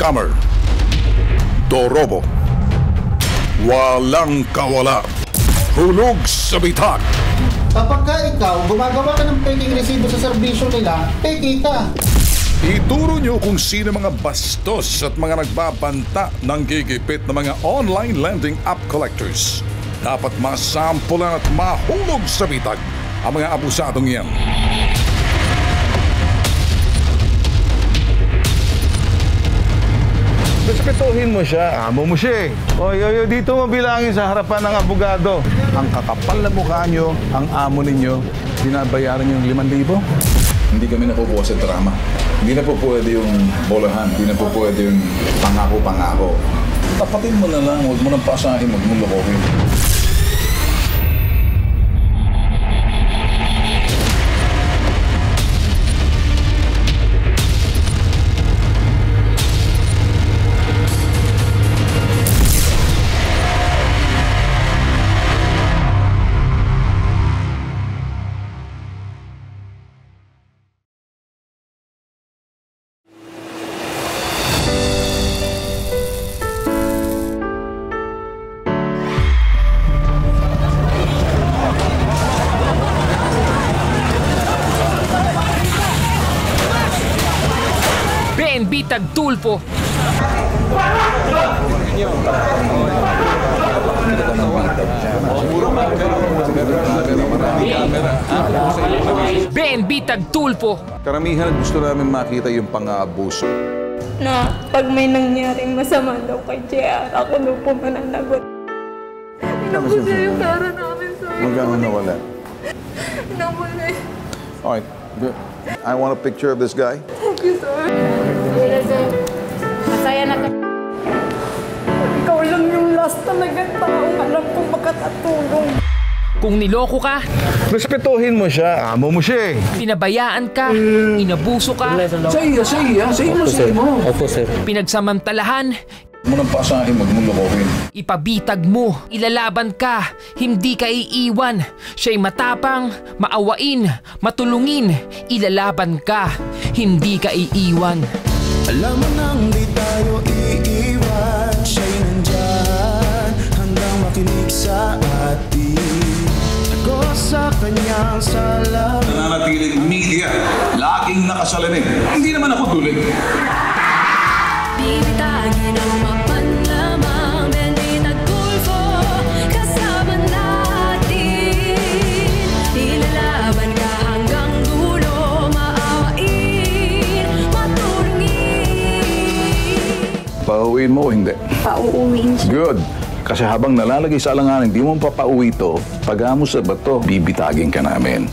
scammer. Dorobo. Walang kawala. Hulog sa bitag. Kapag ikaw gumagawa ka ng peking resibo sa serbisyo nila, peke ka. Ituro nyo kung sino mga bastos at mga nagbabanta ng gigipit na mga online lending app collectors. Dapat masampulan at mahulog sa bitag ang mga abusadong yan. Respetuhin mo siya, amo mo siya eh. Oy, dito mo bilangin sa harapan ng abogado. Ang kakapal na mukha nyo, ang amo ninyo, binabayaran nyo ng 5,000? Hindi kami nakukuha sa drama. Hindi na po pwede yung bolahan, hindi na po pwede yung pangako-pangako. Tapatin mo na lang, huwag mo nang paasahin, huwag mo lokohin. Bitag Tulfo. Ben Bitag Tulfo. Karamihan gusto namin makita yung pang-aabuso. Na pag may nangyaring masama daw kay JR, ako daw po mananagot. Inabot niya yung pera namin, sir. Magkano nawala? Nawala. Alright, I want a picture of this guy. Thank you, sir. Masaya na ka. Ikaw lang yung last talagang taong alam kong makatulong. Kung niloko ka, Respetuhin mo siya, amo mo siya eh. pinabayaan ka, inabuso ka, Opo, sir. pinagsamantalahan, Huwag mo nang paasahin, huwag mo lokohin. ipabitag mo, ilalaban ka, hindi ka iiwan. Siya'y matapang, maawain, matulungin, ilalaban ka, hindi ka iiwan. Alam mo nang di tayo iiwan, siya'y nandyan hanggang makinig sa atin. Ako sa kanyang salamin. Nananatiling media, laging nakasalamin. Hindi naman ako dulig. Bibitagin ang mapanlamang Benditag Tulfo, kasama natin. Ilalaban ka hanggang dulo, maawain, matulungin. Pauwiin mo o hindi? Pauuwiin siya. Good. Kasi habang nalalagay sa alanganin, hindi mo papauwi ito. Pag mo sa bato, bibitagin ka namin.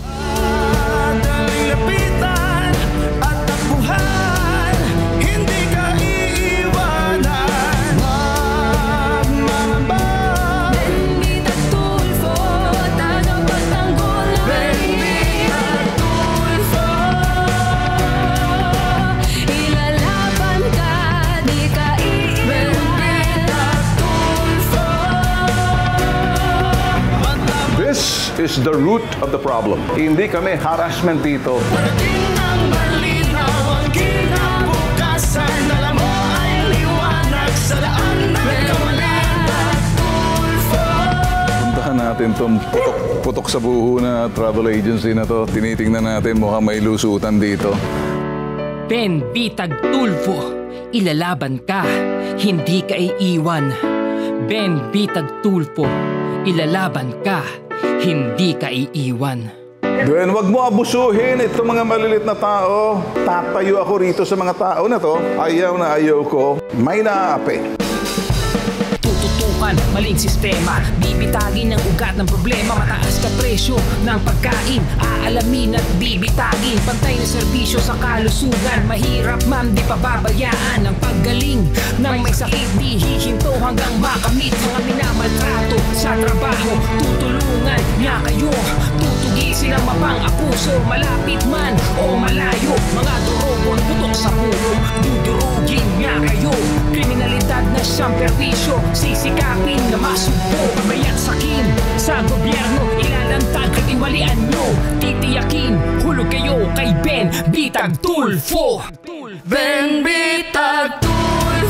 This is the root of the problem. Hindi kami harassment dito. Puntahan natin itong putok sa buho na travel agency na to. Tinitingnan natin, mukhang may lusutan dito. Ben Bitag Tulfo, ilalaban ka, hindi ka iiwan. Ben Bitag Tulfo, ilalaban ka, hindi ka iiwan. Gwen, wag mo abusuhin itong mga malilit na tao. Tatayo ako rito sa mga tao na to. Ayaw na ayaw ko. May naaapi. Tututukan, maling sistema, bibitagin ang ugat ng problema. Mataas ka presyo ng pagkain, aalamin at bibitagin. Pantay na serbisyo sa kalusugan, mahirap man di pababayaan. Ang paggaling ng may sakit, di hihinto hanggang makamit. Mga minamaltrato sa trabaho, tutulungan niya kayo. Tutugisin ang mapang-apuso, malapit man o malayo. Mga durobon, putok sa puno, dudurugin niya kayo. Kriminalidad na siyang perwisyo, sisikapin na masugpo. Mayat sakin sa gobyerno, ilalantag katiwalian nyo. Titiyakin, hulog kayo kay Ben Bitag Tulfo. Ben Bitag Tulfo.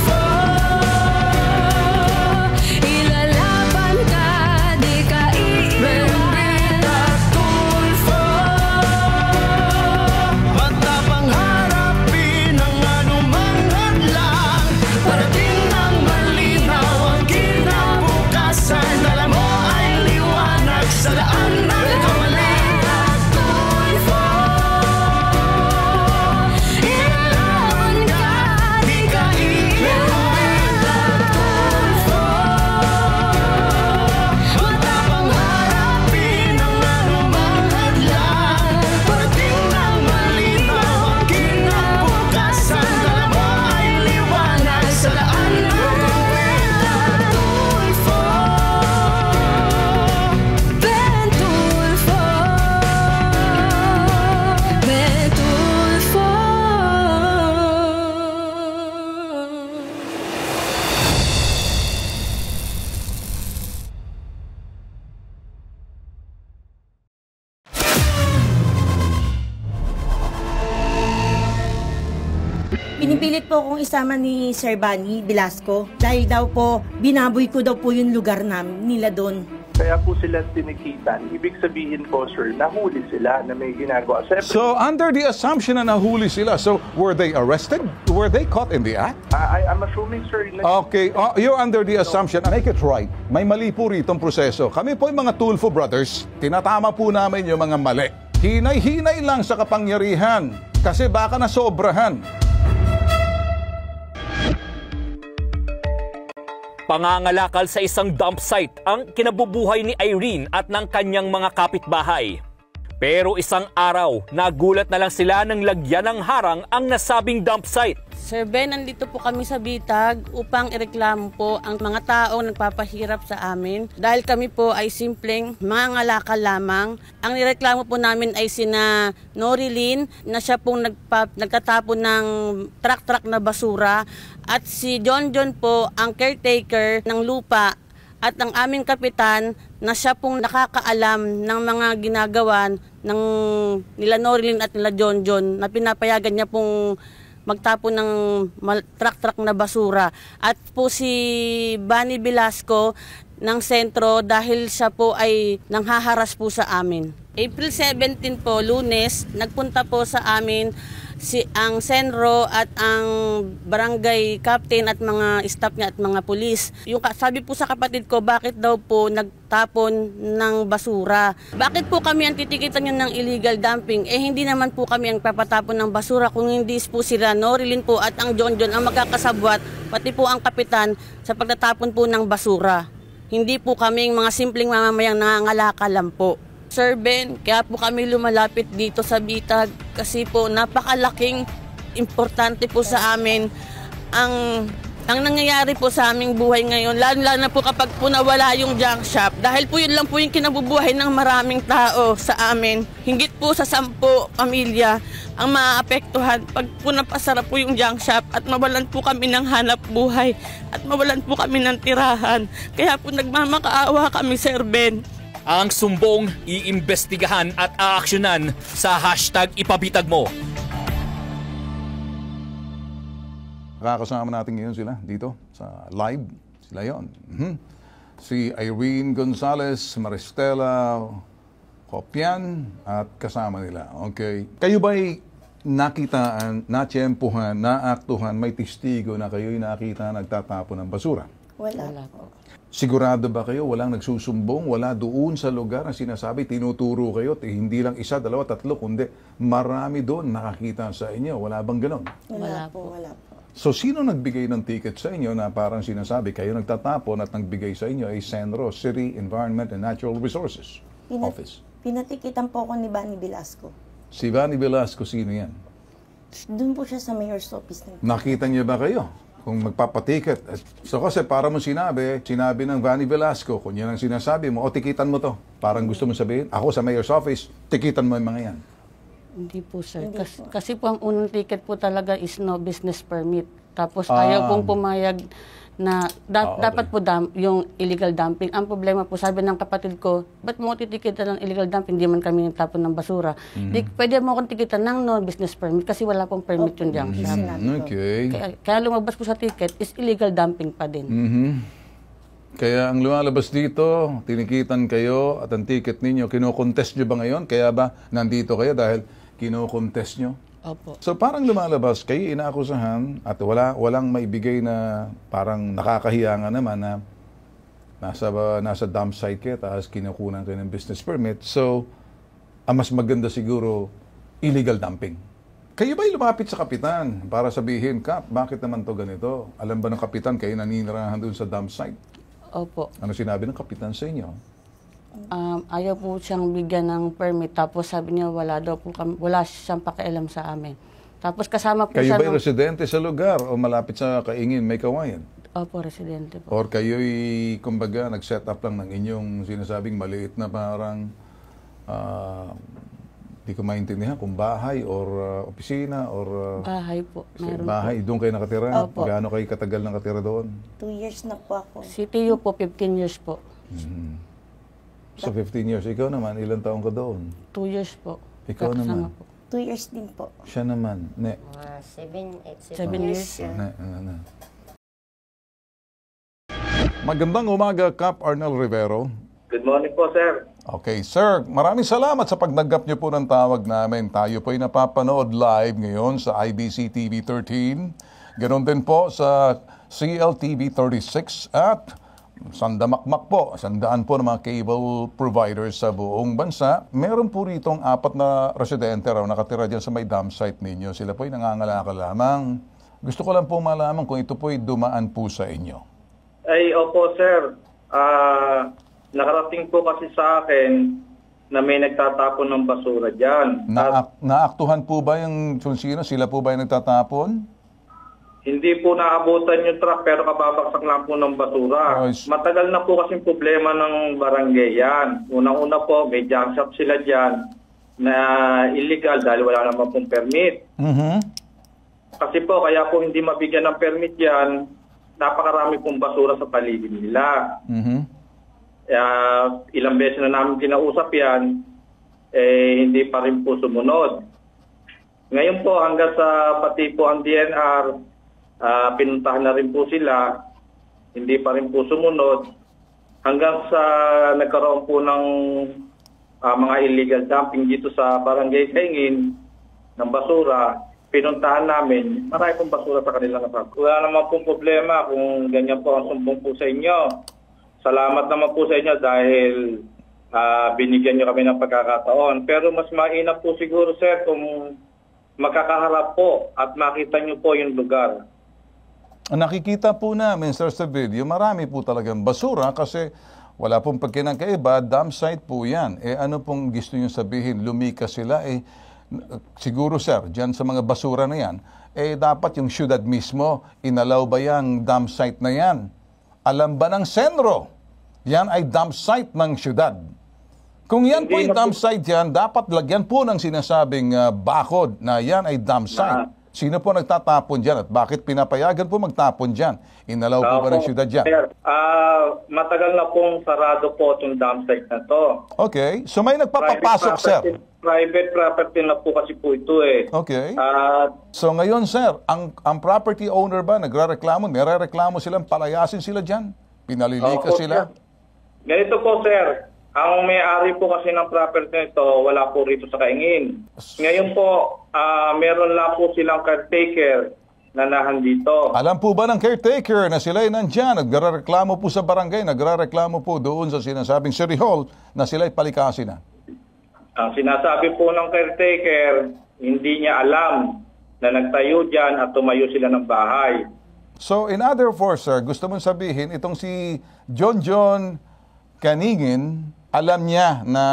Pinipilit po akong isama ni Sir Bani Velasco dahil daw po binaboy ko daw po yung lugar nila doon. Kaya po sila tinikitan. Ibig sabihin po, sir, nahuli sila na may ginagawa. So, under the assumption na nahuli sila, so were they arrested? Were they caught in the act? I'm assuming, sir. Okay, you're under the assumption. Make it right. May mali po rito ang proseso. Kami po yung mga Tulfo brothers, tinatama po namin yung mga mali. Hinay-hinay lang sa kapangyarihan kasi baka nasobrahan. Pangangalakal sa isang dump site ang kinabubuhay ni Irene at ng kanyang mga kapitbahay. Pero isang araw, nagulat na lang sila nang lagyan ng harang ang nasabing dump site. Sir Ben, nandito po kami sa Bitag upang ireklamo po ang mga taong nagpapahirap sa amin. Dahil kami po ay simpleng mga ngalakal lamang. Ang nireklamo po namin ay sina Norilyn na siya pong nagtatapon ng truck na basura. At si John po ang caretaker ng lupa. At ang aming kapitan na siya pong nakakaalam ng mga ginagawa ng nila Norilyn at nila John na pinapayagan niya pong magtapon ng truck na basura. At po si Bani Velasco ng sentro dahil siya po ay nanghaharas po sa amin. April 17 po, Lunes, nagpunta po sa amin ang Senro at ang barangay captain at mga staff niya at mga pulis. Yung sabi po sa kapatid ko, bakit daw po nagtapon ng basura? Bakit po kami ang titikitan nyo ng illegal dumping? Eh hindi naman po kami ang papatapon ng basura kung hindi po sila Norilyn po at ang John ang magkakasabwat, pati po ang kapitan sa pagtatapon po ng basura. Hindi po kaming mga simpleng mamamayang nangangalakal lang po. Sir Ben, kaya po kami lumalapit dito sa Bitag kasi po napakalaking importante po sa amin ang nangyayari po sa aming buhay ngayon. Lalo na po kapag po nawala yung junk shop. Dahil po yun lang po yung kinabubuhay ng maraming tao sa amin. Hinggit po sa 10 pamilya ang maaapektuhan pag po napasara po yung junk shop at mawalan po kami ng hanap buhay at mawalan po kami ng tirahan. Kaya po nagmamakaawa kami, Sir Ben. Ang sumbong iimbestigahan at aaksyonan sa #ipabitagmo. Nakakasama natin ngayon sila dito sa live. Sila yun. Si Irene Gonzalez, Maristela Copian at kasama nila. Okay. Kayo ba'y nakitaan, natsyempuhan, naaktuhan, may testigo na kayo'y nakita nagtatapon ng basura? Wala po. Sigurado ba kayo walang nagsusumbong, wala doon sa lugar na sinasabi, tinuturo kayo, hindi lang 1, 2, 3, kundi marami doon nakakita sa inyo. Wala bang ganon? Wala po. So, sino nagbigay ng ticket sa inyo na parang sinasabi, kayo nagtatapon at nagbigay sa inyo ay Senro City Environment and Natural Resources Office? Pinatikitan po ako ni Bani Velasco. Si Bani Velasco, sino yan? Doon po siya sa mayor's office. Nakita niyo ba kayo? Kung magpapatiket. So kasi para mo sinabi ng Bani Velasco, kung yan ang sinasabi mo, o tikitan mo to. Parang gusto mo sabihin, ako sa mayor's office, tikitan mo yung mga yan. Hindi po, sir. Kasi po ang unang ticket po talaga is no business permit. Tapos ayaw pong pumayag na dapat po yung illegal dumping. Ang problema po, sabi ng kapatid ko, ba't mo titikitan ng illegal dumping? Hindi man kami nagtapon ng basura. Pwede mo akong tikitan ng no business permit kasi wala pong permit yung junk shop. Okay. Kaya lumabas po sa ticket is illegal dumping pa din. Kaya ang lumalabas dito, tinikitan kayo at ang ticket ninyo, kino-contest nyo ba ngayon? Kaya ba nandito kayo dahil kino-contest nyo? Opo. So parang lumalabas, kayo inaakusahan at walang maibigay na parang nakakahiya nga naman na nasa dump site kayo tapos kinukunan kayo ng business permit. So, ang mas maganda siguro, illegal dumping. Kayo ba'y lumapit sa kapitan para sabihin, Kap, bakit naman to ganito? Alam ba ng kapitan kayo naninirahan doon sa dump site? Opo. Ano sinabi ng kapitan sa inyo? Ayaw po siyang bigyan ng permit. Tapos sabi niya wala siyang pakialam sa amin. Tapos kasama po kayo siya. Kayo ba'y residente sa lugar o malapit sa Kaingin, May Kawayan? Opo, residente po. Or kayo'y, kumbaga, nag-set up lang ng inyong sinasabing maliit na parang, di ko maintindihan kung bahay or opisina or... bahay po. Bahay, doon kayo nakatira? Opo. Gaano kayo katagal nakatira doon? 2 years na po ako. Si Tio po, 15 years po. So 15 years. Ikaw naman, ilang taon ka doon? 2 years po. Ikaw naman? Po. 2 years din po. Siya naman. 7 years. Magandang umaga, Cap Arnel Rivero. Good morning po, sir. Okay, sir. Maraming salamat sa pagnagap niyo po ng tawag namin. Tayo po ay napapanood live ngayon sa IBC TV 13. Ganon din po sa CLTV 36 at sandamakmak po, sandaan po ng mga cable providers sa buong bansa. Meron po ritong 4 na residente raw nakatira dyan sa may dam site ninyo. Sila po ay nangangalakal lamang. Gusto ko lang po malaman kung ito po ay dumaan po sa inyo. Ay, opo sir. Nakarating po kasi sa akin na may nagtatapon ng basura dyan. Naaktuhan po ba yung sino? Sila po ba yung nagtatapon? Hindi po naabutan yung truck pero kababaksak lang po ng basura. Matagal na po kasing problema ng barangay yan. Unang-una po, may junk shop sila dyan na illegal dahil wala naman pong permit. Kasi po, kaya po hindi mabigyan ng permit yan, napakarami pong basura sa paligid nila. Ilang beses na namin kinausap yan, hindi pa rin po sumunod. Ngayon po, hanggang sa pati po ang DNR, pinuntahan na rin po sila, hindi pa rin po sumunod. Hanggang sa nagkaroon po ng mga illegal dumping dito sa Barangay Kaingin ng basura, pinuntahan namin, marami pong basura sa kanilang nasab. Wala naman pong problema kung ganyan po ang sumbong po sa inyo. Salamat naman po sa inyo dahil binigyan nyo kami ng pagkakataon. Pero mas mainam po siguro sir kung makakaharap po at makita nyo po yung lugar. Nakikita po namin, sir, sa video, marami po talagang basura kasi wala pong pagkinagkaiba, dam site po yan. Ano pong gusto nyo sabihin? Lumikas sila? Siguro, sir, dyan sa mga basura na yan, dapat yung syudad mismo, inalaw ba yung dam site na yan? Alam ba ng senro? Yan ay dump site ng syudad. Kung yan po yung dump site yan, dapat lagyan po ng sinasabing bakod na yan ay dump site. Sino po nagtatapon dyan at bakit pinapayagan po magtapon dyan? Inalaw po ba ng syudad dyan? Matagal na pong sarado po itong dump site na to. Okay. So may nagpapapasok, sir? Private property na po kasi po ito Okay. So ngayon, sir, ang property owner ba nagrereklamo? Nire-reklamo silang palayasin sila dyan? Pinalilikas sila? Sir. Ganito po, sir. Ang may-ari po kasi ng property nito, wala po rito sa Kaingin. Ngayon po, meron lang po silang caretaker na nahandito. Alam po ba ng caretaker na sila ay nandyan? Nagrereklamo po sa barangay, nagrereklamo po doon sa sinasabing City Hall na sila ay palikasin na. Ang sinasabi po ng caretaker, hindi niya alam na nagtayo dyan at tumayo sila ng bahay. So in other words, sir, gusto mong sabihin, itong si John Kaningin, alam niya na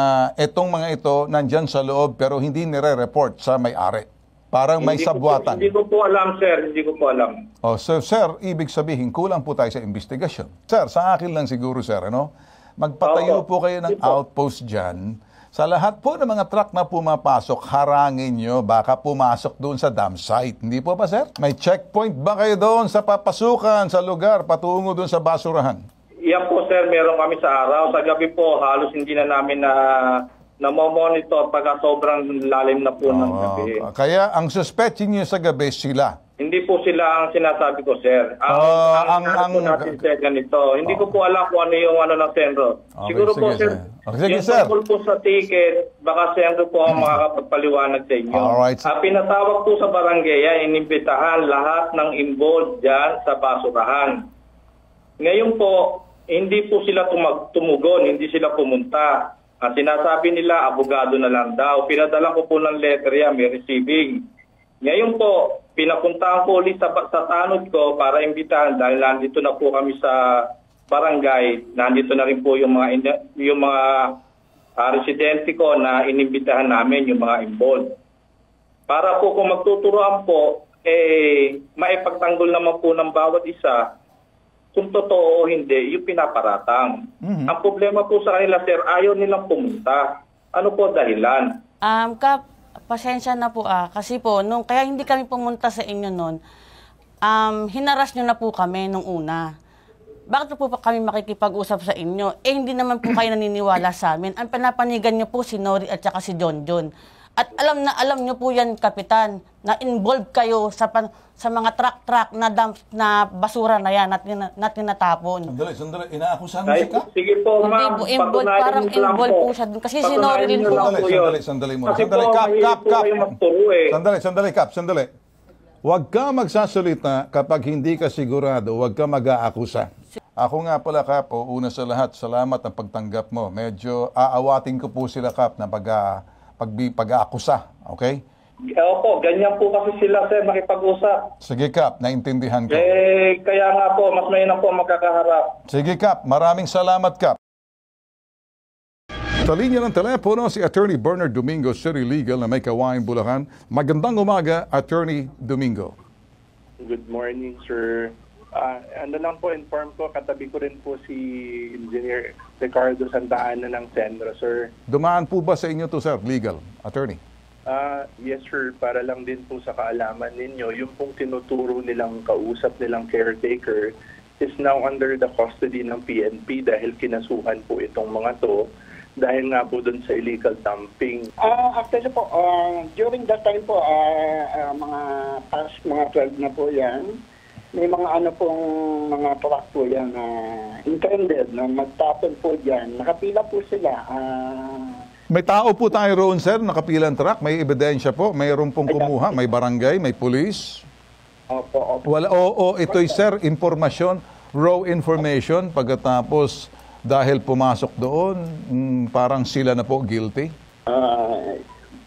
itong mga ito nandyan sa loob pero hindi nire-report sa may-ari. Parang may sabwatan. Hindi ko po alam, sir. Hindi ko po alam. So, sir, ibig sabihin, kulang po tayo sa investigasyon. Sir, sa akin lang siguro, sir, magpatayo po kayo ng outpost dyan. Sa lahat po ng mga truck na pumapasok, harangin nyo, baka pumasok doon sa dam site. Hindi po ba, sir? May checkpoint ba kayo doon sa papasukan, sa lugar, patungo doon sa basurahan? Yan po sir, meron kami sa araw. Sa gabi po, halos hindi na namin na-monitor pagka sobrang lalim na po ng gabi. Kaya ang suspecting niyo sa gabi sila? Hindi po sila ang sinasabi ko sir. Ang po natin sir ganito. Hindi ko po alam kung ano yung ng sendro. Siguro po sir, yung tungkol po sa ticket, baka sendro po ang makakapagpaliwanag sa inyo. Pinatawag po sa barangay, inimbitahan lahat ng involved dyan sa basurahan. Ngayon po, hindi po sila tumugon, hindi sila pumunta. Ang sinasabi nila, abogado na lang daw. Pinadala ko po ng letter yan, may receiving. Ngayon po, pinapuntahan ko ulit sa tanod ko para imbitahan dahil nandito na po kami sa barangay. Nandito na rin po yung mga residente ko na inimbitahan namin, yung mga involved. Para po kung magtuturoan po, maipagtanggol naman po ng bawat isa kung totoo o hindi, yung pinaparatang. Ang problema po sa kanila, sir, ayaw nilang pumunta. Ano po dahilan? Kap, pasensya na po kasi po, kaya hindi kami pumunta sa inyo noon, hinaras nyo na po kami nung una. Bakit po kami makikipag-usap sa inyo? Hindi naman po kayo naniniwala sa amin. Ang pinapanigan nyo po si Nori at saka si John. At alam nyo po yan, Kapitan, na involved kayo sa mga truck na dump na basura na yan na tinatapon. Sandali. Inaakusahan mo si Kap? Sige po, ma'am. Parang involved po siya dun. Kasi sinori rin po. Sandali muna. Sandali, Kap. Huwag ka magsasalita kapag hindi ka sigurado. Huwag ka mag-aakusa. Ako nga pala, Kap, una sa lahat, salamat ang pagtanggap mo. Medyo aawatin ko po sila, Kap, na pag-aakusa. Okay? Opo, ganyan po kasi sila, sir, makipag-usap. Sige, Kap, naintindihan ko. Kaya nga po, mas mainam po magkakaharap. Sige, Kap, maraming salamat, Kap. Sa linya ng telepono, si Attorney Bernard Domingo, City Legal na may Kawain, Bulacan. Magandang umaga, Attorney Domingo. Good morning, sir. Ano lang po, inform ko, katabi ko rin po si Engineer Ricardo Santa Ana ng Senro, sir. Dumaan po ba sa inyo to, sir, legal, attorney? Yes, sir. Para lang din po sa kaalaman ninyo, yung pong tinuturo nilang kausap nilang caretaker is now under the custody ng PNP dahil kinasuhan po itong mga to dahil nga po dun sa illegal dumping. Actually po, during that time po, mga past mga 12 na po yan, may mga ano pong mga truck po yan intended na magtapon po dyan. Nakapila po sila. May tao po tayo roon, sir, nakapilang truck, may ebidensya po, mayroon pong kumuha, may barangay, may police. Opo. Ito'y, sir, informasyon, raw information, pagkatapos dahil pumasok doon, parang sila na po guilty?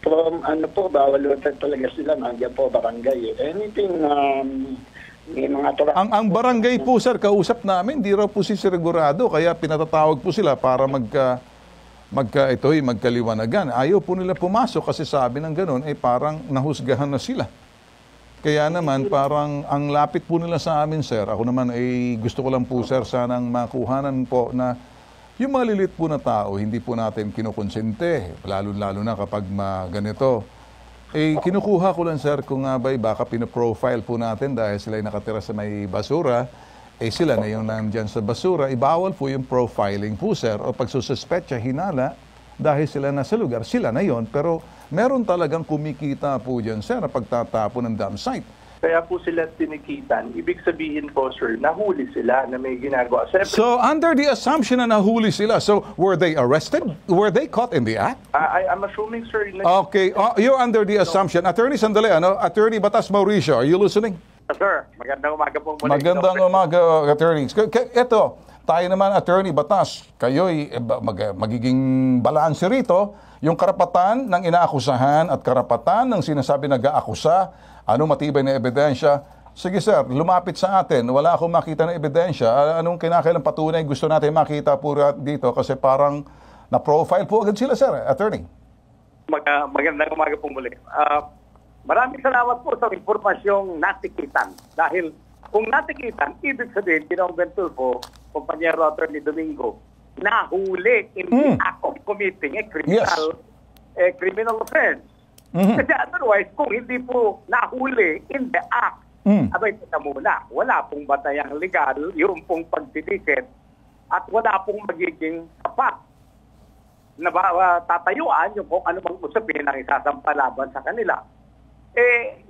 From ano po, bawalutan talaga sila, nandiyan po barangay. Anything, may mga truck. Ang barangay po, sir, kausap namin, di raw po si sigurado, kaya pinatatawag po sila para magkaliwanagan. Ayaw po nila pumasok kasi sabi ng ganun, parang nahusgahan na sila. Kaya naman, parang ang lapit po nila sa amin, sir. Ako naman gusto ko lang po, sir, sanang makuhanan po na yung malilit po na tao, hindi po natin kinukonsente, lalo-lalo na kapag ganito. Kinukuha ko lang, sir, kung nga baka pinaprofile po natin dahil sila ay nakatira sa may basura, sila na yung nandyan sa basura, ibawal po yung profiling po, sir, o pagsususpetsa, hinala, dahil sila nasa lugar, sila na yon. Pero meron talagang kumikita po dyan, sir, na pagtatapon ng dump site. Kaya po sila tinikitan. Ibig sabihin po, sir, nahuli sila na may ginagawa. So, under the assumption na nahuli sila, so were they arrested? Were they caught in the act? I'm assuming, sir. Okay, you're under the assumption. Attorney, sandali, Attorney Batas Mauricio, are you listening? Sir, magandang umaga po muli. Magandang umaga, Attorney. Ito, tayo naman, Attorney Batas, kayo'y magiging balanse rito, yung karapatan ng inaakusahan at karapatan ng sinasabi nag-aakusa, matibay na ebidensya. Sige, sir, lumapit sa atin. Wala akong makita na ebidensya. Anong kinakailang patunay gusto natin makita po dito? Kasi parang na-profile po agad sila, sir, Attorney. Magandang umaga po muli. Maraming salamat po sa impormasyong natikitan. Dahil kung natikitan, ibig sabihin, Ginoong po, Kompanyero Attorney Domingo, nahuli in the act of committing a criminal offense. Kasi otherwise, kung hindi po nahuli in the act, abay, ito muna, wala pong batayang legal, yung pong pagtitikit, at wala pong magiging sapat na tatayuan yung kung ano bang usapin ang isasampalaban sa kanila.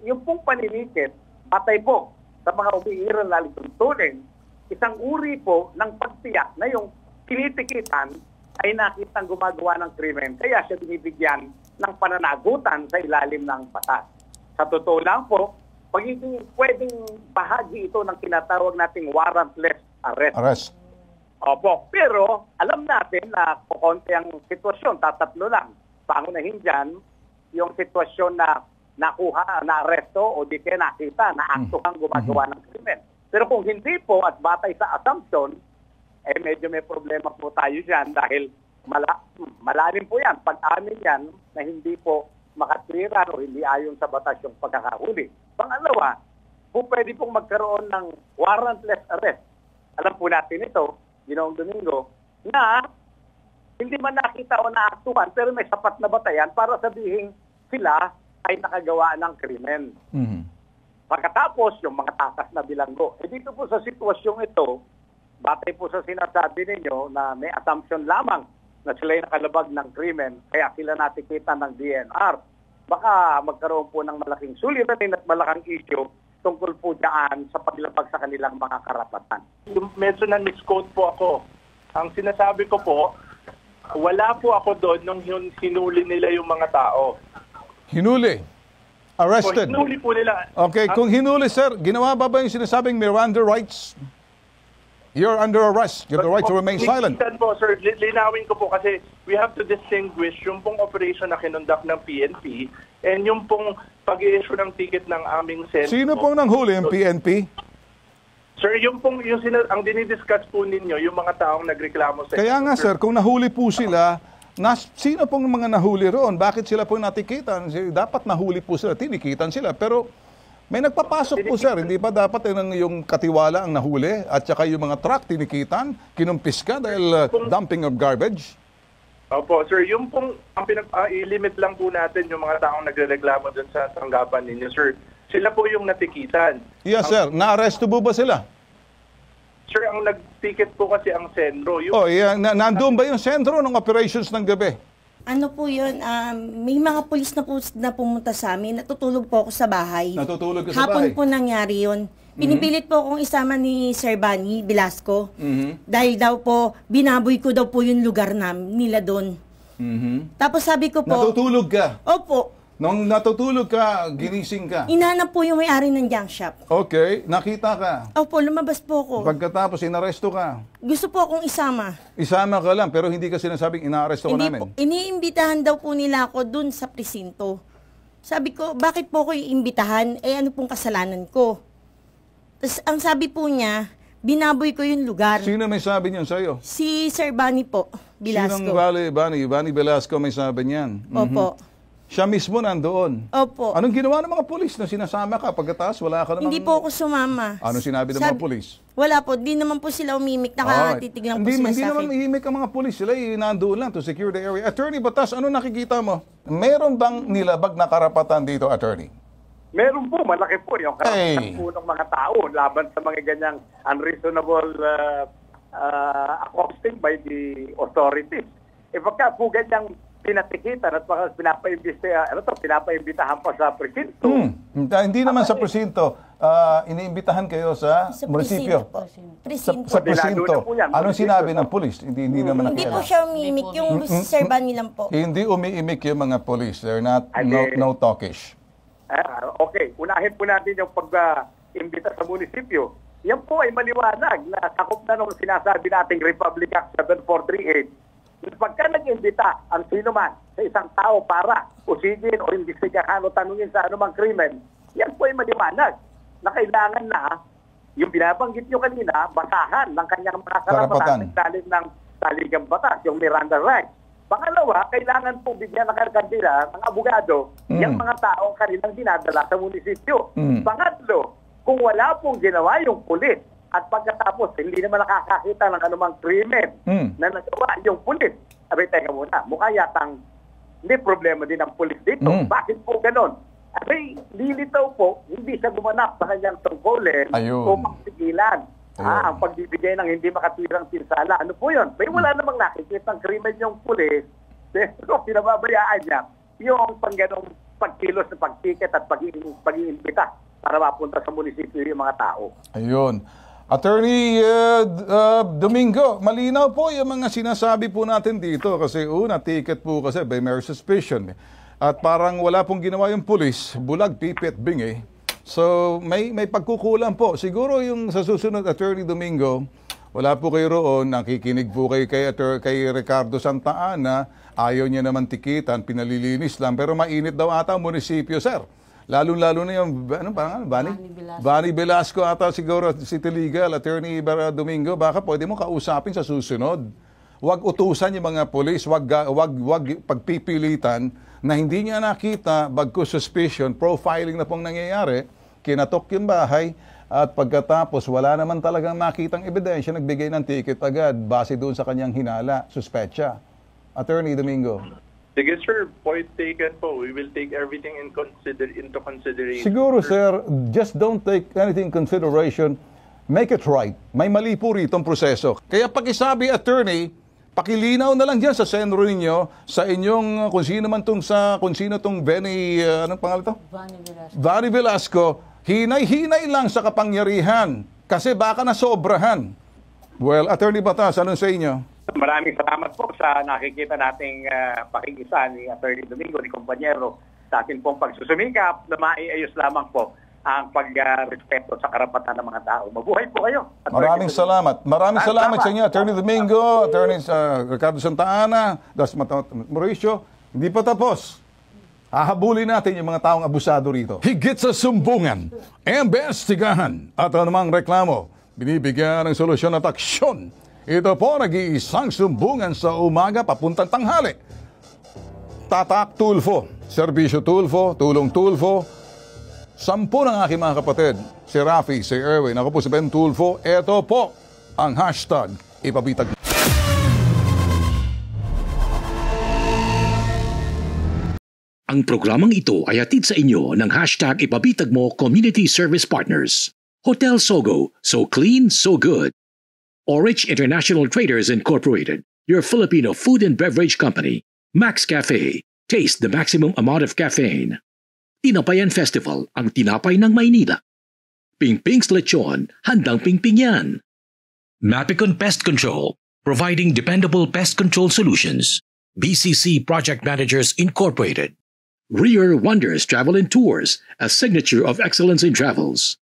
Yung pong paninikit, patay po sa mga umiiral na lituntunin, isang uri po ng pagtiyak na yung tinitikitan ay nakitang gumagawa ng krimen. Kaya siya binibigyan ng pananagutan sa ilalim ng batas. Sa totoo lang po, pwedeng bahagi ito ng tinatawag nating warrantless arrest. Opo. Pero alam natin na kukonti ang sitwasyon, tatatlo lang. Pangunahin dyan, yung sitwasyon na nakuha, na-aresto o di kaya nakita na aktuhang gumagawa ng krimen. Pero kung hindi po at batay sa assumption, medyo may problema po tayo dyan dahil malalim po yan. Pag-amin yan na hindi po makatwiran o hindi ayon sa batas yung pagkakahuli. Pangalawa, pwede pong magkaroon ng warrantless arrest. Alam po natin ito, Ginoong Domingo, na hindi man nakita o naaktuhan pero may sapat na batayan para sabihin sila ay nakagawa ng krimen. Pagkatapos, yung mga takas na bilanggo. Dito po sa sitwasyong ito, batay po sa sinasabi ninyo na may assumption lamang na sila ay nakalabag ng krimen, kaya sila natikitan ng DNR. baka magkaroon po ng malaking suliranin at malaking issue tungkol po dyan sa paglabag sa kanilang mga karapatan. Medyo na-misquote po ako. Ang sinasabi ko po, wala po ako doon nung hinuli nila yung mga tao. Hinuli? Arrested? So, hinuli po nila. Okay, kung hinuli, sir, ginawa ba yung sinasabing Miranda rights? You're under arrest. You have the right to remain silent. Po, sir, linawin ko po kasi we have to distinguish yung pong operation na kinonduct ng PNP and yung pong pag-i-issue ng ticket ng aming Senado. Sino pong nanghuli yung PNP? Sir, ang dinidiscuss po ninyo, yung mga taong nagreklamo sa Kaya nga, sir, kung nahuli po sila, sino pong mga nahuli roon? Bakit sila po natikitan? Dapat nahuli po sila, tinikitan sila. Pero may nagpapasok po, sir. Hindi ba dapat yung katiwala ang nahuli at saka yung mga truck tinikitan, kinumpis ka dahil dumping of garbage? Opo, sir. Yung pong i-limit lang po natin yung mga taong nagreklamo dun sa tanggapan ninyo, sir. Sila po yung natikitan. Yes, sir. Na-arresto po ba sila? Sir, ang nag-ticket po kasi ang sentro. Nandun ba yung sentro ng operations ng gabi? Ano po yun, may mga pulis na po na pumunta sa amin. Natutulog po ako sa bahay. Natutulog ka sa Hapon bahay? po nangyari yun. Pinipilit po akong isama ni Sir Bani Velasco. Dahil daw po, binaboy ko daw po yung lugar nila doon. Tapos sabi ko po... Natutulog ka? Opo. Nung natutulog ka, ginising ka? Inanap po yung may-ari ng junk shop. Okay, nakita ka? Opo, lumabas po ako. Pagkatapos, inaresto ka? Gusto po akong isama. Isama ka lang, pero hindi ka sinasabing inaaresto ka namin? Iniimbitahan daw po nila ako dun sa presinto. Sabi ko, bakit po ako iimbitahan? Ano pong kasalanan ko? Tapos, ang sabi po niya, binaboy ko yung lugar. Sino may sabi niyan sa'yo? Si Sir Bani po, Velasco. Sinong Bani Velasco may sabi niyan? Opo. Siya mismo nandoon? Opo. Anong ginawa ng mga polis na sinasama ka? Pagkatapos, wala ka namang... Hindi po ako sumama. Anong sinabi ng mga polis? Wala po. Di naman po sila umimik. Nakatitig lang po sila Hindi sa akin. naman umimik ang mga polis. Sila nandoon lang to secure the area. Attorney Batas, ano nakikita mo? Meron bang nilabag na karapatan dito, attorney? Meron po, malaki po yung karapatan po ng mga tao laban sa mga ganyang unreasonable accosting by the authorities. Pagka po ganyang pinatikitan at pinapaimbitahan pa sa presinto. Hindi naman sa presinto. Iniimbitahan kayo sa munisipyo. Sa presinto. Anong sinabi ng polis? Hindi naman Hindi po siya umiimik. Yung Sir Bani lang po. Hindi umiimik yung mga polis. They're not no talkish. Okay, unahin po natin yung pag-imbita sa munisipyo. Yan po ay maliwanag na sakop na nung sinasabi nating Republic Act 7438. Pagka nag-imbita ang sino man sa isang tao para usigin o imbestigahan o tanungin sa anumang krimen, yan po ay maliwanag na kailangan na yung binabanggit nyo kanina, basahan ng kanyang mga karapatan sa ilalim ng saligang batas, yung Miranda rights. Pangalawa, kailangan po bigyan ng kandila ng abogado yung mga taong kanilang dinadala sa munisipyo. Pangatlo, kung wala pong ginawa yung pulis, at pagkatapos, hindi naman nakakakita ng anumang krimen na nagawa yung pulis. Sabi, teka muna, mukha yatang may problema din ang pulis dito. Bakit po ganon? Sabi, lilitaw po, hindi siya gumanap sa kanyang tungkulin o magsigilan. Ang pagbibigay ng hindi makatirang pinsala. Ano po yun? May wala namang nakikita ng krimen yung pulis. Pero pinababayaan niya yung pangganong pagkilos na pagtiket at pag-iimbita para mapunta sa munisipyo yung mga tao. Ayun. Attorney Domingo, malinaw po yung mga sinasabi po natin dito kasi ticket po kasi by mere suspicion. At parang wala pong ginawa yung pulis, bulag, pipit, bingi. So may pagkukulang po. Siguro yung sa susunod, Attorney Domingo, wala po kayo roon, nakikinig po kayo kay Ricardo Santa Ana, ayaw niya naman tikitan, pinalilinis lang, pero mainit daw ata ang munisipyo, sir. Lalo-lalo na yung, Bani Velasco ata siguro, City Legal, Attorney Domingo, baka pwede mo kausapin sa susunod. Huwag utusan yung mga polis, wag pagpipilitan na hindi niya nakita, bagkus suspicion, profiling na pong nangyayari, kinatok yung bahay, at pagkatapos wala naman talagang nakitang ebidensya, nagbigay ng ticket agad, base doon sa kanyang hinala, suspetsa. Attorney Domingo. Sige sir, point taken po. We will take everything into consideration. Siguro sir, just don't take anything in consideration. Make it right. May mali po rito ang proseso. Kaya pakisabi, attorney, Pakilinaw na lang diyan sa senro ninyo, sa inyong kung sino tong Benny, anong pangalan to? Vanny Velasco, hinay-hinay lang sa kapangyarihan kasi baka nasobrahan. Well, Attorney Batas, anong sa inyo? Maraming salamat po sa nakikita nating pakikisa ni Attorney Domingo, ni Kompanyero, sa atin pong pagsusumikap na maiayos lamang po ang pagrespeto sa karapatan ng mga tao. Mabuhay po kayo. Maraming salamat. Maraming salamat sa inyo, Attorney Domingo, Attorney Ricardo Santa Ana, Mauricio. Hindi pa tapos. Hahabulin natin yung mga taong abusado rito. Higit sa sumbungan, imbestigahan at anumang reklamo, binibigyan ng solusyon at aksyon. Ito po, nag-iisang sumbungan sa umaga papuntang tanghali. Tatak Tulfo, Serbisyo Tulfo, Tulong Tulfo. 10 ng aking mga kapatid, si Rafi, si Erwin, ako po si Ben Tulfo. Ito po ang hashtag Ipabitag. Ang programang ito ay hatid sa inyo ng hashtag Ipabitag Mo Community Service Partners. Hotel Sogo, so clean, so good. Orich International Traders Incorporated, your Filipino food and beverage company. Max Cafe, taste the maximum amount of caffeine. Tinapayan Festival, ang tinapay ng Maynila. Pingping's Lechon, handang pingping yan. Mapicon Pest Control, providing dependable pest control solutions. BCC Project Managers Incorporated. Rear Wonders Travel and Tours, a signature of excellence in travels.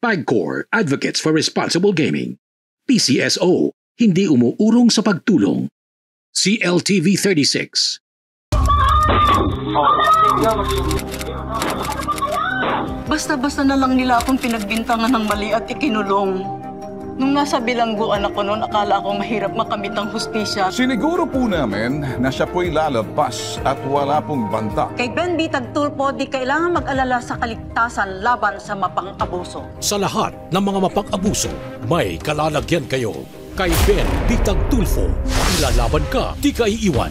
PAGCOR, Advocates for Responsible Gaming. PCSO, hindi umuurong sa pagtulong. CLTV 36. Basta-basta na lang nila akong pinagbintangan ng mali at ikinulong. Nung nasa bilangguan ako noon, akala ko mahirap makamit ang hustisya. Siniguro po namin na siya po'y lalabas at wala pong banta. Kay Ben Bitag Tulfo, di kailangan mag-alala sa kaligtasan laban sa mapang-abuso. Sa lahat ng mga mapang-abuso, may kalalagyan kayo. Kay Ben Bitag Tulfo, ilalaban ka, di ka iiwan.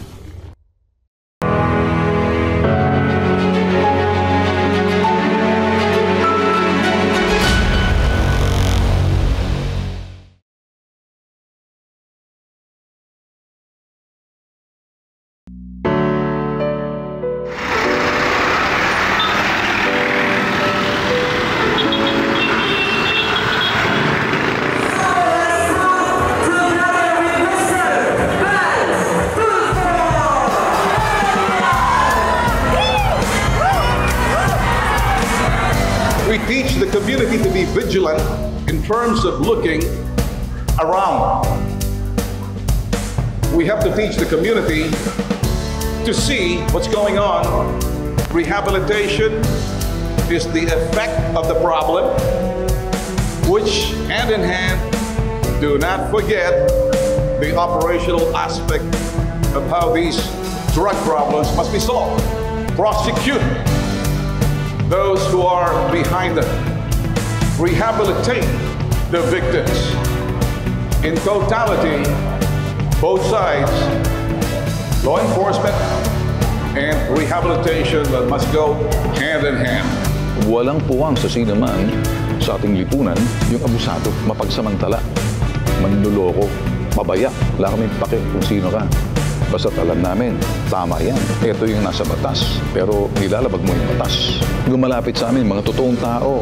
Community to be vigilant in terms of looking around. We have to teach the community to see what's going on. Rehabilitation is the effect of the problem, which hand in hand, do not forget the operational aspect of how these drug problems must be solved. Prosecute those who are behind them. Rehabilitate the victims. In totality, both sides, law enforcement and rehabilitation must go hand in hand. Walang puwang sa sino man sa ating lipunan yung abusado, mapagsamantala, manluloko, pabaya. Wala kaming pake kung sino ka. Basta't alam namin, tama yan. Ito yung nasa batas, pero nilalabag mo yung batas. Gumalapit sa amin, mga totoong tao.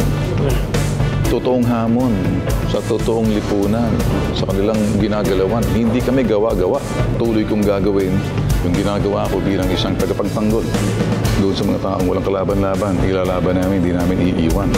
Totoong hamon, sa totoong lipunan, sa kanilang ginagalawan. Hindi kami gawa-gawa. Tuloy kong gagawin yung ginagawa ko bilang isang tagapagtanggol. Doon sa mga taong walang kalaban-laban, ilalaban namin, hindi namin iiwan.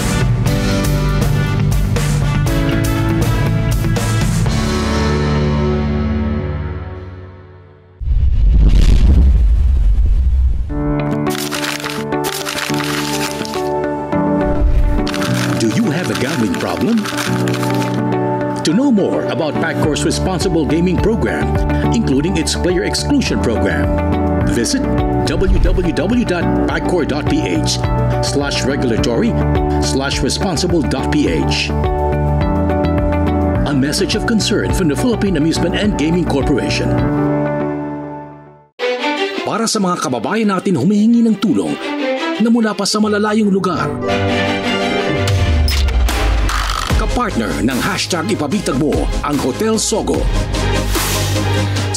Gambling problem? To know more about PAGCOR's Responsible Gaming Program, including its Player Exclusion Program, visit www.pagcor.ph/regulatory/responsible.ph. A message of concern from the Philippine Amusement and Gaming Corporation. Para sa mga kababayan natin humihingi ng tulong na mula pa sa malalayong lugar, partner ng hashtag Ipabitag Mo ang Hotel Sogo.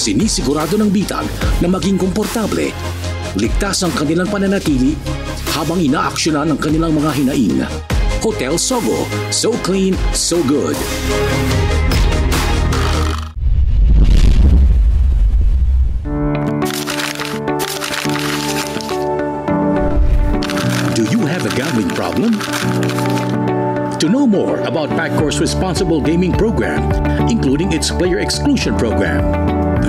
sinisigurado ng bitag na maging komportable, ligtas ang kanilang pananatili habang inaaksyonan ang kanilang mga hinaing. Hotel Sogo, so clean, so good. Do you have a gambling problem? To know more about Paccor's responsible gaming program, including its player exclusion program,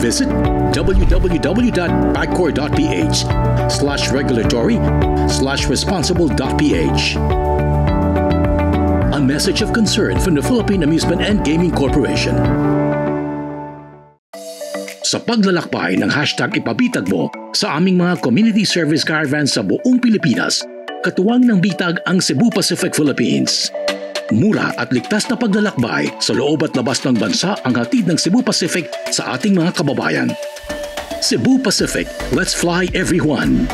visit www.pacor.ph/regulatory/responsible.ph. A message of concern from the Philippine Amusement and Gaming Corporation. Sa paglalakbay ng hashtag ipabitag mo sa aming mga community service caravans sa buong Pilipinas, katuwang ng bitag ang Cebu Pacific Philippines. Mura at ligtas na paglalakbay sa loob at labas ng bansa ang hatid ng Cebu Pacific sa ating mga kababayan. Cebu Pacific, let's fly everyone!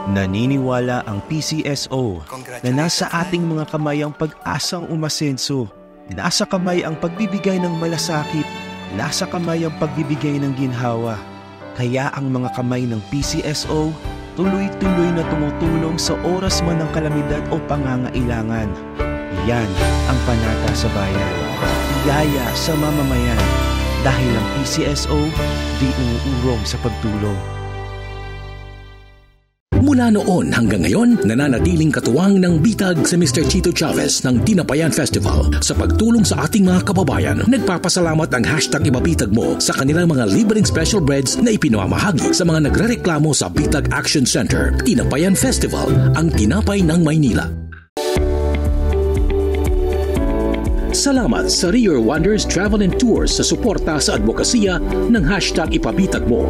Naniniwala ang PCSO na nasa ating mga kamay ang pag-asang umasenso. Nasa kamay ang pagbibigay ng malasakit. Nasa kamay ang pagbibigay ng ginhawa. Kaya ang mga kamay ng PCSO tuloy-tuloy na tumutulong sa oras man ng kalamidad o pangangailangan. Yan ang panata sa bayan. Biyaya sa mamamayan. Dahil ang PCSO di umuurong sa pagtulong. Mula noon hanggang ngayon, nananatiling katuwang ng bitag si Mr. Chito Chavez ng Tinapayan Festival sa pagtulong sa ating mga kababayan. Nagpapasalamat ang hashtag ipabitag mo sa kanilang mga libreng special breads na ipinamamahagi sa mga nagrereklamo sa Bitag Action Center. Tinapayan Festival, ang tinapay ng Maynila. Salamat sa Rio Wonders Travel and Tours sa suporta sa advokasya ng hashtag ipabitag mo.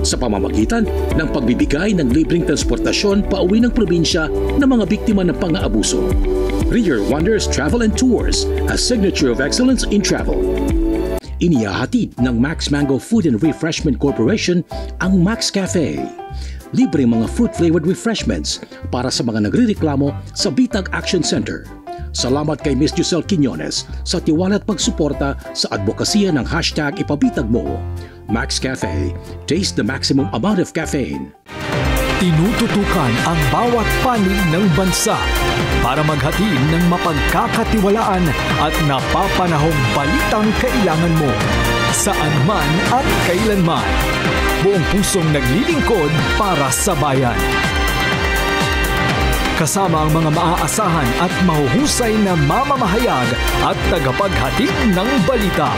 Sa pamamagitan ng pagbibigay ng libreng transportasyon pauwi ng probinsya ng mga biktima ng pang-aabuso. Rio Wonders Travel and Tours, a signature of excellence in travel. Inihahatid ng Max Mango Food and Refreshment Corporation ang Max Cafe. Libreng mga fruit-flavored refreshments para sa mga nagrereklamo sa Bitag Action Center. Salamat kay Ms. Giselle Quiñones sa tiwala at pagsuporta sa advokasya ng hashtag ipabitag mo. Max Cafe, taste the maximum amount of caffeine. Tinututukan ang bawat panig ng bansa para maghatid ng mapagkakatiwalaan at napapanahong balitang kailangan mo. Saan man at kailanman. Buong pusong naglilingkod para sa bayan. Kasama ang mga maaasahan at mahuhusay na mamamahayag at tagapaghatid ng balita.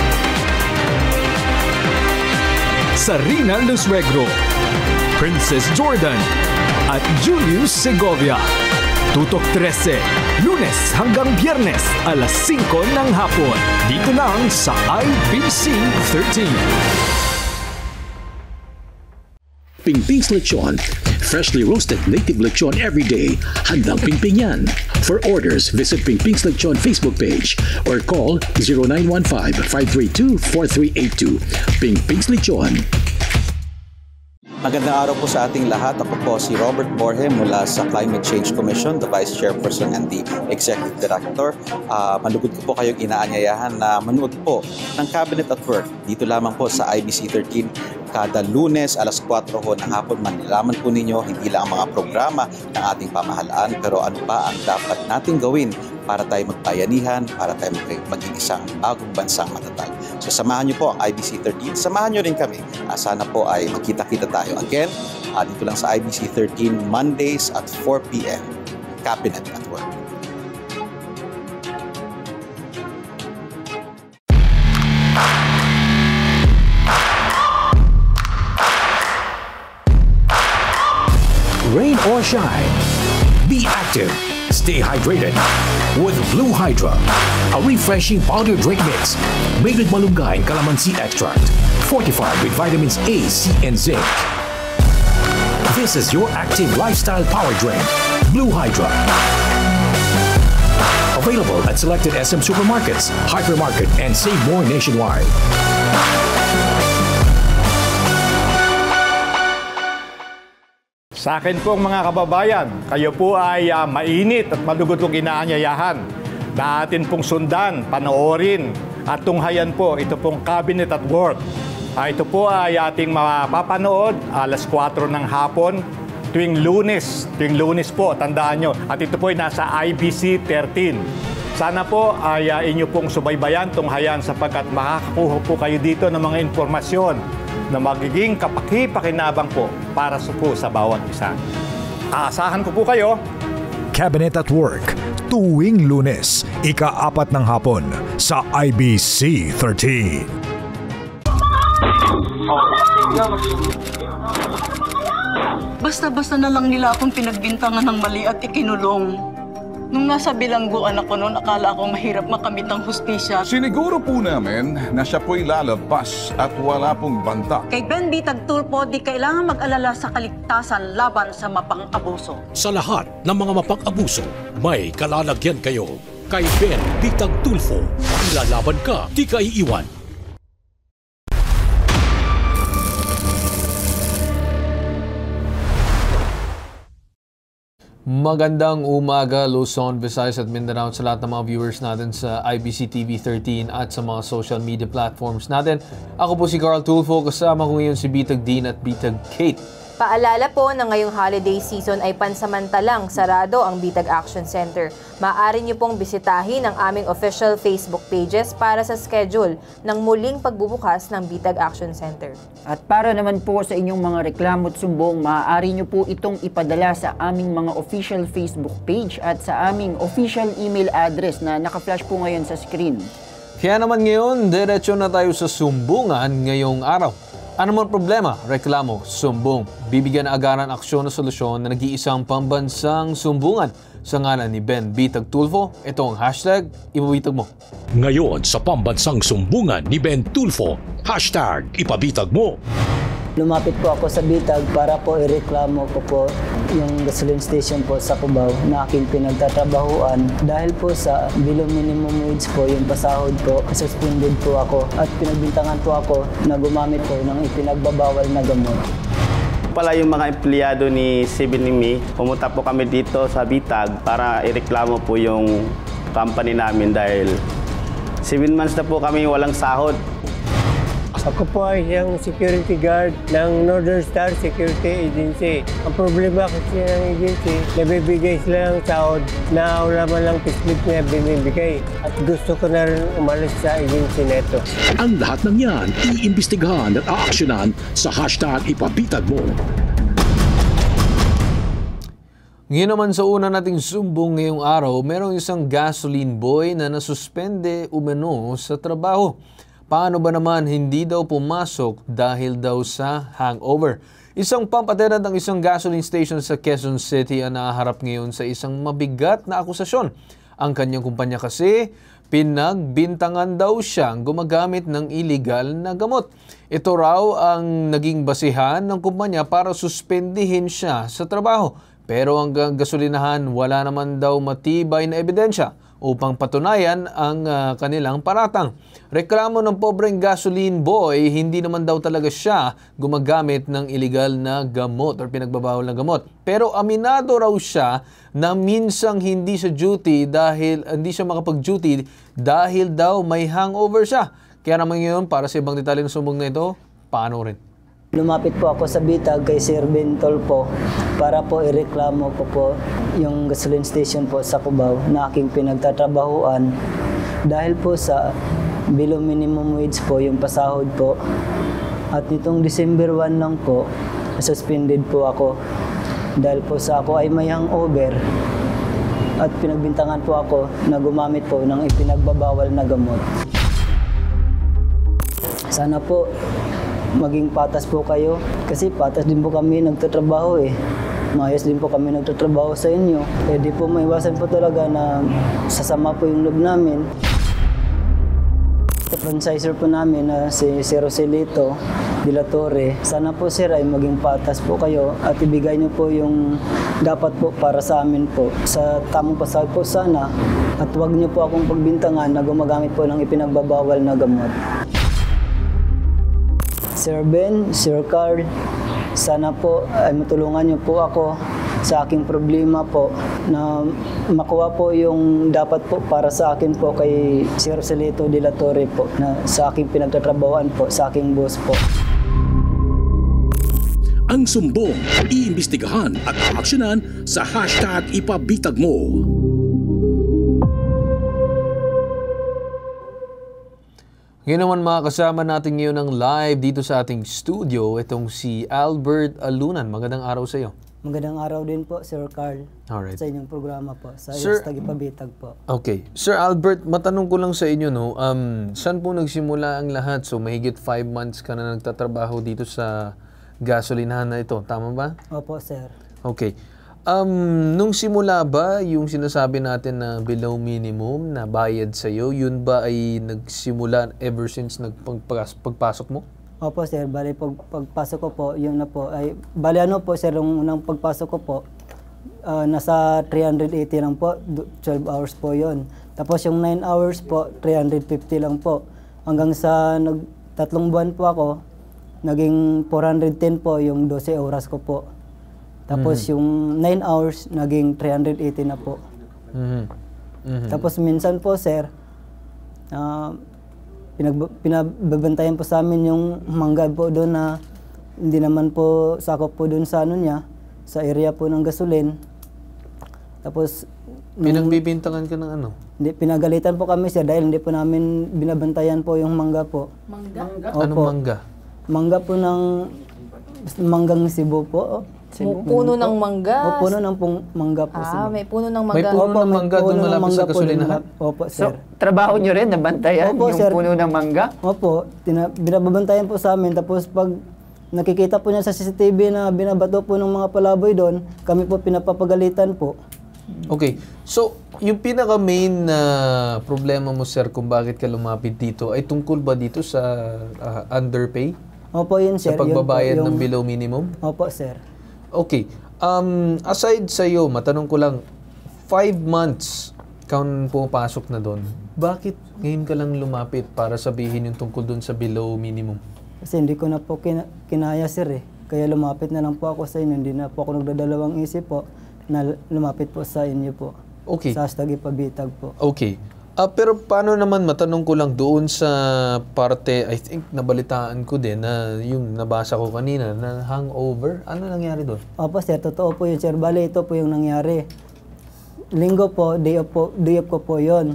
Sarina Lusuegro, Princess Jordan at Julius Segovia. Tutok 13, Lunes hanggang Biyernes, alas 5 ng hapon. Dito lang sa IBC 13. Pingping's Lechon, freshly roasted native lechon every day. Handang pingping yan. For orders, visit Pingping's Lechon Facebook page or call 0915-532-4382. Pingping's Lechon. Magandang araw po sa ating lahat. Ako po si Robert Borge mula sa Climate Change Commission, the Vice Chairperson and the Executive Director. Malugod ko po kayong inaanyayahan na manood po ng Cabinet at Work dito lamang po sa IBC 13 kada Lunes alas 4 ho ng hapon. Manalaman po ninyo hindi lang ang mga programa ng ating pamahalaan pero ano ba ang dapat nating gawin para tayo magbayanihan, para tayo maging isang bagong bansang matatag. So samahan niyo po ang IBC 13. Samahan niyo rin kami. Sana po ay magkita-kita tayo again dito lang sa IBC 13 Mondays at 4 p.m. Cabinet at Work. Rain or shine, be active, stay hydrated with Blue Hydra, a refreshing powder drink mix made with malunggay and calamansi extract, fortified with vitamins A, C, and zinc. This is your active lifestyle power drink, Blue Hydra. Available at selected SM supermarkets, hypermarket, and Save More nationwide. Sa akin pong mga kababayan, kayo po ay mainit at malugod kong inaanyayahan na atin pong sundan, panoorin at tunghayan po ito pong Cabinet at Work. Ito po ay ating mapapanood alas 4 ng hapon tuwing Lunes. Tuwing Lunes po, tandaan nyo. At ito po ay nasa IBC 13. Sana po ay inyo pong subaybayan, tunghayan sapagkat makakakuha po kayo dito ng mga informasyon na magiging kapaki-pakinabang po para sa bawat isa. Aasahan ko po kayo. Cabinet at Work, tuwing Lunes, ika-4 ng hapon sa IBC 13. Basta-basta na lang nila akong pinagbintangan ng mali at ikinulong. Nung nasa bilangguan ako noon, akala ko mahirap makamit ang hustisya. Siniguro po namin na siya po'y lalabas at wala pong banta. Kay Ben Bitag Tulfo, di kailangan mag-alala sa kaligtasan laban sa mapang-abuso. Sa lahat ng mga mapang-abuso, may kalalagyan kayo. Kay Ben Bitag Tulfo, ilalaban ka, di ka iiwan. Magandang umaga, Luzon, Visayas at Mindanao sa lahat ng mga viewers natin sa IBC TV 13 at sa mga social media platforms natin. Ako po si Carl Tulfo, kasama ko ngayon si Bitag Dean at Bitag Kate. Paalala po na ngayong holiday season ay pansamantalang sarado ang Bitag Action Center. Maaari niyo pong bisitahin ang aming official Facebook pages para sa schedule ng muling pagbubukas ng Bitag Action Center. At para naman po sa inyong mga reklamo at sumbong, maaari niyo po itong ipadala sa aming mga official Facebook page at sa aming official email address na naka-flash po ngayon sa screen. Kaya naman ngayon, diretso na tayo sa sumbungan ngayong araw. Ano man problema, reklamo, sumbong, bibigyan na agaran aksyon na solusyon na nag-iisang pambansang sumbungan sa ngalan ni Ben Bitag Tulfo. Ito ang hashtag, ipabitag mo. Ngayon sa pambansang sumbungan ni Ben Tulfo, hashtag, ipabitag mo. Lumapit po ako sa Bitag para po ireklamo ko po yung gasoline station po sa Cubao na aking pinagtatrabahuan. Dahil po sa below minimum wage po yung pasahod po, suspended po ako at pinagbintangan po ako na gumamit po ng ipinagbabawal na gamot. Pala yung mga empleyado ni Sibinimi, pumunta po kami dito sa Bitag para ireklamo po yung company namin dahil 7 months na po kami walang sahod. Ako po ay isang security guard ng Northern Star Security Agency. Ang problema kasi ng agency, nabibigay sila ng sahod na wala man lang pislit na binibigay. At gusto ko na rin umalis sa agency neto. Ang lahat ng yan, iimbestigahan at aaksyonan sa hashtag ipabitag mo. Ngayon naman sa una nating sumbong ngayong araw, merong isang gasoline boy na nasuspende umano sa trabaho. Paano ba naman hindi daw pumasok dahil daw sa hangover? Isang pump attendant ng isang gasoline station sa Quezon City ang naharap ngayon sa isang mabigat na akusasyon. Ang kanyang kumpanya kasi, pinagbintangan daw siyang gumagamit ng illegal na gamot. Ito raw ang naging basihan ng kumpanya para suspendihin siya sa trabaho. Pero ang gasolinahan wala naman daw matibay na ebidensya upang patunayan ang kanilang paratang. Reklamo ng pobreng gasoline boy, hindi naman daw talaga siya gumagamit ng illegal na gamot o pinagbabawal na gamot. Pero aminado raw siya na minsang hindi siya makapag-duty dahil daw may hangover siya. Kaya naman ngayon, para sa ibang detalye ng sumbong na ito, paano rin? Lumapit po ako sa Bitag kay Sir Ben Tulfo para po ireklamo ko po yung gasoline station po sa Cubao na aking pinagtatrabahuan. Dahil po sa below minimum wage po yung pasahod po. At nitong December 1 lang po, suspended po ako. Dahil po sa ako ay may hangover. At pinagbintangan po ako na gumamit po ng ipinagbabawal na gamot. Sana po maging patas po kayo kasi patas din po kami nagtatrabaho eh. Maayos din po kami nagtatrabaho sa inyo. Eh di po maiwasan po talaga na sasama po yung loob namin. Franchiser po namin na si Roselito de la Torre. Sana po sir ay maging patas po kayo at ibigay niyo po yung dapat po para sa amin po. Sa tamang pasahod po sana at huwag niyo po akong pagbintangan na gumagamit po ng ipinagbabawal na gamot. Sir Ben, Sir Carl, sana po ay matulungan niyo po ako sa aking problema po na makuha po yung dapat po para sa akin po kay Sir Celito de la Torre po na sa aking pinagtatrabahoan po, sa aking boss po. Ang sumbong, iimbestigahan at aaksyonan sa hashtag ipabitag mo. Ngayon naman mga kasama natin ngayon ng live dito sa ating studio, itong si Albert Alunan. Magandang araw sa iyo. Magandang araw din po, Sir Carl. Alright. Sa inyong programa po, sa Sir, Ipabitag po. Okay. Sir Albert, matanong ko lang sa inyo, no? Saan po nagsimula ang lahat? So, mahigit 5 months ka na nagtatrabaho dito sa gasolinahan na ito. Tama ba? Opo, sir. Okay. Nung simula ba yung sinasabi natin na below minimum na bayad sa'yo, yun ba ay nagsimula ever since pagpasok mo? Opo, sir. Bali, pagpasok ko po, yun na po. Ay, bali, ano po, sir, nung unang pagpasok ko po, nasa 380 lang po, 12 hours po yun. Tapos yung 9 hours po, 350 lang po. Hanggang sa 3 buwan po ako, naging 410 po yung 12 oras ko po. Tapos yung 9 hours, naging 380 na po. Tapos minsan po, sir, pinababantayan po sa amin yung mangga po doon na hindi naman po sakop po doon sa ano niya, sa area po ng gasolin. Tapos pinagbibintangan ka ng ano? Hindi, pinagalitan po kami, sir, dahil hindi po namin binabantayan po yung mangga po. Mangga? Anong mangga? Mangga po ng manggang Cebu po. Puno ng mangga? Puno ng mangga po. May puno ng mangga. May puno ng mangga doon malapit sa gasolinahan? Opo, sir. So, trabaho nyo rin, nabantayan Opo, yung sir. puno ng mangga? Opo, binababantayan po sa amin. Tapos pag nakikita po niya sa CCTV na binabato po ng mga palaboy doon, kami po pinapapagalitan po. Okay. So, yung pinaka-main na problema mo, sir, kung bakit ka lumapit dito, ay tungkol ba dito sa underpay? Opo, yun, sir. Sa pagbabayad ng below minimum? Opo, sir. Okay. Aside sa iyo, matanong ko lang, 5 months kang pumapasok na doon. Bakit ngayon ka lang lumapit para sabihin yung tungkol doon sa below minimum? Kasi hindi ko na po kinaya, sir, eh. Kaya lumapit na lang po ako sa inyo. Hindi na po ako nagdadalawang isip po na lumapit po sa inyo po. Okay. Sa hashtag Ipabitag po. Okay. Pero paano naman, matanong ko lang doon sa parte, I think nabalitaan ko din na yung nabasa ko kanina na hangover. Ano nangyari doon? Opo, sir. Totoo po yun, sir. Bale, ito po yung nangyari. Linggo po, day off ko po yun.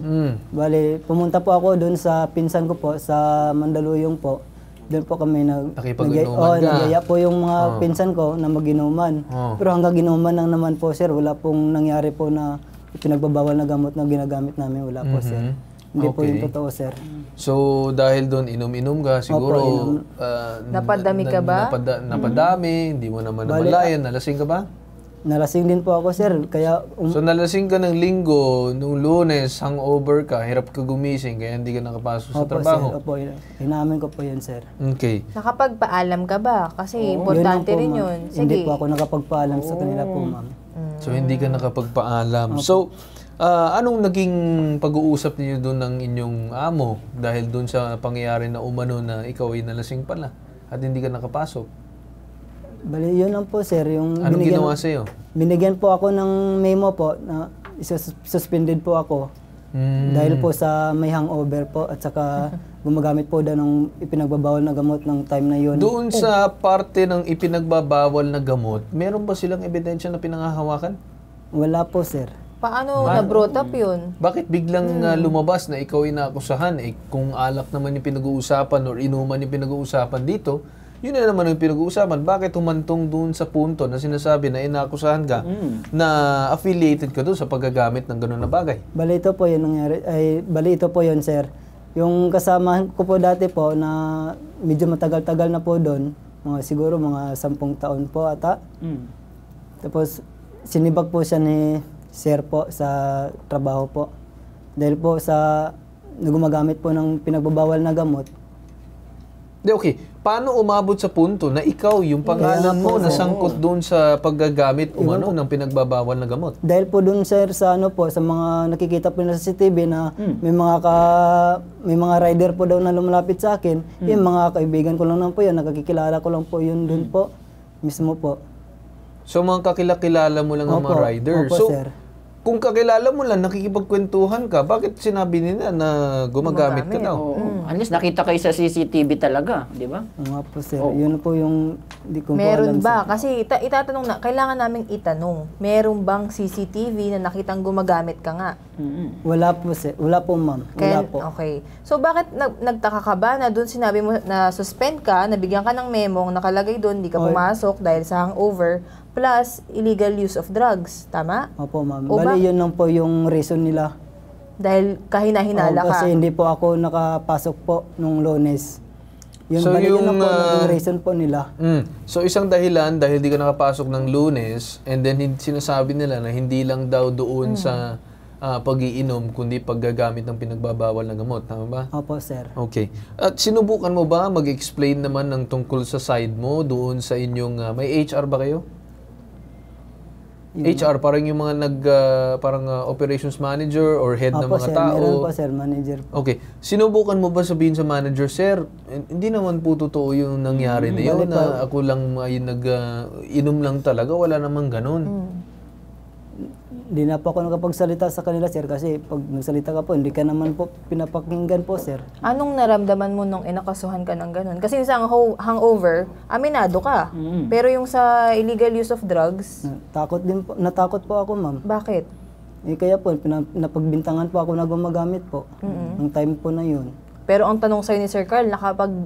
Bale, pumunta po ako doon sa pinsan ko po, sa Mandaluyong po. Doon po kami nagyaya po yung mga pinsan ko na mag-inuman. Pero hanggang ginuman lang naman po, sir. Wala pong nangyari po na pinagbabawal na gamot na ginagamit namin. Wala po, sir. Hindi po yung totoo, sir. So, dahil doon inom-inom ka, siguro napadami ka ba? Napadami, hindi mo naman namalayan. Nalasing ka ba? Nalasing din po ako, sir. Kaya so, nalasing ka ng linggo, nung Lunes, hangover ka, hirap ka gumising, kaya hindi ka nakapasok sa trabaho. Opo, sir. Opo, inamin ko po yun, sir. Okay. Nakapagpaalam ka ba? Kasi importante rin yun. Sige. Hindi po ako nakapagpaalam sa kanila po, ma'am. So, hindi ka nakapagpaalam. So, anong naging pag-uusap niyo doon ng inyong amo dahil doon sa pangyayari na umano na ikaw ay nalasing pala at hindi ka nakapasok? Bali, yun lang po, sir. Yung anong ginawa sa'yo? Binigyan po ako ng memo po na suspended po ako dahil po sa may hangover po at saka gumagamit po daw ng ipinagbabawal na gamot ng time na yun. Doon sa parte ng ipinagbabawal na gamot, meron ba silang ebidensya na pinangahawakan? Wala po, sir. Paano na-brought up yun? Bakit biglang lumabas na ikaw ay naakusahan? Kung alak naman yung pinag-uusapan or inuman yung pinag-uusapan dito, yun na naman yung pinag-uusapan. Bakit humantong doon sa punto na sinasabi na inaakusahan ka na affiliated ka doon sa paggagamit ng gano'n na bagay? Bali, ito po yun nangyari. Bali, ito po yun, sir. Yung kasama ko po dati po na medyo matagal-tagal na po doon, siguro mga 10 taon po ata. Tapos, sinibak po siya ni sir po sa trabaho po. Dahil po sa gumagamit po ng pinagbabawal na gamot. Okay. Paano umabot sa punto na ikaw, yung pangalan mo, nasangkot doon sa paggagamit ng pinagbabawal na gamot? Dahil po doon, sir, sa sa mga nakikita po na sa CCTV na may mga rider po daw na lumalapit sa akin, yung mga kaibigan ko lang po yun, nakakikilala ko lang po yun doon po, mismo po. So mga kakilala mo lang ang mga rider. Opo, So sir. kung kakilala mo lang, nakikipagkwentuhan ka, bakit sinabi nila na gumagamit ka daw? Unless nakita kayo sa CCTV talaga, di ba? Nga po, sir. Yun po yung di ko po Meron alam, ba? sir. Kasi itatanong na, kailangan naming itanong, meron bang CCTV na nakitang gumagamit ka nga? Wala po, sir. Wala po, ma'am. Wala po. Okay. So bakit nagtaka ka ba na doon sinabi mo na suspend ka, nabigyan ka ng memong nakalagay doon, di ka pumasok dahil sa hangover, plus illegal use of drugs, tama? Opo, ma'am. O Bali, yun lang po yung reason nila. Dahil kahina-hinala ka? Kasi hindi po ako nakapasok po nung Lunes. Yun, So bali, yun lang po yung yung reason po nila. So isang dahilan dahil di ka nakapasok ng Lunes, and then sinasabi nila na hindi lang daw doon sa pag-iinom, kundi paggagamit ng pinagbabawal na gamot. Tama ba? Opo, sir. Okay. At sinubukan mo ba mag-explain naman ng tungkol sa side mo doon sa inyong... may HR ba kayo? HR, parang yung mga parang operations manager or head ng mga sir, tao. meron po, sir, manager po. Okay. Sinubukan mo ba sabihin sa manager, sir, hindi naman po totoo yung nangyari na yun, na ako lang ay nag-inom lang talaga, wala namang ganun. Hindi na po ako nakapagsalita sa kanila, sir, kasi pag nagsalita ka po, hindi ka naman po pinapakinggan po, sir. Anong naramdaman mo nung inakasuhan ka ng ganun? Kasi sa hangover, aminado ka. Pero yung sa illegal use of drugs... Natakot po ako, ma'am. Bakit? Kaya po, napagbintangan po ako na gumagamit po. Ang time po na yun. Pero ang tanong sa'yo ni Sir Carl,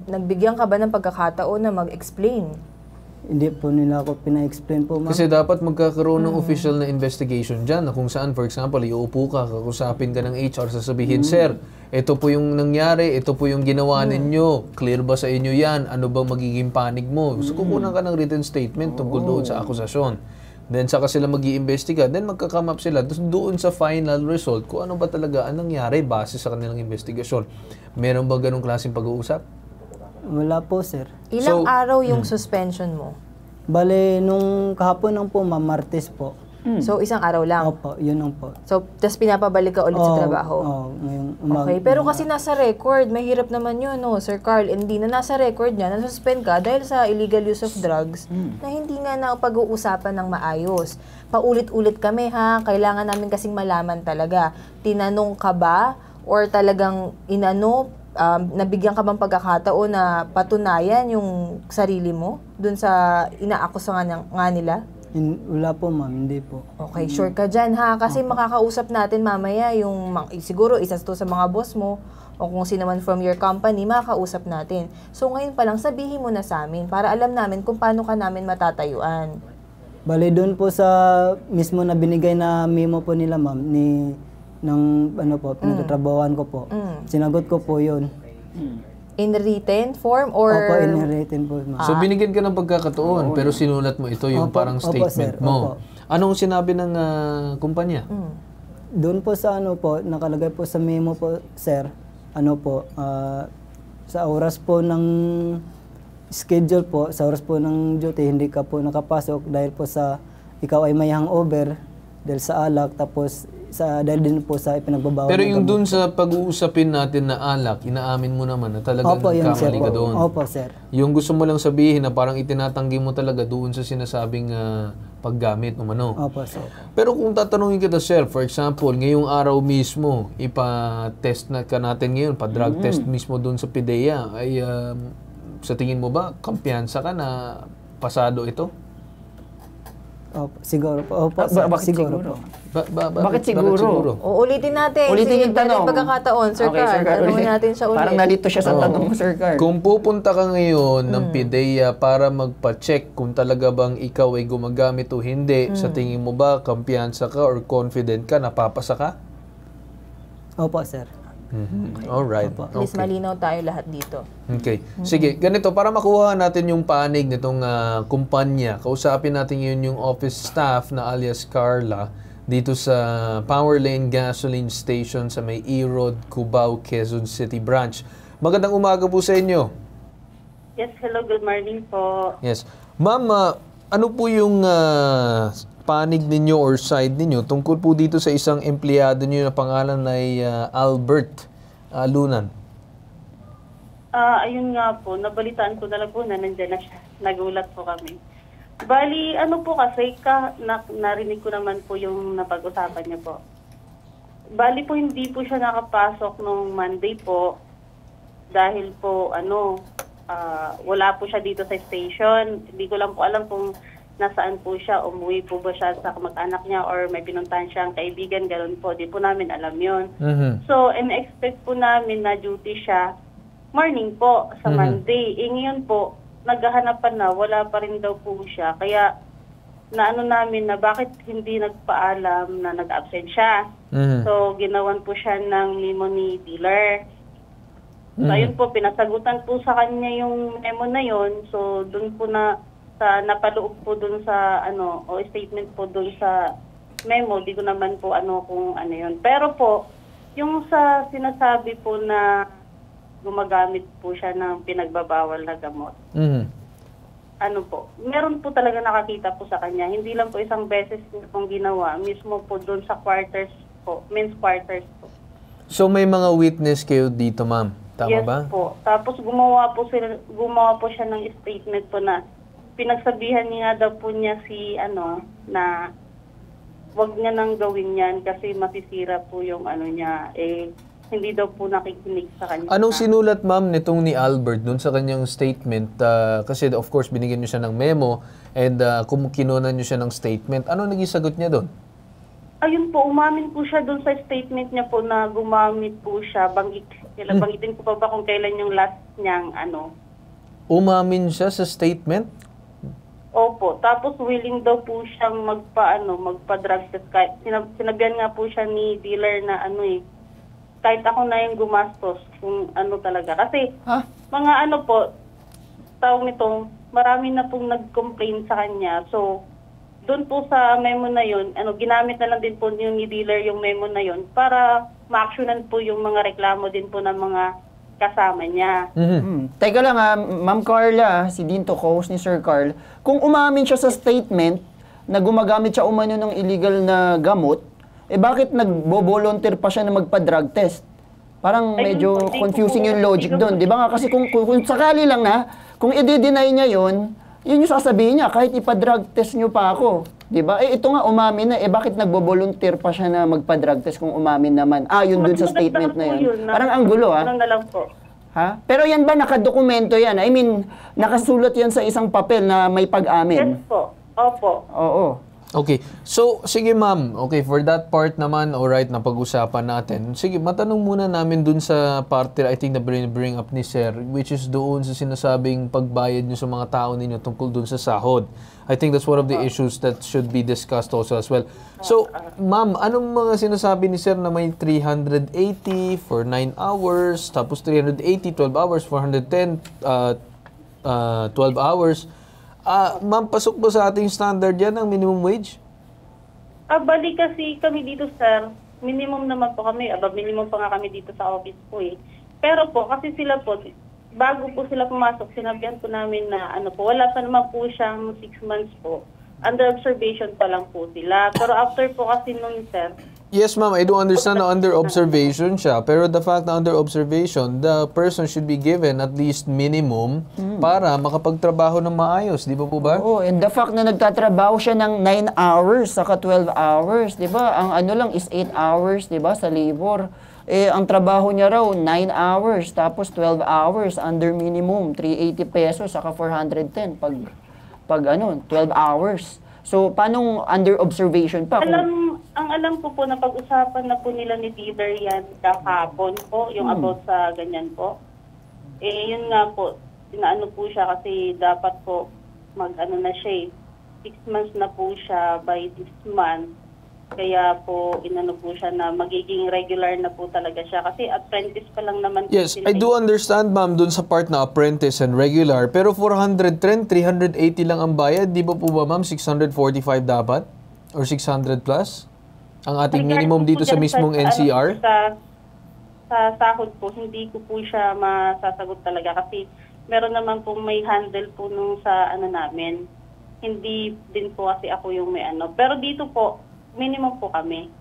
nagbigyan ka ba ng pagkakataon na mag-explain? Hindi po nila ako pina-explain po, ma'am. Kasi dapat magkakaroon ng official na investigation dyan, na kung saan, for example, iuupo ka, kakusapin ka ng HR, sasabihin, Sir, ito po yung nangyari, ito po yung ginawa ninyo, clear ba sa inyo yan, ano bang magiging panig mo? So, kukunan ka ng written statement tungkol doon sa akusasyon. Then, saka sila mag-iimbestiga, then magka-come up sila doon sa final result kung ano ba talaga ang nangyari base sa kanilang investigasyon. Meron ba ganong klaseng pag-uusap? Wala po, sir. Ilang araw yung suspension mo? Bale, nung kahapon lang po, ma'am, Martes po. So, isang araw lang? Opo, yun lang po. So, tas pinapabalik ka ulit sa trabaho? ngayong Okay, pero kasi nasa record, mahirap naman yun, no, Sir Carl. Hindi na nasa record niya, nasuspend ka dahil sa illegal use of drugs na hindi nga na pag-uusapan ng maayos. Paulit-ulit kami, ha? Kailangan namin kasing malaman talaga. Tinanong ka ba or talagang nabigyan ka bang pagkakataon na patunayan yung sarili mo dun sa inaakusahan nga nila? Wala po, ma'am. Hindi po. Okay, sure ka dyan, ha? Kasi makakausap natin mamaya yung, siguro isa to sa mga boss mo o kung sino man from your company, makakausap natin. So ngayon pa lang, sabihin mo na sa amin para alam namin kung paano ka namin matatayuan. Bali, doon po sa mismo na binigay na memo po nila, ma'am, pinagtatrabawan ko po. Sinagot ko po yun. In written form or? Opo, in written po, ma'am. So, binigyan ka ng pagkakataon, pero sinulat mo ito, yung parang statement mo. Anong sinabi ng kumpanya? Doon po sa nakalagay po sa memo po, sir, sa oras po ng schedule po, sa oras po ng duty, hindi ka po nakapasok dahil po sa ikaw ay may hangover dahil sa alak, tapos dahil din po sa ipinagbabawal. Pero yung dun sa pag-uusapin natin na alak, inaamin mo naman na talagang nagkamali ka doon. Opo, sir. Yung gusto mo lang sabihin na parang itinatanggi mo talaga doon sa sinasabing paggamit ng ano. Opo, sir. Pero kung tatanungin kita, sir, for example, ngayong araw mismo, ipa-test na ka natin ngayon, pa-drug test mismo doon sa PDEA, ay sa tingin mo ba, kampiyansa ka na pasado ito? Opo, siguro po. Opo, bakit siguro? Bakit siguro? Ulitin natin. Ulitin yung tanong. Pagkakataon, Sir Carl. Tanungin natin siya ulit. Parang nalito siya sa tanong, Sir Carl. Kung pupunta ka ngayon ng PDEA para magpa-check kung talaga bang ikaw ay gumagamit o hindi, sa tingin mo ba, kampiyansa ka or confident ka, napapasa ka? Opo, sir. Alright. At least malinaw tayo lahat dito. Okay. Sige, ganito, para makuha natin yung panig nitong kumpanya, kausapin natin yun yung office staff na alias Carla dito sa Power Lane Gasoline Station sa may E-Road, Cubao, Quezon City Branch. Magandang umaga po sa inyo. Yes, hello, good morning po. Yes. Ma'am, ano po yung panig ninyo or side ninyo tungkol po dito sa isang empleyado niyo na pangalan ay Albert Lunan? Ayun nga po, nabalitaan ko na lang po na nandiyan na siya. Nagulat po kami. Bali, ano po kasi, narinig ko naman po yung napag-usapan niya po. Bali po, hindi po siya nakapasok nung Monday po dahil po, wala po siya dito sa station. Hindi ko lang po alam kung nasaan po siya, umuwi po ba siya sa mag-anak niya or may pinuntahan siyang kaibigan, gano'n po. Di po namin alam yun. So, in-expect po namin na duty siya morning po sa Monday. Ngayon po, naghahanapan na, wala pa rin daw po siya. Kaya, naano namin na bakit hindi nagpaalam na nag-absent siya. So, ginawan po siya ng memo ni dealer. So, ayun po, pinasagutan po sa kanya yung memo na yun. So, dun po napaloob po dun sa, o statement po dun sa memo. Di ko naman po kung ano yun. Pero po, yung sa sinasabi po na gumagamit po siya ng pinagbabawal na gamot. Meron po talaga nakakita po sa kanya. Hindi lang po isang beses pong ginawa, mismo po doon sa quarters po, men's quarters po. So may mga witness kayo dito, ma'am? Tama yes, ba? Yes po. Tapos gumawa po siya ng statement po na pinagsabihan niya daw po niya na wag niya nang gawin yan kasi masisira po yung niya, hindi daw po nakikinig sa kanya. Anong sinulat, ma'am, nitong ni Albert dun sa kanyang statement? Kasi of course, binigyan niyo siya ng memo and kinunan niyo siya ng statement. Ano naging sagot niya doon? Ayun po, umamin po siya doon sa statement niya po na gumamit po siya. Banggitin ko pa ba kung kailan yung last niyang Umamin siya sa statement? Opo. Tapos willing daw po siyang magpa-drug test. Sinabihan nga po siya ni dealer na kahit ako na yung gumastos kung talaga. Kasi mga tawag nito, marami na pong nag-complain sa kanya. So, doon po sa memo na yun, ginamit na lang din po yung ni dealer yung memo na yun para ma-actionan po yung mga reklamo din po ng mga kasama niya. Teka lang Ma'am Carla, si Dinto, co-host ni Sir Carl, kung umamin siya sa statement na gumagamit siya umano ng illegal na gamot, bakit nagbo-volunteer pa siya na magpa-drug test? Parang medyo confusing yung logic doon. Di ba nga? Kasi kung sakali lang kung i-deny niya yun yung sasabihin niya, kahit ipa-drug test niyo pa ako. Di ba? Ito nga, umamin na. Bakit nagbo-volunteer pa siya na magpa-drug test kung umamin naman? Yun dun sa statement na yun. Parang ang gulo, Ano na lang po. Pero yan ba, nakadokumento yan? I mean, nakasulat yan sa isang papel na may pag-amin? Yes po. Opo. Oo. Okay. So, sige ma'am. Okay, for that part naman, alright, napag-usapan natin. Sige, matanong muna namin dun sa parte, I think na bring up ni Sir, which is doon sa sinasabing pagbayad nyo sa mga tao ninyo tungkol dun sa sahod. I think that's one of the issues that should be discussed also as well. So, ma'am, anong mga sinasabi ni Sir na may 380 for 9 hours, tapos 380, 12 hours, 410, 12 hours? Ma'am, pasok ba sa ating standard yan ang minimum wage? Bali kasi kami dito, sir, minimum naman po kami. Minimum pa nga kami dito sa office po Pero po, kasi sila po, bago po sila pumasok, sinabihan po namin na wala pa naman po siyang 6 months po. Under observation pa lang po sila. Pero after po kasi nun, sir, yes, ma'am, I do understand na under observation siya. Pero the fact na under observation, the person should be given at least minimum para makapagtrabaho ng maayos. Di ba po ba? Oo, and the fact na nagtatrabaho siya ng 9 hours saka 12 hours, di ba? Ang lang is 8 hours, di ba, sa labor. Ang trabaho niya raw, 9 hours, tapos 12 hours, under minimum, 380 pesos, saka 410 pag 12 hours. So, paano under observation pa? Ang alam ko po na pag-usapan na po nila ni dealer yan kahapon po, yung about sa ganyan po. Yun nga po, sinaano po siya kasi dapat po na siya 6 months na po siya by this month. Kaya po, po siya na magiging regular na po talaga siya. Kasi apprentice pa lang naman. Yes, I do understand, ma'am, dun sa part na apprentice and regular. Pero 410, 380 lang ang bayad. Di ba po ba, ma'am, 645 dapat? Or 600 plus? Ang ating minimum dito sa mismong NCR? Sa sahod po, hindi ko po siya masasagot talaga. Kasi meron naman po may handle po nung sa namin. Hindi din po kasi ako yung may Pero dito po, minimum po kami.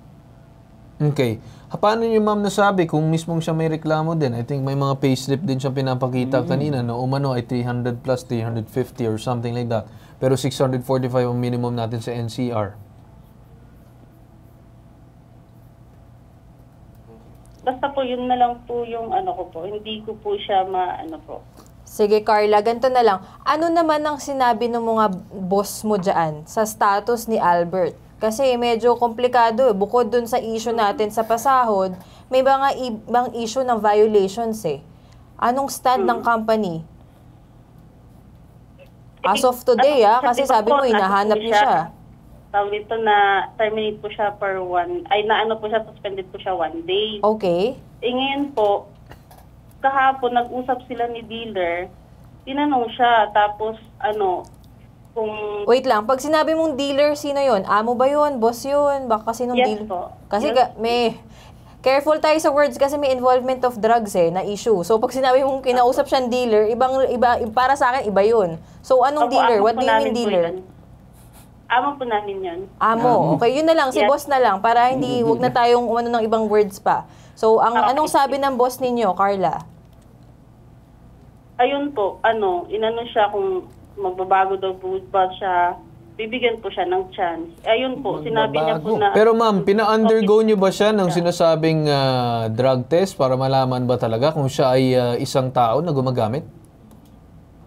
Okay. Paano niyo, ma'am, nasabi kung mismong siya may reklamo din? I think may mga payslip din siya pinapakita kanina na umano ay 300 plus 350 or something like that. pero 645 ang minimum natin sa NCR. Basta po, yun na lang po yung ano ko po. Hindi ko po siya maano po. Sige, Carla, ganito na lang. Ano naman ang sinabi ng mga boss mo dyan sa status ni Albert? Kasi medyo komplikado eh. Bukod dun sa issue natin sa pasahod, may mga ibang issue ng violations eh. Anong stand ng company? As of today, kasi sabi mo, hinahanap niyo siya. Tawag dito na terminate po siya per suspended po siya 1 day. Okay. Ngayon po, kahapon nag-usap sila ni dealer, tinanong siya, tapos kung... Wait lang, pag sinabi mong dealer, sino yon? Amo ba yun? Boss yun? Baka sinong Yes dealer? po. Kasi Yes. may... Careful tayo sa words kasi may involvement of drugs na issue. So pag sinabi mong kinausap siyang dealer, iba, para sa akin, iba yun. So anong dealer? What do you mean dealer? Amo po namin yun. Amo. Okay, yun na lang. Si boss na lang para hindi, wag na tayong umano ng ibang words pa. So, anong sabi ng boss ninyo, Carla? Ayun po, inano siya kung magbabago daw po ba siya, bibigyan po siya ng chance. Ayun po, sinabi niya po na... Pero ma'am, pina-undergo niyo ba siya ng sinasabing drug test para malaman ba talaga kung siya ay isang tao na gumagamit?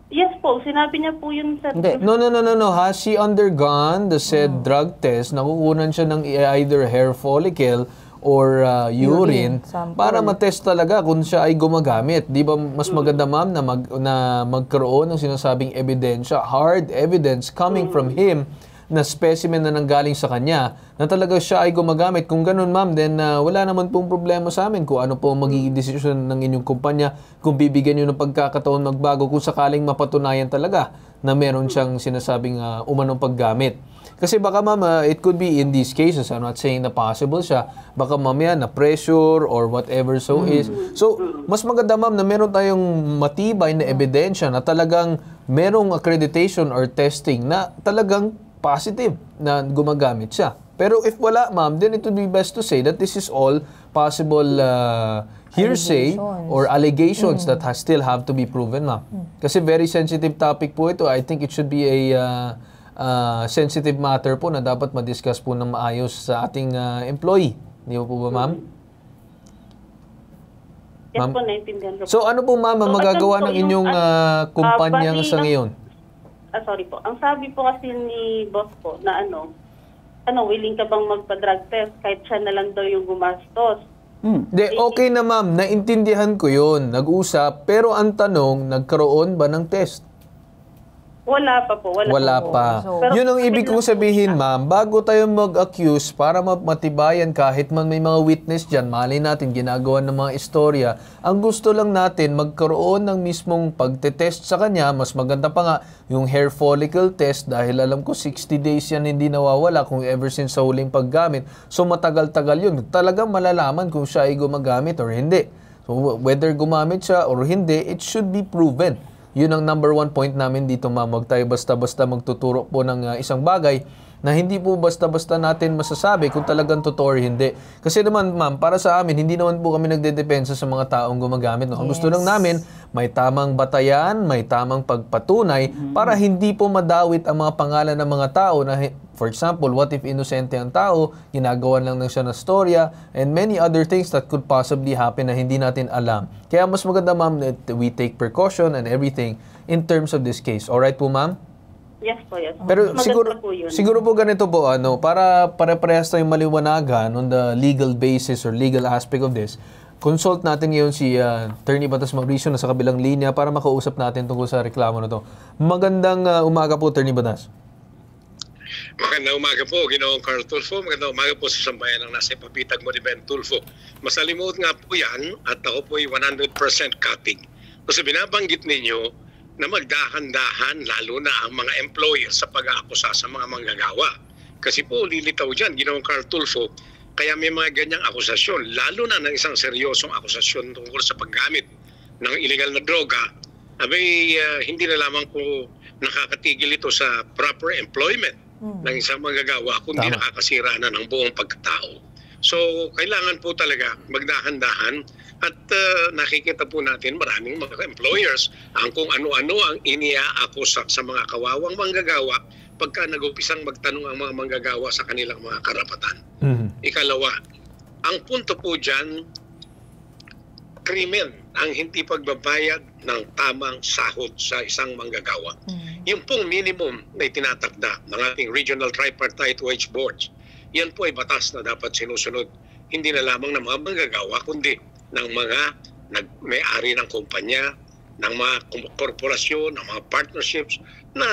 Yes po, sinabi niya po yun sa... No. Has she undergone the said drug test? Nakukunan siya ng either hair follicle or urine para matest talaga kung siya ay gumagamit. Di ba mas maganda, ma'am, na magkaroon ng sinasabing ebidensya, hard evidence coming from him na specimen na nanggaling sa kanya na talaga siya ay gumagamit. Kung ganun, ma'am, then wala naman pong problema sa amin kung ano po magiging desisyon ng inyong kumpanya, kung bibigyan nyo ng pagkakataon magbago kung sakaling mapatunayan talaga na meron siyang sinasabing umanong paggamit. Kasi baka ma'am, it could be in these cases, I'm not saying na possible siya, baka mamaya na pressure or whatever is. So, mas maganda ma'am na meron tayong matibay na ebidensya na talagang merong accreditation or testing na talagang positive na gumagamit siya. Pero if wala ma'am, then it would be best to say that this is all possible hearsay or allegations that still have to be proven, ma'am. Kasi very sensitive topic po ito. I think it should be a sensitive matter po na dapat ma-discuss po ng maayos sa ating employee. Di ba po ba, ma'am? Yes po, naintindihan ko. So ano po, ma'am, ang magagawa ng inyong kumpanya sa ngayon? Sorry po. Ang sabi po kasi ni boss po na willing ka bang magpa-drug test kahit siya na lang daw yung gumastos. Okay na, ma'am. Naintindihan ko yun. Nag-usap. Pero ang tanong, nagkaroon ba ng test? Wala pa po. Wala pa. Yun ang ibig kong sabihin, ma'am. Bago tayo mag-accuse para matibayan kahit man may mga witness dyan, malay natin ginagawa ng mga istorya, ang gusto lang natin magkaroon ng mismong pagtetest sa kanya. Mas maganda pa nga yung hair follicle test dahil alam ko 60 days yan hindi nawawala kung ever since sa huling paggamit. So matagal-tagal yun. Talagang malalaman kung siya ay gumagamit or hindi. So whether gumamit siya or hindi, it should be proven. Yun ang number one point namin dito, ma'am. Huwag tayo basta-basta magtuturo po ng isang bagay na hindi po basta-basta natin masasabi kung talagang totoo or hindi. Kasi naman, ma'am, para sa amin, hindi naman po kami nagdedepensa sa mga taong gumagamit. No? Ang gusto lang namin, may tamang batayan, may tamang pagpatunay para hindi po madawit ang mga pangalan ng mga tao na, for example, what if inosente ang tao, ginagawa lang siya na storya, and many other things that could possibly happen na hindi natin alam. Kaya mas maganda, ma'am, that we take precaution and everything in terms of this case. Alright po, ma'am? Yes po, yes. Pero siguro po ganito po, para pare-parehas tayong maliwanagan on the legal basis or legal aspect of this, consult natin ngayon si Attorney Batas Mauricio na sa kabilang linya para makausap natin tungkol sa reklamo na to. Magandang umaga po, Attorney Batas. Magandang umaga po, Ginoong Carl Tulfo. Magandang umaga po sa sambayan ng nasa ipapitag mo ni Ben Tulfo. Masalimuot nga po yan at ako po ay 100% copying. Kasi binabanggit ninyo na magdahan-dahan lalo na ang mga employer sa pag-aakusa sa mga manggagawa. Kasi po lilitaw dyan, Ginoong Carl Tulfo, kaya may mga ganyang akusasyon, lalo na ng isang seryosong akusasyon tungkol sa paggamit ng illegal na droga, hindi na lamang po nakakatigil ito sa proper employment ng isang manggagawa, kundi nakakasira na ng buong pagkatao. So, kailangan po talaga magdahan-dahan at nakikita po natin maraming mga employers ang kung ano-ano ang iniaakusa sa mga kawawang manggagawa pagka nag-umpisang magtanong ang mga manggagawa sa kanilang mga karapatan. Ikalawa, ang punto po dyan, krimen ang hindi pagbabayad ng tamang sahod sa isang manggagawa. Yung pong minimum na itinatakda ng ating Regional Tripartite Wage Boards, yan po ay batas na dapat sinusunod hindi na lamang ng mga manggagawa kundi ng mga may-ari ng kumpanya, ng mga korporasyon, ng mga partnerships na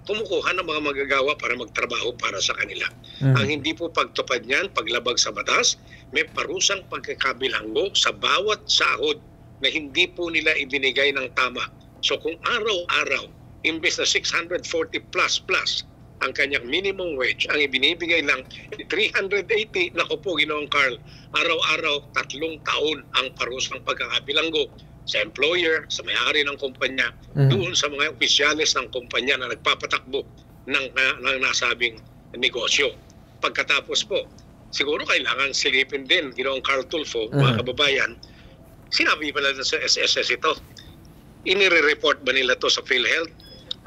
kumukuha ng mga manggagawa para magtrabaho para sa kanila. Ang hindi po pagtupad niyan, paglabag sa batas, may parusang pagkakabilanggo sa bawat sahod na hindi po nila ibinigay ng tama. So kung araw-araw, imbes na 640 plus ang kanyang minimum wage, ang ibinibigay lang 380, naku po, Ginoong Carl, araw-araw 3 taon ang parusang pagkakabilanggo sa employer, sa may-ari ng kumpanya, doon sa mga opisyalis ng kumpanya na nagpapatakbo ng nasabing negosyo. Pagkatapos po, siguro kailangan silipin din, Ginoong Carl Tulfo, mga kababayan, sinabi pala sa SSS ito, inire-report ba nila to sa PhilHealth?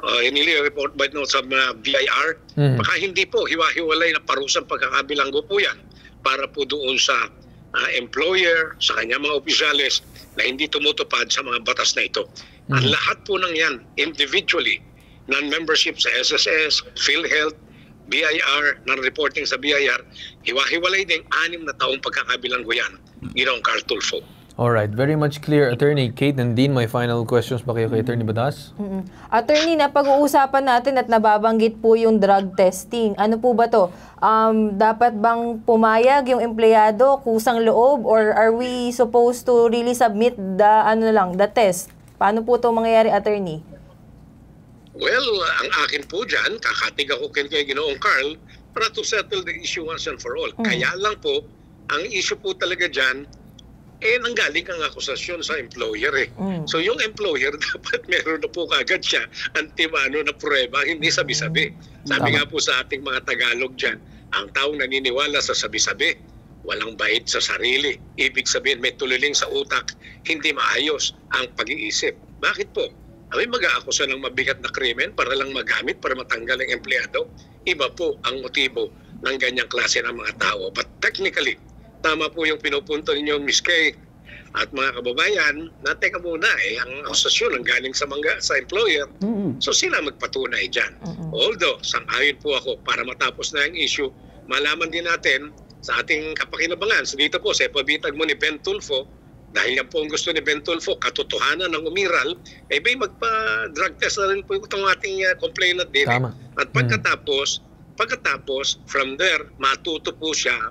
Inire-report ba ito sa BIR? Baka hindi po, hiwa-hiwalay na parusang pagkakabilanggo po yan para po doon sa employer, sa kanyang mga opisyalis na hindi tumutupad sa mga batas na ito. Ang lahat po ng yan, individually, non-membership sa SSS, PhilHealth, BIR, non-reporting sa BIR, hiwa-hiwalay din 6 na taong pagkakabilanggo yan, Ginoong Carl Tulfo. Alright, very much clear. Attorney Kate and Dean, may final questions ba kayo kay Attorney Batas? Attorney, napag-uusapan natin at nababanggit po yung drug testing. Ano po ba to? Dapat bang pumayag yung empleyado, kusang loob, or are we supposed to really submit the test? Paano po to mangyayari, Attorney? Well, ang akin po dyan, kakatig ako kay Ginoong Carl para to settle the issue once and for all. Kaya lang po, ang issue po talaga dyan, nanggaling ang akusasyon sa employer So yung employer dapat meron na po kagad siya antimano na pruweba, hindi sabi-sabi. Sabi nga po sa ating mga Tagalog dyan, ang taong naniniwala sa sabi-sabi, walang bait sa sarili. Ibig sabihin may tuliling sa utak, hindi maayos ang pag-iisip. Bakit po? May mag-aakusa ng mabigat na krimen para lang magamit, para matanggal ang empleyado. Iba po ang motibo ng ganyang klase ng mga tao. But technically, tama po yung pinupunto ninyo, Ms. Kay at mga kababayan, na teka muna ang akusasyon ang galing sa employer. So sila magpatunay dyan. Although, sang-ayon po ako para matapos na ang issue, malaman din natin sa ating kapakinabangan. So dito po, sa ipabitag mo ni Ben Tulfo, dahil yan po ang gusto ni Ben Tulfo, katotohanan ng umiral, may magpa-drug test na rin po itong ating complainant din. At pagkatapos, from there, matuto po siya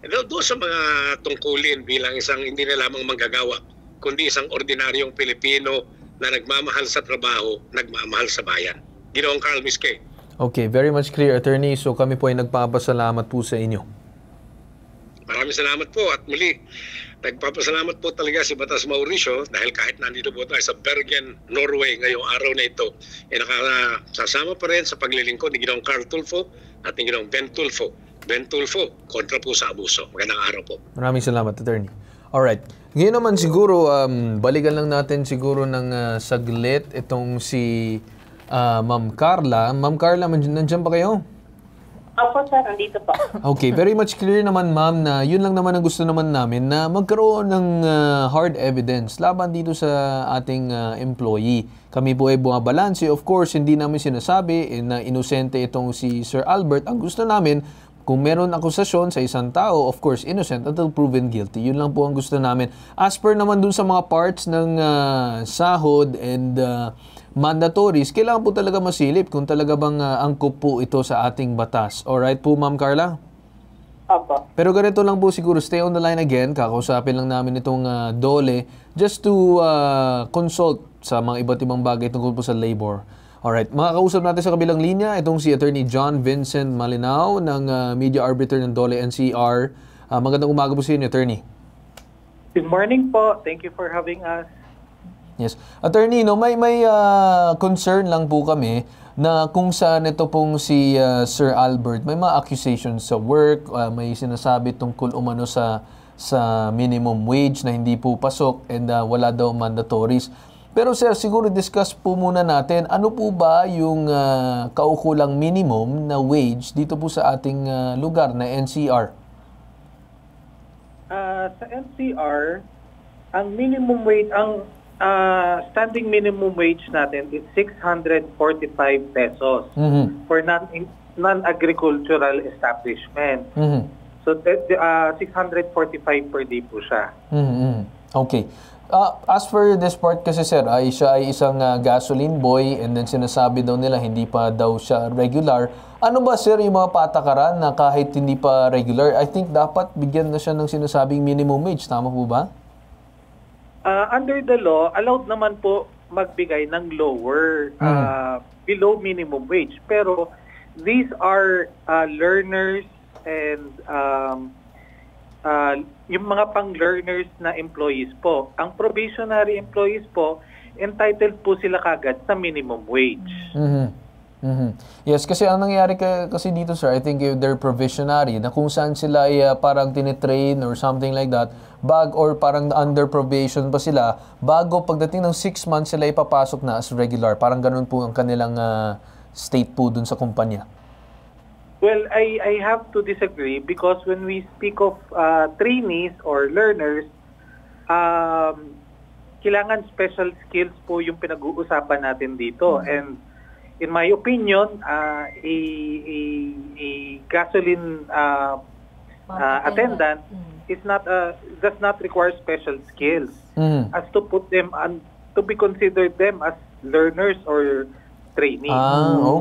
doon sa mga tungkulin bilang isang hindi na lamang manggagawa, kundi isang ordinaryong Pilipino na nagmamahal sa trabaho, nagmamahal sa bayan. Ginoong Carl, Ms. Kay. Okay, very much clear, Attorney. So kami po ay nagpapasalamat po sa inyo. Maraming salamat po at muli, nagpapasalamat po talaga si Batas Mauricio dahil kahit nandito po tayo sa Bergen, Norway ngayong araw na ito, nakasasama pa rin sa paglilingkod ni Ginoong Carl Tulfo at ni Ginoong Ben Tulfo. Ben Tulfo, kontra po sa abuso. Magandang araw po. Maraming salamat, Attorney. Alright. Ngayon naman siguro, balikan lang natin siguro ng saglit itong si Ma'am Carla. Ma'am Carla, nandiyan pa kayo? Opo, sir. Nandito po. Okay. Very much clear naman, ma'am, na yun lang naman ang gusto naman namin na magkaroon ng hard evidence laban dito sa ating employee. Kami po ay bumabalanse. Of course, hindi namin sinasabi na inosente itong si Sir Albert. Ang gusto namin, kung meron akusasyon sa isang tao, of course, innocent until proven guilty. Yun lang po ang gusto namin. As per naman dun sa mga parts ng sahod and mandatories, kailangan po talaga masilip kung talaga bang angkop po ito sa ating batas. Alright po, Ma'am Carla? Opo. Pero ganito lang po siguro, stay on the line again. Kakausapin lang namin itong DOLE just to consult sa mga iba't ibang bagay tungkol po sa labor. Alright, makakausap natin sa kabilang linya itong si Attorney John Vincent Malinao ng Media Arbiter ng DOLE NCR. Magandang umaga po sa inyo, Attorney. Good morning po. Thank you for having us. Yes. Attorney, may concern lang po kami na kung saan ito pong si Sir Albert may mga accusations sa work, may sinasabi tungkol umano sa minimum wage na hindi po pasok and wala daw mandatories. Pero sir, siguro discuss po muna natin, ano po ba yung kaukulang minimum na wage dito po sa ating lugar na NCR? Sa NCR, ang minimum wage, standing minimum wage natin is 645 pesos for non-agricultural establishment. So, 645 per day po siya. Okay. As for this part kasi sir, siya ay isang gasoline boy and then sinasabi daw nila hindi pa daw siya regular. Ano ba sir yung mga patakaran na kahit hindi pa regular, I think dapat bigyan na siya ng sinasabing minimum wage. Tama po ba? Under the law, allowed naman po magbigay ng lower, below minimum wage. Pero these are learners and yung mga pang-learners na employees po. Ang probationary employees po, entitled po sila kagad sa minimum wage. Yes, kasi ang nangyayari kasi dito sir, I think they're provisionary, na kung saan sila ay parang tinitrain or something like that, or parang under probation pa sila, bago pagdating ng 6 months sila ipapasok na as regular. Parang ganun po ang kanilang state po dun sa kumpanya. Well, I have to disagree because when we speak of trainees or learners, kailangan special skills po yung pinag-uusapan natin dito. And in my opinion, a gasoline attendant does not require special skills as to put them to be considered them as learners or trainees.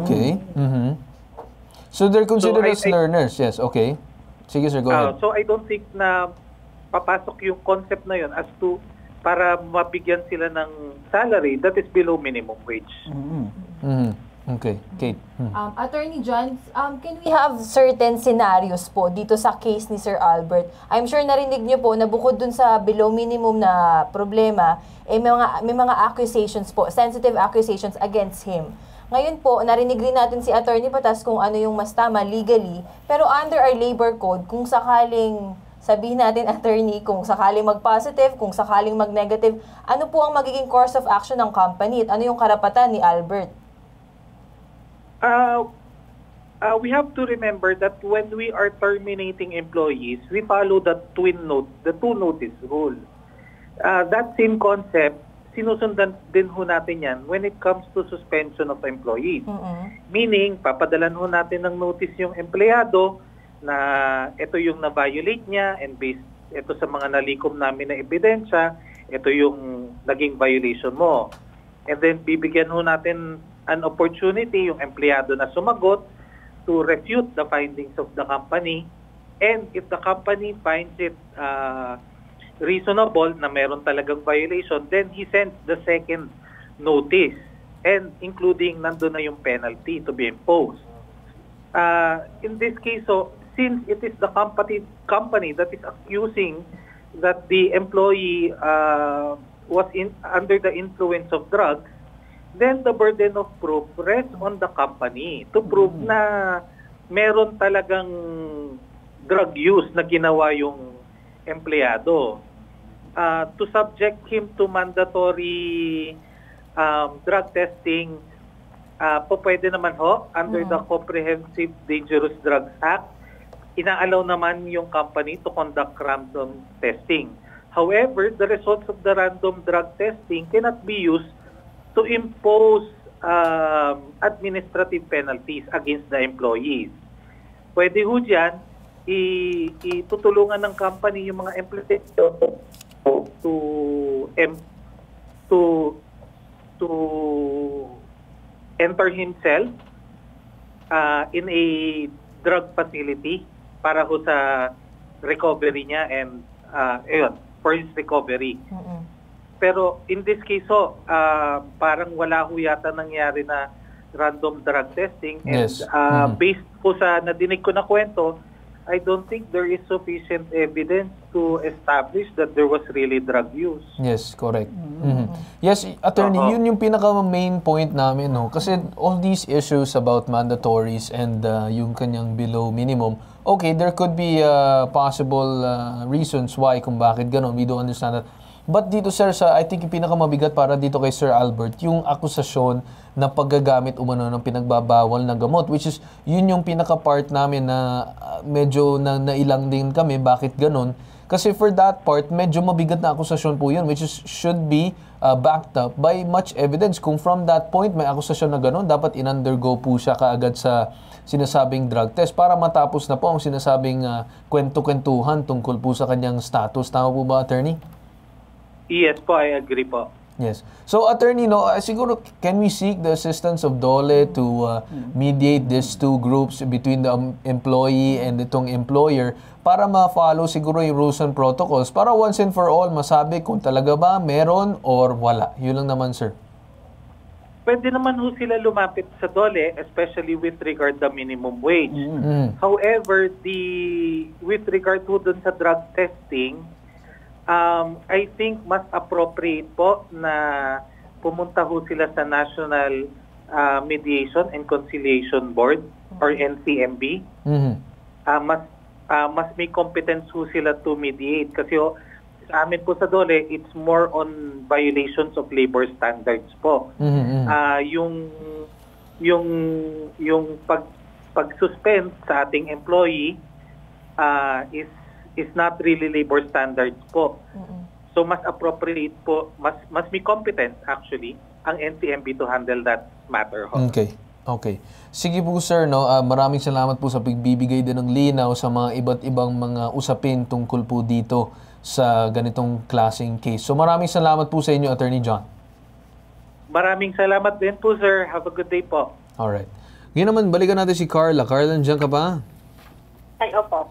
Okay. So they're considered as learners, yes, okay. Sige sir, go ahead. So I don't think na papasok yung concept na yun as to para mabigyan sila ng salary that is below minimum wage. Okay, Kate. Attorney John, can we have certain scenarios po dito sa case ni Sir Albert? I'm sure narinig niyo po na bukod dun sa below minimum na problema, may mga accusations po, sensitive accusations against him. Ngayon po, narinig rin natin si Attorney Patas kung ano yung mas tama legally, pero under our labor code, kung sakaling sabihin natin, attorney, kung sakaling mag-positive, kung sakaling mag-negative, ano po ang magiging course of action ng company at ano yung karapatan ni Albert? We have to remember that when we are terminating employees, we follow the two notice rule. That same concept, sinusundan din ho natin yan when it comes to suspension of employees. Meaning, papadalan ho natin ng notice yung empleyado na ito yung na-violate niya and based ito sa mga nalikom namin na ebidensya, ito yung naging violation mo. And then, bibigyan ho natin an opportunity yung empleyado na sumagot to refute the findings of the company. And if the company finds it reasonable na meron talagang violation, then he sends the second notice and including nandun na yung penalty to be imposed. In this case, so, since it is the company that is accusing that the employee was under the influence of drugs, then the burden of proof rests on the company to prove na meron talagang drug use na ginawa yung empleyado. To subject him to mandatory drug testing, pwede naman ho, under the Comprehensive Dangerous Drugs Act, inaalaw naman yung company to conduct random testing. However, the results of the random drug testing cannot be used to impose administrative penalties against the employees. Pwede ho dyan, itutulungan ng company yung mga employees to enter himself in a drug facility para ho sa recovery niya and for his recovery. Pero in this case ho, parang wala ho yata nangyari na random drug testing and based po sa nadinig ko na kwento, I don't think there is sufficient evidence to establish that there was really drug use. Yes, correct. Yes, attorney, yun yung pinaka-main point namin, no? Kasi all these issues about mandatories and yung kanyang below minimum, okay, there could be possible reasons why kung bakit ganun. We don't understand that. But dito, sir, I think yung pinakamabigat para dito kay Sir Albert, yung akusasyon na paggagamit umano ng pinagbabawal na gamot, which is, yun yung pinaka-part namin na medyo nailang din kami. Bakit ganun? Kasi for that part, medyo mabigat na akusasyon po yun, which is, should be backed up by much evidence. Kung from that point, may akusasyon na ganun, dapat in-undergo po siya kaagad sa sinasabing drug test para matapos na po ang sinasabing kwento-kwentuhan tungkol po sa kanyang status. Tama po ba, attorney? Yes po, I agree po. Yes. So, attorney, no, siguro, can we seek the assistance of DOLE to mediate these two groups between the employee and itong employer para ma-follow siguro yung rules and protocols para once and for all masabi kung talaga ba meron or wala. Yun lang naman, sir. Pwede naman ho sila lumapit sa DOLE, especially with regard the minimum wage. However, with regard to dun sa drug testing, I think mas appropriate po na pumunta ho sila sa National Mediation and Conciliation Board or NCMB. Mas may competence ho sila to mediate kasi sa amin po sa DOLE, it's more on violations of labor standards po. Yung pag-suspend sa ating employee is not really labor standards po. So mas appropriate po, mas may competence actually ang NCMB to handle that matter. Okay. Sige po, sir, no, maraming salamat po sa pagbibigay din ng linaw sa mga iba't ibang mga usapin tungkol po dito sa ganitong klaseng case. So maraming salamat po sa inyo, Attorney John. Maraming salamat din po, sir. Have a good day po. Alright. Ngayon naman, balikan natin si Carla. Carla, nandiyan ka ba? Ay, opo.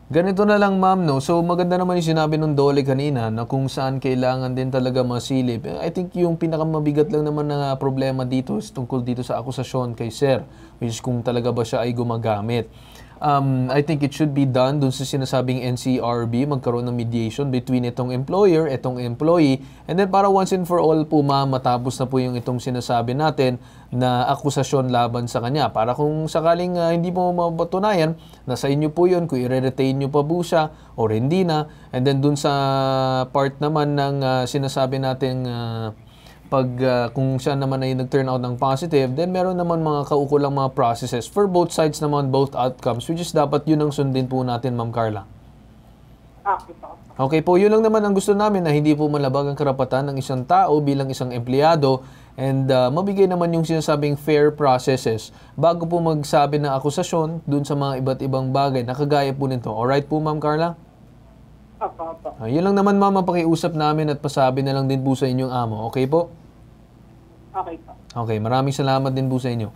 Ganito na lang, ma'am, no? So, maganda naman yung sinabi ng DOLE kanina na kung saan kailangan din talaga masilip. I think yung pinakamabigat lang naman na problema dito is tungkol dito sa akusasyon kay Sir, which is kung talaga ba siya ay gumagamit. I think it should be done dun sa sinasabing NCRB, magkaroon ng mediation between itong employer, itong employee, and then para once and for all po matapos na po yung itong sinasabi natin na akusasyon laban sa kanya. Para kung sakaling hindi po mapatunayan, nasa inyo po yun, kung i-retain nyo pa po siya or hindi na. And then dun sa part naman ng sinasabi natin kung siya naman ay nag-turn out ng positive, then meron naman mga kaukulang mga processes for both sides naman, both outcomes, which is dapat yun ang sundin po natin, Ma'am Carla. Okay po, yun lang naman ang gusto namin na hindi po malabag ang karapatan ng isang tao bilang isang empleyado and mabigay naman yung sinasabing fair processes bago po magsabi ng akusasyon dun sa mga iba't ibang bagay na kagaya po nito. Alright po, Ma'am Carla? Yun lang naman, ma'am, pakiusap namin at pasabi na lang din po sa inyong amo. Okay po? Okay po. Okay, maraming salamat din po sa inyo.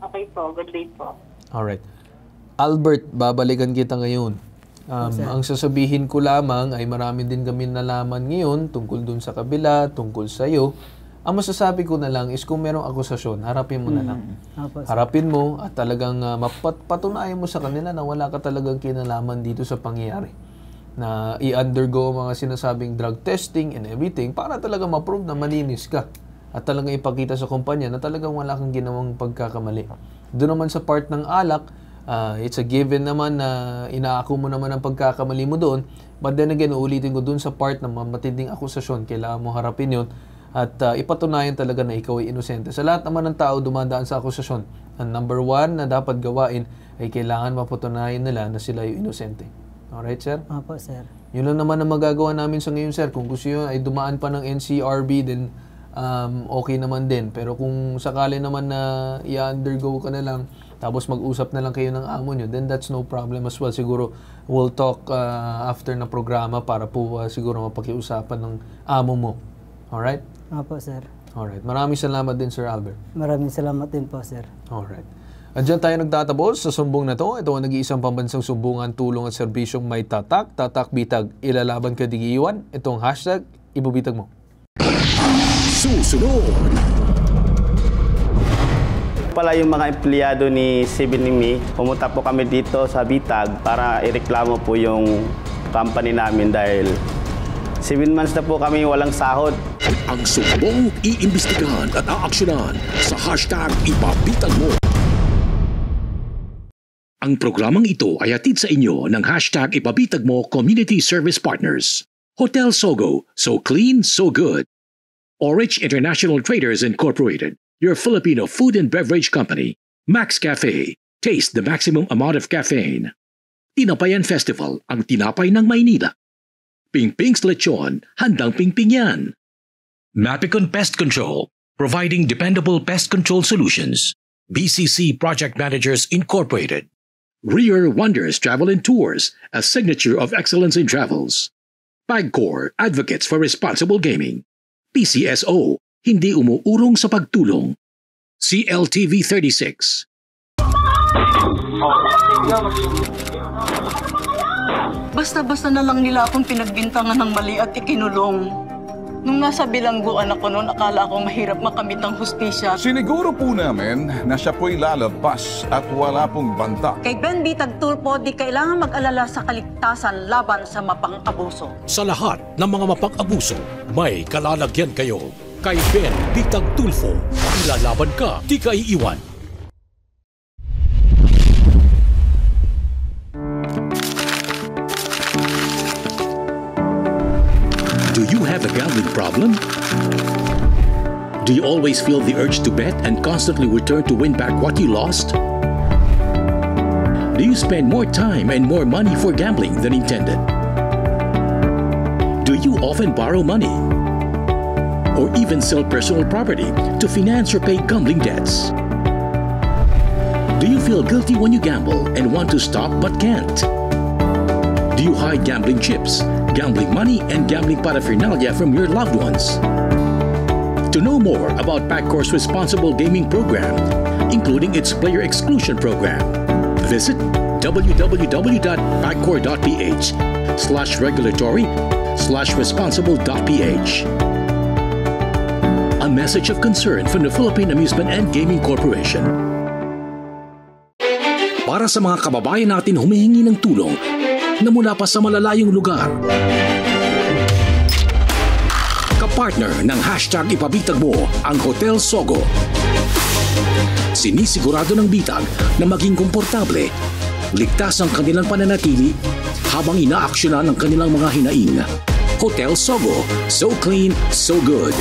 Okay po, good day po. Alright. Albert, babalikan kita ngayon. Ang sasabihin ko lamang ay marami din kami nalaman ngayon tungkol dun sa kabila, tungkol sa iyo. Ang masasabi ko na lang is kung merong akusasyon, harapin mo na lang. Harapin mo at talagang patunayan mo sa kanila na wala ka talagang kinalaman dito sa pangyayari. Na i-undergo mga sinasabing drug testing and everything para talaga ma-prove na malinis ka. At talagang ipakita sa kumpanya na talagang wala kang ginawang pagkakamali. Doon naman sa part ng alak, it's a given naman na inaako mo naman ang pagkakamali mo doon. But then again, uulitin ko doon sa part ng matinding akusasyon, kailangan mo harapin yun. At ipatunayan talaga na ikaw ay inosente. Sa lahat naman ng tao dumadaan sa akusasyon, ang number one na dapat gawain ay kailangan mapatunayan nila na sila ay inosente. Alright, sir? Opo, sir. Yun lang naman ang magagawa namin sa ngayon, sir. Kung gusto yun ay dumaan pa ng NCRB, then okay naman din. Pero kung sakali naman na i-undergo ka na lang, tapos mag-usap na lang kayo ng amo nyo, then that's no problem as well. Siguro we'll talk after na programa para po siguro mapakiusapan ng amo mo. Alright? Opo, sir. Alright. Maraming salamat din, Sir Albert. Maraming salamat din po, sir. Alright. At dyan tayo nagtatapos sa sumbong na to. Ito ang nag-iisang pambansang sumbungan, tulong at serbisyong may tatak, bitag, ilalaban ka di iiwan. Itong hashtag, ibubitag mo. Susunod. pala yung mga empleyado ni 7Me, pumunta po kami dito sa Bitag para ireklamo po yung company namin dahil 7 months na po kami walang sahod. Ang sumbong iimbestigahan at aaksyonan sa hashtag ipabitag mo. Ang programang ito ay hatid sa inyo ng hashtag ipabitag mo Community Service Partners. Hotel Sogo, so clean, so good. Orich International Traders Incorporated, your Filipino food and beverage company. Max Cafe, taste the maximum amount of caffeine. Tinapayan Festival, ang tinapay ng Maynila. Pingping's Lechon, handang pingping yan. Mapicon Pest Control, providing dependable pest control solutions. BCC Project Managers Incorporated. Rear Wonders Travel and Tours, a signature of excellence in travels. Pagcor, advocates for responsible gaming. PCSO, hindi umuurong sa pagtulong. CLTV 36. Basta-basta na lang nila akong pinagbintangan ng mali at ikinulong. Nung nasa bilangguan ako noon, akala ko mahirap makamit ang hustisya. Siniguro po namin na siya po'y lalabas at wala pong banta. Kay Ben Bitag Tulfo, di kailangan mag-alala sa kaligtasan laban sa mapang-abuso. Sa lahat ng mga mapang-abuso, may kalalagyan kayo. Kay Ben Bitag Tulfo, ilalaban ka, di ka iiwan. Do you have a gambling problem? Do you always feel the urge to bet and constantly return to win back what you lost? Do you spend more time and more money for gambling than intended? Do you often borrow money? Or even sell personal property to finance or pay gambling debts? Do you feel guilty when you gamble and want to stop but can't? Do you hide gambling chips, gambling money, and gambling paraphernalia from your loved ones? To know more about Pagcor's responsible gaming program, including its player exclusion program, visit www.pagcor.ph/regulatory/responsible.ph. A message of concern from the Philippine Amusement and Gaming Corporation. Para sa mga kababayan natin humihingi ng tulong na mula pa sa malalayong lugar. Kapartner ng hashtag ipabitag mo ang Hotel Sogo. Sinisigurado ng bitag na maging komportable, ligtas ang kanilang pananatili habang inaaksyonan ang kanilang mga hinaing. Hotel Sogo, so clean, so good.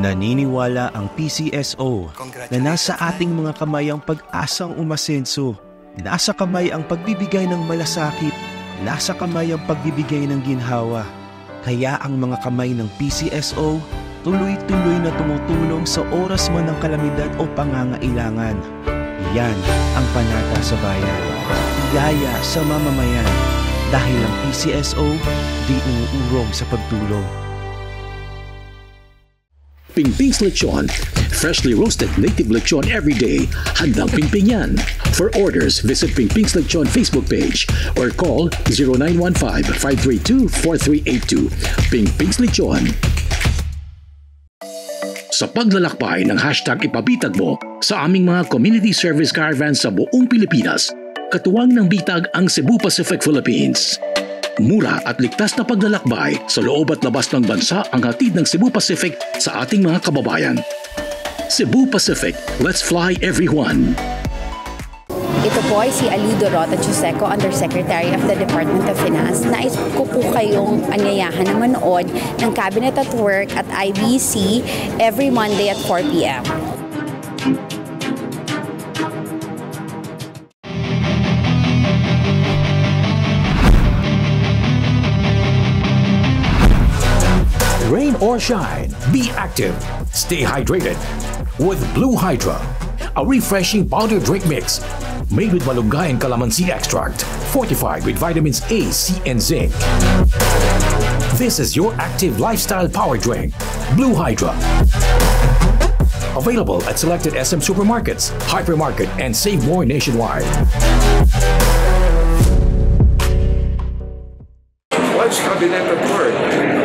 Naniniwala ang PCSO na nasa ating mga kamay ang pag-asang umasenso. Nasa kamay ang pagbibigay ng malasakit, nasa kamay ang pagbibigay ng ginhawa. Kaya ang mga kamay ng PCSO tuloy-tuloy na tumutulong sa oras man ng kalamidad o pangangailangan. Yan ang panata sa bayan. Ligaya sa mamamayan. Dahil ang PCSO di umuurong sa pagtulong. Pingping's Lechon, freshly roasted native lechon every day. Handang pingping yan. For orders, visit Pingping's Lechon Facebook page or call 0915-532-4382. Pingping's Lechon. Sa paglalakbay ng hashtag ipabitag mo sa aming mga community service caravans sa buong Pilipinas, katuwang ng bitag ang Cebu Pacific Philippines. Mura at ligtas na paglalakbay sa loob at labas ng bansa ang hatid ng Cebu Pacific sa ating mga kababayan. Cebu Pacific, let's fly everyone! Ito po ay si Aludo Rota Chuseco, Undersecretary of the Department of Finance. Nais ko po kayong anyayahan na manood ng Cabinet at Work at IBC every Monday at 4 p.m. Rain or shine, be active, stay hydrated with Blue Hydra, a refreshing powder drink mix made with malunggay and calamansi extract, fortified with vitamins A, C, and zinc. This is your active lifestyle power drink, Blue Hydra. Available at selected SM supermarkets, hypermarket, and Save More nationwide. Watch Cabinet at Work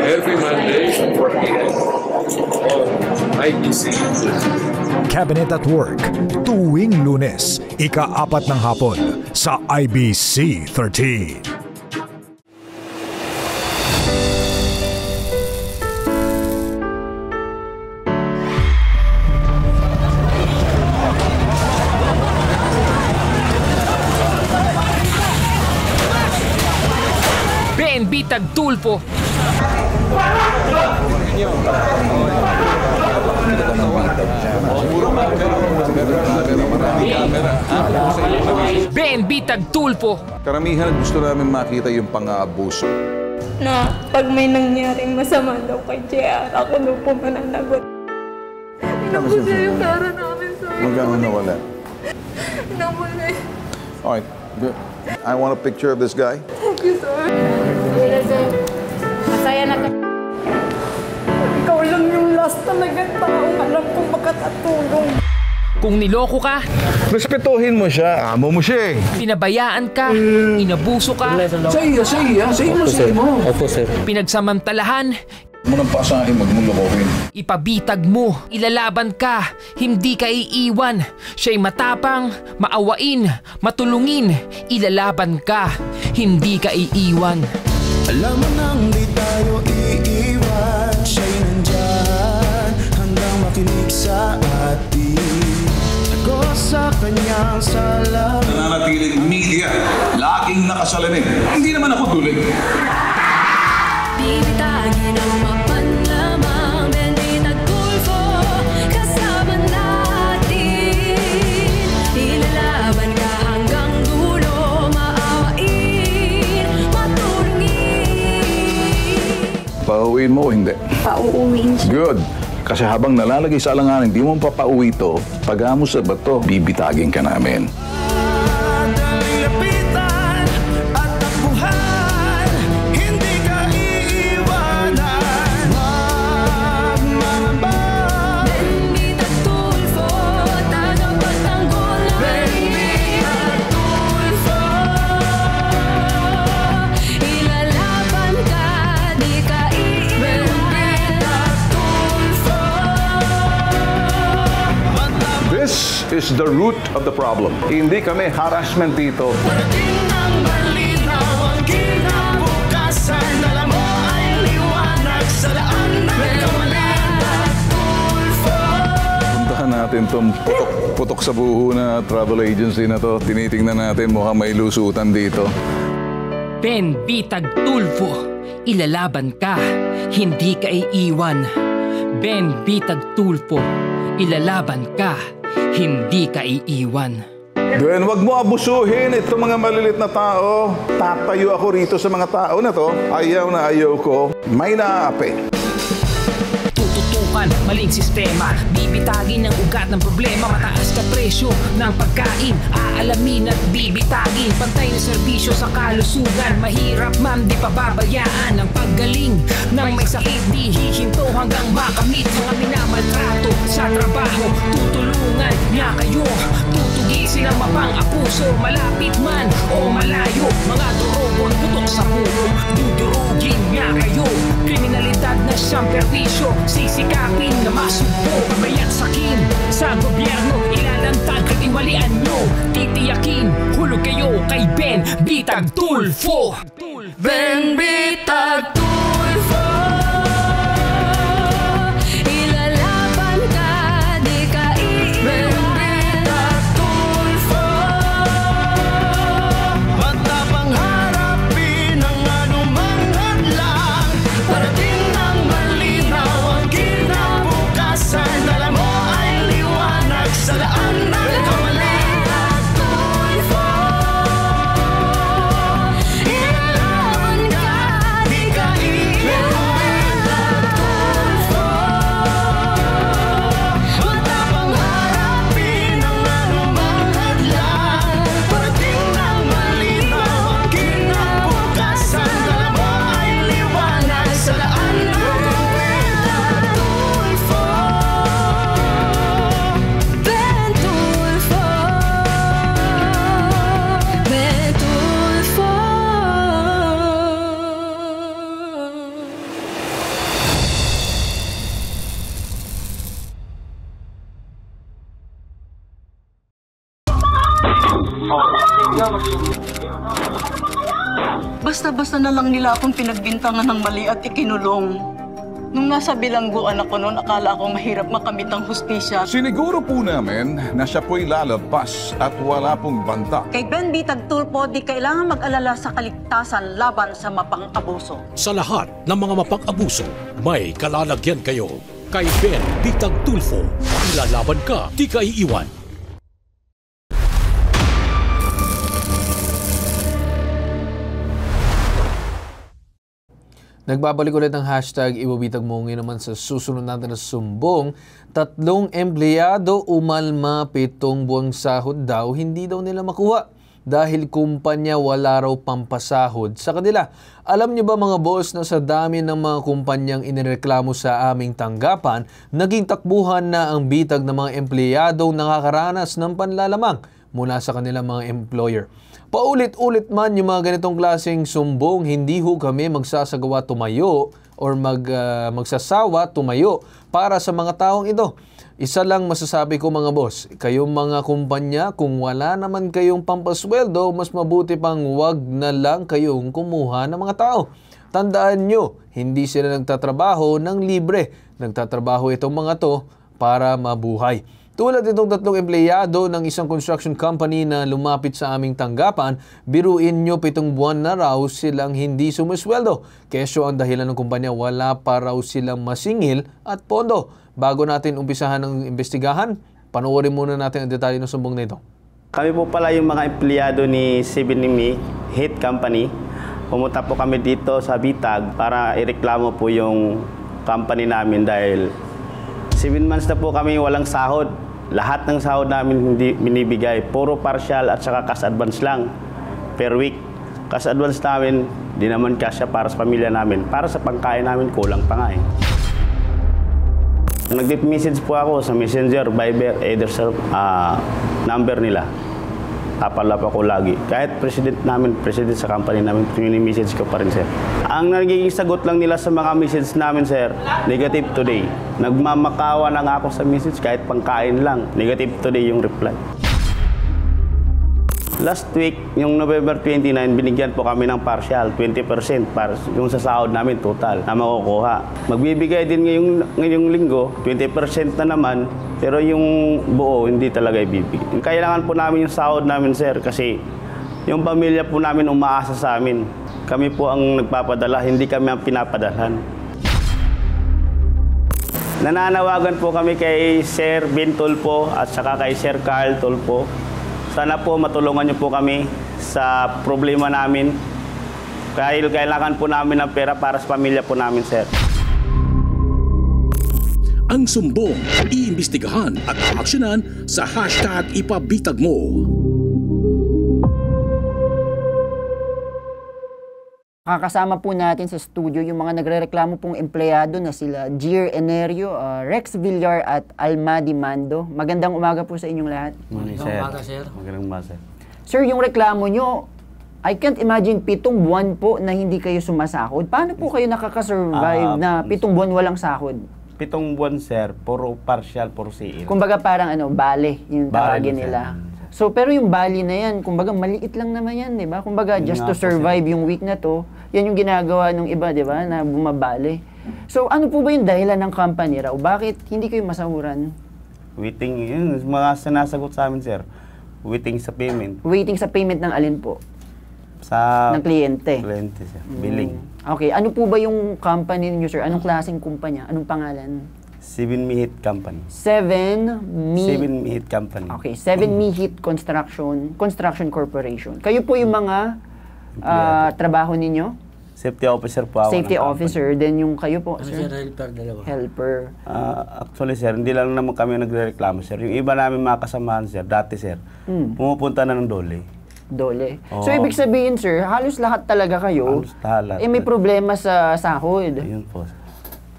every Monday at 4 p.m. on IBC. Cabinet at Work tuwing Lunes, ika-4 ng hapon sa IBC 13. Bitag Tulfo. Bitag Tulfo. Karamihan gusto namin makita yung pang-aabuso. Na pag may nangyaring masama daw kay JR, ako daw po mananagot. Inabos niya yung pera namin, sir. Magkano nawala? Nawala eh. Alright, good. I want a picture of this guy. Thank you, sir. Masaya na ka. Ikaw lang yung last talagang taong alam kong makakatulong. Kung niloko ka, respetuhin mo siya. Amo mo siya eh. Pinabayaan ka, inabuso ka. Say mo. Opo, sir. Pinagsamantalahan, Munang paasahin, wag mong lokohin. ipabitag mo, ilalaban ka, hindi ka iiwan. Siya'y matapang, maawain, matulungin, ilalaban ka, hindi ka iiwan. Alam mo nang di tayo iiwan, siya'y nandyan hanggang makinig sa atin. Ako sa kanyang salamin. Nananatiling media, laging nakasalamin. Hindi naman ako tulig. Bibitagin ang mapanlamang Benditag Tulfo, kasama natin. Ilalaban ka hanggang dulo, maawain, matulungin. Pauwiin mo o hindi? Pauuwiin siya. Good. Kasi habang nalalagay sa alanganin, hindi mo papauwi ito. Pag mo sa bato, bibitagin ka namin. This is the root of the problem. Hindi kami harassment dito. Puntahan natin itong putok sa buho na travel agency na to. Tinitingnan natin, mukhang may lusutan dito. Bitag Tulfo, ilalaban ka, hindi ka iiwan. Bitag Tulfo, ilalaban ka, hindi ka iiwan. Gwen, wag mo abusuhin itong mga malilit na tao. Tatayo ako rito sa mga tao na to. Ayaw na ayaw ko. May naaapi. Tututukan, maling sistema. Bibitagin ang ugat ng problema. Mataas ka presyo ng pagkain. Aalamin at bibitagin. Pantay na serbisyo sa kalusugan. Mahirap man, di pababayaan ang paggaling ng may sakit. Di hihinto hanggang makamit mga minamaltrato sa trabaho. Tutulungan niya kayo. Tutugisin ang mapang-apuso. Malapit man o malayo. Mga durobon, putok sa puno. Dudurugin niya kayo. Kriminalidad na siyang perwisyo. Sisikapin na masugpo. Kabayat sakin sa gobyerno. Ilalantag katiwalian nyo. Titiyakin, hulog kayo kay Bitag Tulfo. Bitag Tulfo, ilalaban ka, di ka iiwan. Bitag Tulfo, Matapang harapin ang anumang hadlang. Parating ng malinaw ang kinabukasan. Dala mo ay liwanag sa daan ng kamali. Ben Tulfo. Basta-basta na lang nila akong pinagbintangan ng mali at ikinulong. Nung nasa bilangguan ako noon, akala ko mahirap makamit ang hustisya. Siniguro po namin na siya po'y lalagpas at wala pong banta. Kay Ben Bitag Tulfo, di kailangan mag-alala sa kaligtasan laban sa mapang-abuso. Sa lahat ng mga mapang-abuso, may kalalagyan kayo. Kay Ben Bitag Tulfo, ilalaban ka, di ka iiwan. Nagbabalik ulit ang hashtag Ibabitag mo ngayon naman sa susunod natin na sumbong. 3 empleyado umalma 7 buwang sahod daw, hindi daw nila makuha dahil kumpanya wala raw pampasahod sa kanila. Alam niyo ba mga boss na sa dami ng mga kumpanyang inireklamo sa aming tanggapan, naging takbuhan na ang bitag ng mga empleyadong nakakaranas ng panlalamang mula sa kanilang mga employer. Paulit-ulit man yung mga ganitong klaseng sumbong, hindi ho kami magsasagawa tumayo or magsasawa tumayo para sa mga taong ito. Isa lang masasabi ko mga boss, kayong mga kumpanya, kung wala naman kayong pampasweldo, mas mabuti pang wag na lang kayong kumuha ng mga tao. Tandaan nyo, hindi sila nagtatrabaho ng libre. Nagtatrabaho itong mga to para mabuhay. Tulad itong 3 empleyado ng isang construction company na lumapit sa aming tanggapan, biruin nyo 7 buwan na raw silang hindi sumusweldo. Kesyo ang dahilan ng kumpanya, wala pa raw silang masingil at pondo. Bago natin umpisahan ng investigahan, panoorin muna natin ang detalye ng sumbong na ito. Kami po pala yung mga empleyado ni 7Me Heat Company. Pumunta po kami dito sa Bitag para ireklamo po yung company namin dahil 7 months na po kami walang sahod. Lahat ng sahod namin hindi binibigay. Puro partial at saka cash advance lang per week. Cash advance namin, di naman kasya para sa pamilya namin. Para sa pangkain namin, kulang pa nga eh. Nag-message po ako sa Messenger, Viber, either sa number nila. Tapalap ako lagi. Kahit president sa company namin, mini-message ko pa rin, sir. Ang nagiging sagot lang nila sa mga message namin, sir, negative today. Nagmamakawa na nga ako sa message kahit pangkain lang. Negative today yung reply. Last week, yung November 29, binigyan po kami ng partial, 20% para yung sa sahod namin total na makukuha. Magbibigay din ngayong linggo, 20% na naman, pero yung buo hindi talaga ibibigay. Kailangan po namin yung sahod namin, sir, kasi yung pamilya po namin umaasa sa amin. Kami po ang nagpapadala, hindi kami ang pinapadalhan. Nananawagan po kami kay Sir Ben Tulfo at saka kay Sir Carl Tulfo. Sana po matulungan niyo po kami sa problema namin. Dahil kailangan po namin ng pera para sa pamilya po namin, sir. Ang sumbong, iimbestigahan at aaksyonan sa hashtag Ipabitag mo. Kakasama po natin sa studio yung mga nagrereklamo pong empleyado na sila Gier Enerio, Rex Villar at Alma Dimando. Magandang umaga po sa inyong lahat. Magandang umaga, sir. Magandang umaga, sir. Sir, yung reklamo nyo, I can't imagine 7 buwan po na hindi kayo sumasahod. Paano po kayo nakakasurvive na 7 buwan walang sahod? 7 buwan, sir. Puro partial, puro CL. Kumbaga parang bale, yung tawagin nila. So, pero yung bali na yan, kumbaga maliit lang naman yan, di ba? Kumbaga, just to survive yung week na to, yan yung ginagawa ng iba, di ba? Na bumabali. So, ano po ba yung dahilan ng company raw? Bakit hindi kayo masahuran? Waiting, yun. Mga sinasagot sa amin, sir. Waiting sa payment. Waiting sa payment ng alin po? Ng kliyente. Kliyente, sir. Billing. Okay. Ano po ba yung company niyo, sir? Anong klaseng kumpanya? Anong pangalan? 7Me Heat Company. 7Me Heat Company. Okay, 7Me Heat Construction Corporation. Kayo po yung mga trabaho ninyo? Safety officer po ako. Safety officer, then yung kayo po, sir? Helper, dalawa. Helper. Actually, sir, hindi lang naman kami nagrereklamo, sir. Yung iba namin mga kasamahan, sir, dati, sir, pumupunta na ng dole. Dole. So, ibig sabihin, sir, halos lahat talaga kayo, may problema sa sahod. Ayun po, sir.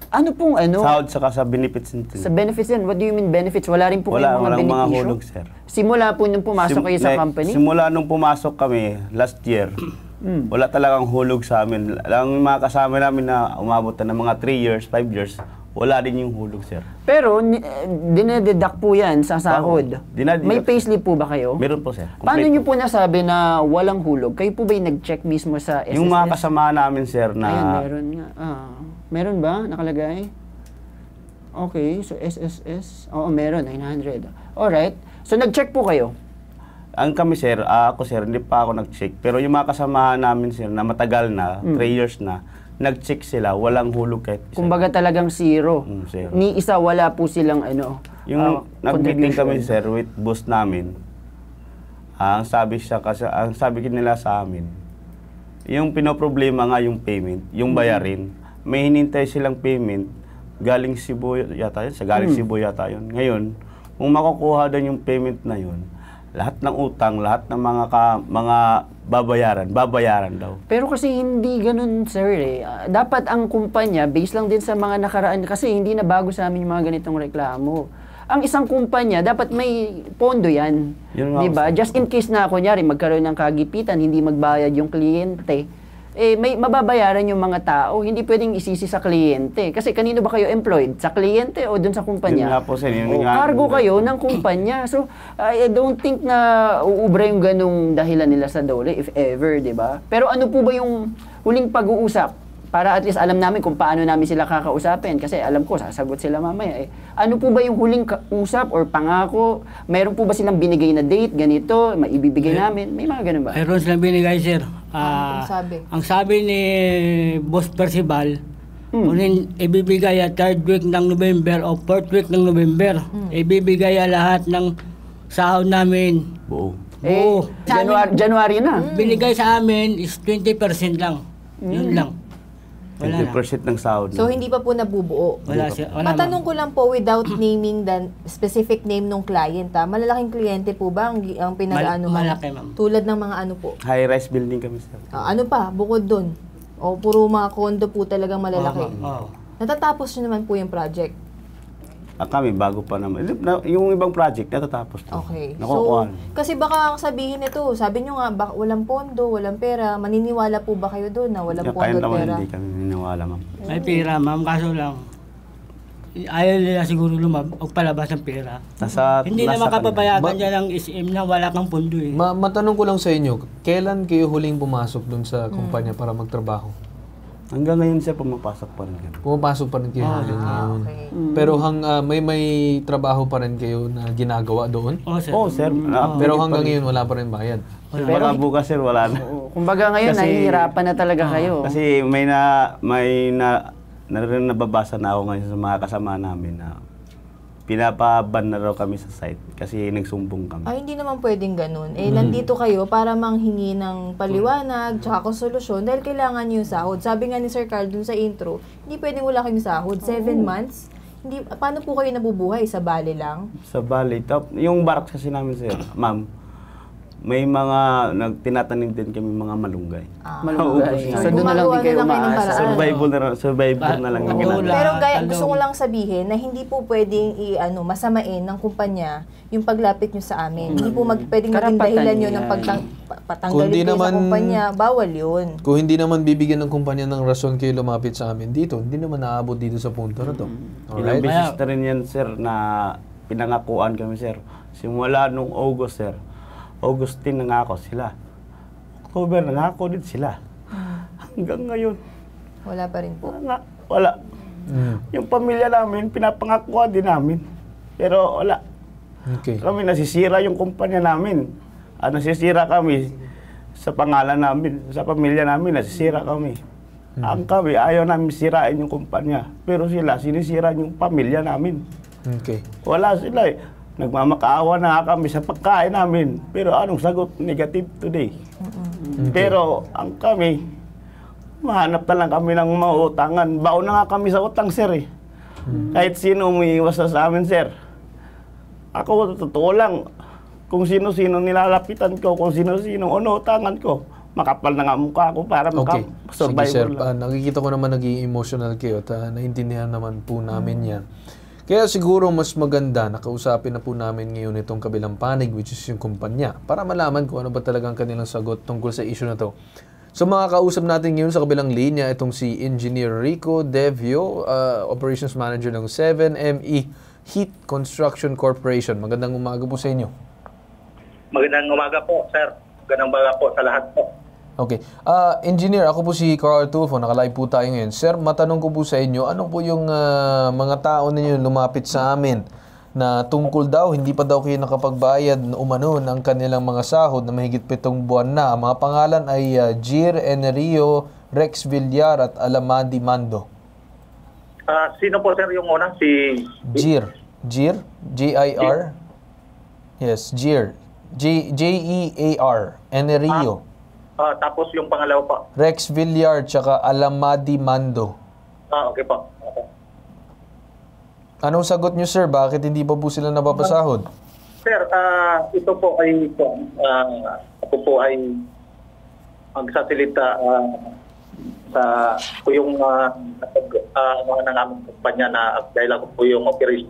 Ano pong Sahod saka sa benefits. Sa benefits yan? What do you mean benefits? Wala rin po kayong mga benepisyo? Walang mga hulog, sir. Simula po nung pumasok kayo sa company? Simula nung pumasok kami, last year, wala talagang hulog sa amin. Ang mga kasama namin na umabot na ng mga 3 years, 5 years, wala din yung hulog, sir. Pero dinededuct po yan sa sahod. May payslip po ba kayo? Meron po, sir. Paano nyo po nasabi na walang hulog? Kayo po ba yung nag-check mismo sa SSS? Yung mga kasama namin, sir, na... Ayun, meron nga. Meron ba? Nakalagay? Okay, so SSS. Oo, meron, 900. Alright. So, nag-check po kayo? Ang kami, sir, ako, sir, hindi pa ako nag-check. Pero yung mga kasama namin, sir, na matagal na, 3 years na, nag-check sila, walang hulog kahit isa. Kumbaga talagang zero. Zero. Ni isa, wala po silang yung nag-meeting kami, sir, with boss namin, ang sabi nila sa amin, yung pinoproblema nga yung payment, yung bayarin, may hinintay silang payment, galing Cebu yata yun, Cebu yata yun. Ngayon, kung makukuha doon yung payment na yun, lahat ng utang, lahat ng mga babayaran daw. Pero kasi hindi ganun, sir. Dapat ang kumpanya, based lang din sa mga nakaraan, kasi hindi na bago sa amin yung mga ganitong reklamo. Ang isang kumpanya, dapat may pondo yan. Diba? Just in case na, kunyari, magkaroon ng kagipitan, hindi magbayad yung kliyente, may mababayaran yung mga tao. Hindi pwedeng isisi sa kliyente. Kasi kanino ba kayo employed? Sa kliyente o dun sa kumpanya? Yun nga po, sir. Cargo kayo ng kumpanya. So, I don't think na uubra yung ganung dahilan nila sa dole, if ever, di ba? Pero ano po ba yung huling pag-uusap? Para at least alam namin kung paano namin sila kakausapin. Kasi alam ko, sasagot sila mamaya. Ano po ba yung huling usap or pangako? Meron po ba silang binigay na date, ganito, maibibigay namin? May mga ganun ba? Meron silang binigay, sir. Ang sabi ni Boss Percival, kunin ibibigay at 3rd week ng November o 4th week ng November. Ibibigay lahat ng sahod namin. Buo. January na. Binigay sa amin is 20% lang. Yun lang. 20% ng sahod. So, hindi pa po nabubuo. Matanong ko lang po, without naming the specific name ng client, malalaking kliyente po ba ang pinag-ano? Malaki, ma'am. Tulad ng mga ano po? High-rise building kami, sir. Ano pa, bukod dun? O puro mga condo po talagang malalaki? Natatapos nyo naman po yung project? Kami, bago pa naman. Yung ibang project, natatapos. Okay. So, kasi baka ang sabihin nito, sabi nyo nga, walang pondo, walang pera, maniniwala po ba kayo doon na walang pondo at pera? Hindi kami naniniwala, ma'am. May pera, ma'am, kaso lang, ayaw nila siguro palabas ng pera. Hindi naman kapapayagan dyan ang SM na wala kang pondo eh. Matanong ko lang sa inyo, kailan kayo huling pumasok doon sa kumpanya para magtrabaho? Hanggang ngayon, sir, pumapasok pa rin kayo. Pumapasok pa rin kayo ngayon. Okay. Pero may trabaho pa rin kayo na ginagawa doon? Oo, sir. Pero hanggang ngayon, wala pa rin bayad? Pero bukas, sir, wala na. Kumbaga ngayon, nahihirapan na talaga kayo. Kasi may nababasa na ako ngayon sa mga kasama namin na pinapaban na raw kami sa site kasi nagsumbong kami. Hindi naman pwedeng ganun. Nandito kayo para manghingi ng paliwanag tsaka solusyon dahil kailangan nyo yung sahod. Sabi nga ni Sir Carl dun sa intro, hindi pwedeng wala kayong sahod. 7 months? Paano po kayo nabubuhay? Sa bali lang? Sa bali. Yung barracks kasi namin, sir, ma'am, may mga tinatanim din kami mga malunggay. Malunggay. So doon na lang din kayo umaasa. Survival na lang yung ginagawa. Pero gusto ko lang sabihin na hindi po pwedeng masamain ng kumpanya yung paglapit nyo sa amin. Hindi po pwedeng maging dahilan yun ng patanggalin kayo sa kumpanya. Bawal yun. Kung hindi naman bibigyan ng kumpanya ng rason kayo lumapit sa amin dito, hindi naman naabot dito sa punto na to. Ilang beses na rin yan, sir, na pinangakuan kami, sir. Simula nung August, sir. August 10 nangako sila. October nangako din sila. Hanggang ngayon. Wala pa rin po. Wala. Yung pamilya namin, pinapangakuan din namin. Pero wala. Okay. Kami nasisira yung kumpanya namin. Nasisira kami sa pangalan namin, sa pamilya namin, nasisira kami. Ang kami, ayaw namin sirain yung kumpanya. Pero sila, sinisira yung pamilya namin. Okay. Wala sila eh. Nagmamakaawa na kami sa pagkain namin. Pero anong sagot? Negative today. Okay. Pero ang kami, mahanap na lang kami ng mautangan. Baon na nga kami sa utang, sir eh. Kahit sino umiiwas sa amin, sir. Ako, totoo lang, kung sino-sino nilalapitan ko, kung sino-sino unutangan ko, makapal na nga mukha ko para makasurvive. Sige, sir, nakikita ko naman naging emotional kayo at naintindihan naman po namin yan. Kaya siguro mas maganda nakausapin na po namin ngayon itong kabilang panig, which is yung kumpanya, para malaman kung ano ba talagang kanilang sagot tungkol sa issue na to. So mga kausap natin ngayon sa kabilang linya, itong si Engineer Rico Devio, Operations Manager ng 7ME Heat Construction Corporation. Magandang umaga po sa inyo. Magandang umaga po, sir. Magandang umaga po sa lahat po. Okay. Engineer, ako po si Carl Tulfo. Nakalive po tayo ngayon. Sir, matanong ko po sa inyo, ano po yung mga tao ninyo lumapit sa amin na tungkol daw, hindi pa daw kayo nakapagbayad umano ng kanilang mga sahod na mahigit 7 buwan na. Ang mga pangalan ay Jir Enerio, Rex Villar at Alamadi Mando. Sino po, sir, yung una? Si Jir? J-I-R? Yes, Jir. J-E-A-R. Enerio. Tapos yung pangalawa po? Rex Villar tsaka Alamadi Mando. Okay po. Okay. Anong sagot nyo, sir? Bakit hindi pa po sila napapasahod? Sir, ito po ay ako po ay magsasalita sa yung mga ng aming kumpanya na dahil ako po yung operation.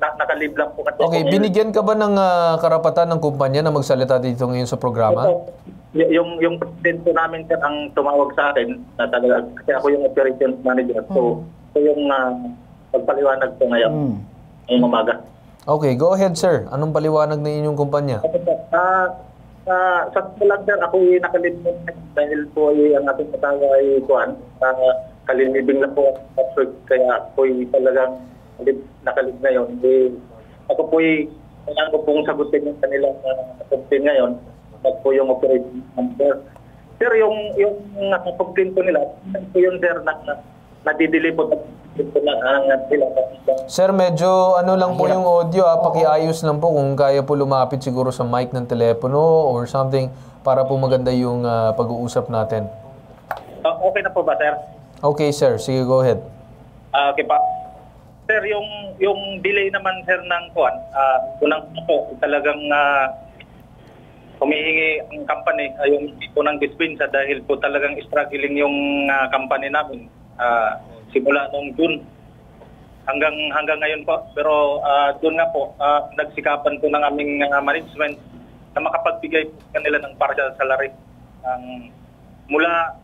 Nakalib lang po kasi. Okay, binigyan ka ba ng karapatan ng kumpanya na magsalita dito ngayon sa programa? Yung president po namin, sir, ang tumawag sa akin na talaga, kasi ako yung operations manager. So yung pagpaliwanag po ngayon, ngayong umaga. Okay, go ahead, sir. Anong paliwanag ng inyong kumpanya? Sa lang, sir, ako ay nakalibing dahil po ay ang ating katawa ay kalimibing na po kaya ako ay talagang nakalib ngayon. Ako po ay kailangan ko pong sagutin yung kanilang complaint ngayon. At po yung operating manager. Sir, yung complaint po nila, po yun, sir, nadidili po nila. Sir, medyo ano lang po yung audio, pakiayos lang po kung kaya po lumapit siguro sa mic ng telepono or something para po maganda yung pag-uusap natin. Okay na po ba, sir? Okay, sir. Sige, go ahead. Okay pa. Sir, yung delay naman, sir, ng kuwan, unang po, talagang humihingi ang company, yung tipo ng dispensa dahil po talagang struggling yung company namin. Simula noong June hanggang ngayon po. Pero doon nga po, nagsikapan po ng aming management na makapagbigay po kanila ng partial salary. Mula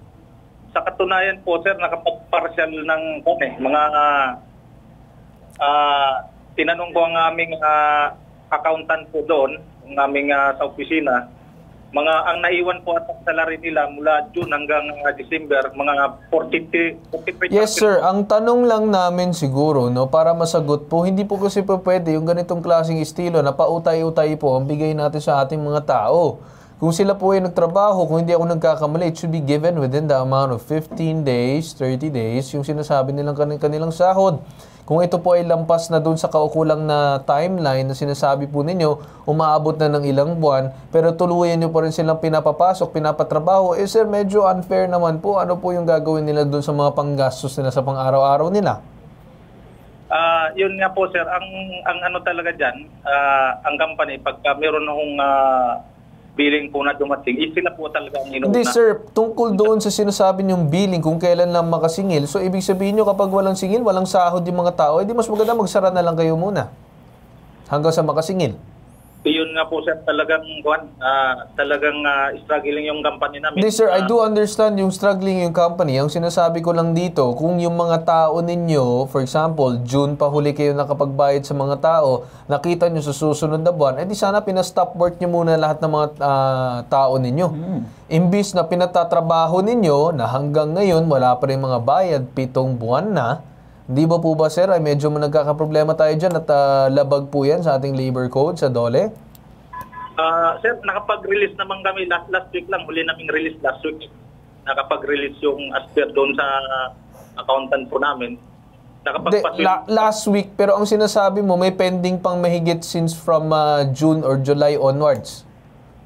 sa katunayan po, sir, nakapag-partial ng mga tinanong ko ang aming accountant po doon, ang aming sa opisina, ang naiwan po at salary nila mula June hanggang December, mga 43%. Yes, sir. Ang tanong lang namin siguro, no, para masagot po, hindi po kasi po pwede yung ganitong klaseng estilo na pautay-utay po ang bigay natin sa ating mga tao. Kung sila po ay nagtrabaho, kung hindi ako nagkakamali, it should be given within the amount of 15 days, 30 days, yung sinasabi nilang kanilang sahod. Kung ito po ay lampas na doon sa kaukulang na timeline na sinasabi po ninyo, umaabot na ng ilang buwan, pero tuluyan nyo pa rin silang pinapapasok, pinapatrabaho, sir, medyo unfair naman po. Ano po yung gagawin nila doon sa mga panggastos nila sa pang-araw-araw nila? Yun nga po, sir, ang ano talaga dyan, ang company, pagka meron akong billing po na dumating, na po talaga ang inuuna. Hindi, sir, tungkol doon sa sinasabi niyong billing, kung kailan lang makasingil, so ibig sabihin nyo kapag walang singil, walang sahod yung mga tao, edi mas maganda magsara na lang kayo muna hanggang sa makasingil. Yun nga po, sir, talagang struggling yung company namin. Hindi, sir, I do understand yung struggling yung company. Ang sinasabi ko lang dito, kung yung mga tao ninyo, for example, June pa huli kayo nakapagbayad sa mga tao, nakita nyo sa susunod na buwan, edi sana pinastop work nyo muna lahat ng mga tao ninyo. Imbis na pinatatrabaho ninyo, na hanggang ngayon wala pa rin mga bayad, 7 buwan na, di ba po ba, sir, ay medyo nagkakaproblema tayo dyan at labag po yan sa ating labor code sa DOLE? Sir, nakapag-release naman kami last week lang. Huli naming release last week. Nakapag-release yung asper doon sa accountant po namin. Last week, pero ang sinasabi mo, may pending pang mahigit since from June or July onwards.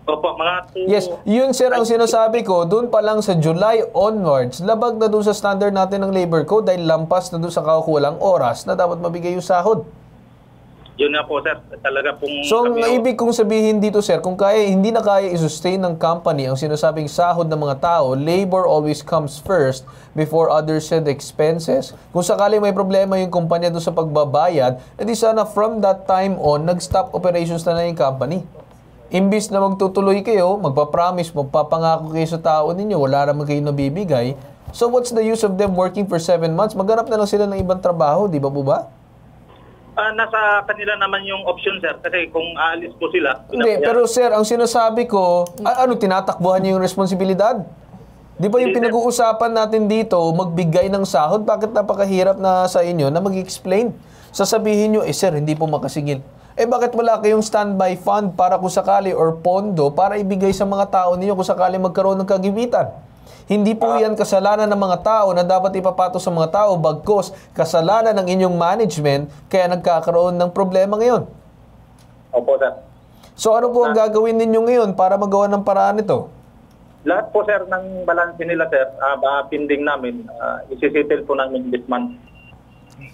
Opo, mga 2... Yes, yun, sir, ang sinasabi ko, doon pa lang sa July onwards, labag na doon sa standard natin ng labor code dahil lampas na doon sa kaukulang oras na dapat mabigay yung sahod. Yun nga po, sir, talaga pong... So, ang ibig kong sabihin dito, sir, kung hindi na kaya i-sustain ng company ang sinasabing sahod ng mga tao, labor always comes first before other said expenses. Kung sakali may problema yung kumpanya doon sa pagbabayad, edi sana from that time on, nag-stop operations na yung company. Imbis na magtutuloy kayo, magpapromise, magpapangako kayo sa tao ninyo, wala naman kayo nabibigay. So what's the use of them working for 7 months? Maghanap na lang sila ng ibang trabaho, di ba po ba? Nasa kanila naman yung option, sir. Kasi kung aalis po sila... Hindi, pero sir, ang sinasabi ko, tinatakbuhan niyo yung responsibilidad? Di ba yung pinag-uusapan natin dito, magbigay ng sahod? Bakit napakahirap na sa inyo na mag-explain? Sasabihin nyo, sir, hindi po makasingil. Bakit wala kayong standby fund para kung sakali or pondo para ibigay sa mga tao ninyo kung sakali magkaroon ng kagibitan? Hindi po yan kasalanan ng mga tao na dapat ipapato sa mga tao, bagkos kasalanan ng inyong management kaya nagkakaroon ng problema ngayon. Opo, sir. So ano po ang gagawin ninyo ngayon para magawa ng paraan ito? Lahat po, sir, ng balance nila, sir, pending namin, isi-settle po namin this month.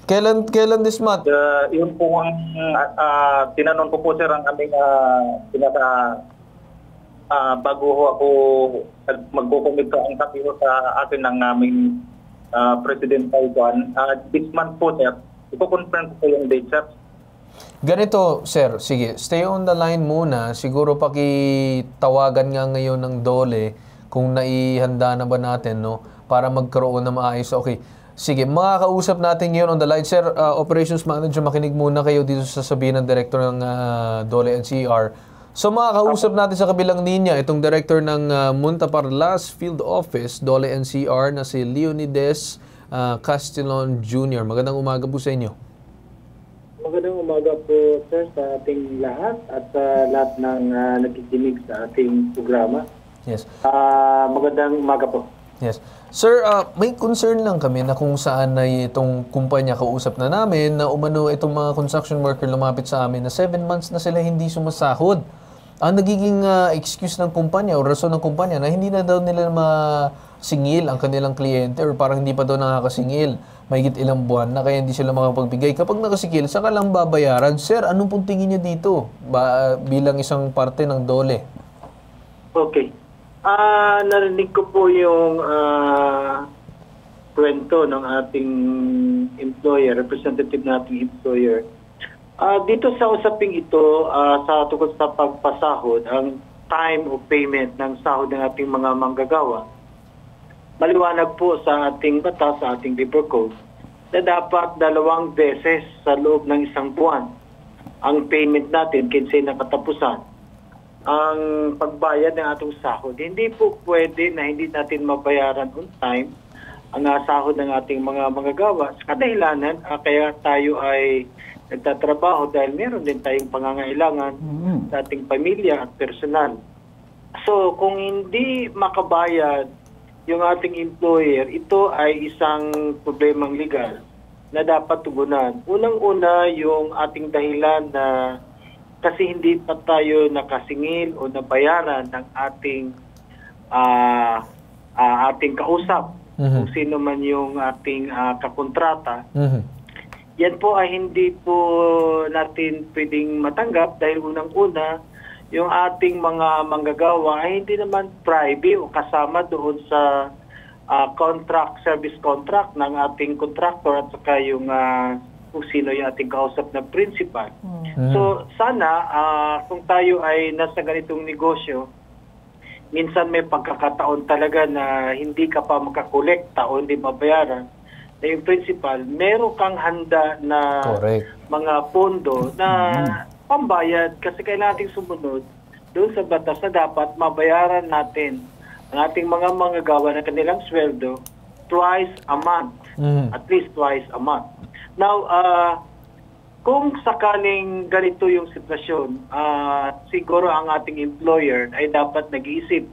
Kailan this month? Yun po ang tinanong ko po, sir, ang aming bago ako magkukumit ang kapiho sa atin ng aming President Taiwan. This month po, sir, iko-confirm ko yung date, sir. Ganito, sir, sige, stay on the line muna. Siguro pakitawagan nga ngayon ng DOLE kung naihanda na ba natin, no? Para magkaroon na maayos. Okay, sige, makakausap natin ngayon on the line. Sir, Operations Manager, makinig muna kayo dito sa sabihin ng Director ng DOLE NCR. So makakausap natin sa kabilang linya itong Director ng Muntaparlas Field Office, DOLE NCR, na si Leonides Castillon Jr. Magandang umaga po sa inyo. Magandang umaga po, sir, sa ating lahat at sa lahat ng nakikinig sa ating programa. Yes. Magandang umaga po. Yes. Sir, may concern lang kami na kung saan na itong kumpanya kausap na namin na umano itong mga construction worker lumapit sa amin na 7 months na sila hindi sumasahod. Ang nagiging excuse ng kumpanya o rason ng kumpanya na hindi na daw nila masingil ang kanilang kliyente or parang hindi pa daw nakakasingil. Mahigit ilang buwan na kaya hindi sila makapagbigay. Kapag nakasikil, saka lang babayaran. Sir, anong pong tingin niyo dito bilang isang parte ng DOLE? Okay. Narinig ko po yung kwento ng ating employer, representative na ating employer. Dito sa usaping ito, sa tungkol sa pagpasahod, ang time of payment ng sahod ng ating mga manggagawa, maliwanag po sa ating batas, sa ating labor code, na dapat 2 beses sa loob ng isang buwan ang payment natin kinsa na katapusan ang pagbayad ng atong sahod. Hindi po pwede na hindi natin mabayaran on time ang sahod ng ating mga manggagawa sa kadahilanan kaya tayo ay nagtatrabaho dahil meron din tayong pangangailangan sa ating pamilya at personal. So kung hindi makabayad yung ating employer, ito ay isang problemang legal na dapat tugunan. Unang-una, yung ating dahilan na kasi hindi pa tayo nakasingil o nabayaran ng ating ating kausap, kung sino man yung ating kakontrata. Yan po ay hindi po natin pwedeng matanggap dahil unang-una, yung ating mga manggagawa ay hindi naman private o kasama doon sa service contract ng ating contractor at saka yung kung sino yung ating kausap na principal. So sana kung tayo ay nasa ganitong negosyo, minsan may pagkakataon talaga na hindi ka pa makakolekta o hindi mabayaran na yung principal, meron kang handa na mga pondo na pambayad kasi kailangan natin sumunod doon sa batas na dapat mabayaran natin ang ating mga manggagawa na kanilang sweldo twice a month. At least twice a month. Now, kung sakaling ganito yung sitwasyon, siguro ang ating employer ay dapat nag-iisip,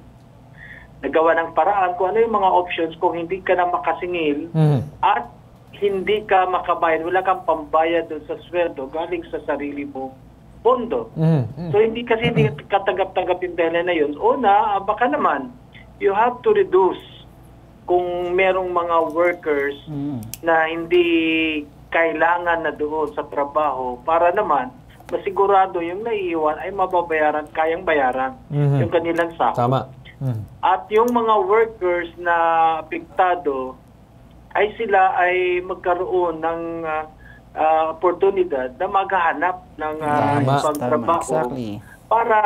nagawa ng paraan kung ano yung mga options kung hindi ka na makasingil at hindi ka makabayad, wala kang pambayad doon sa sweldo galing sa sarili mo pondo. So hindi katanggap-tanggap yung dahilan na yun. Una, baka naman, you have to reduce kung merong mga workers na hindi kailangan na doon sa trabaho para naman masigurado yung naiiwan ay mababayaran, kayang bayaran yung kanilang sahod. Tama. At yung mga workers na apektado ay sila ay magkaroon ng oportunidad na maghahanap ng ibang trabaho para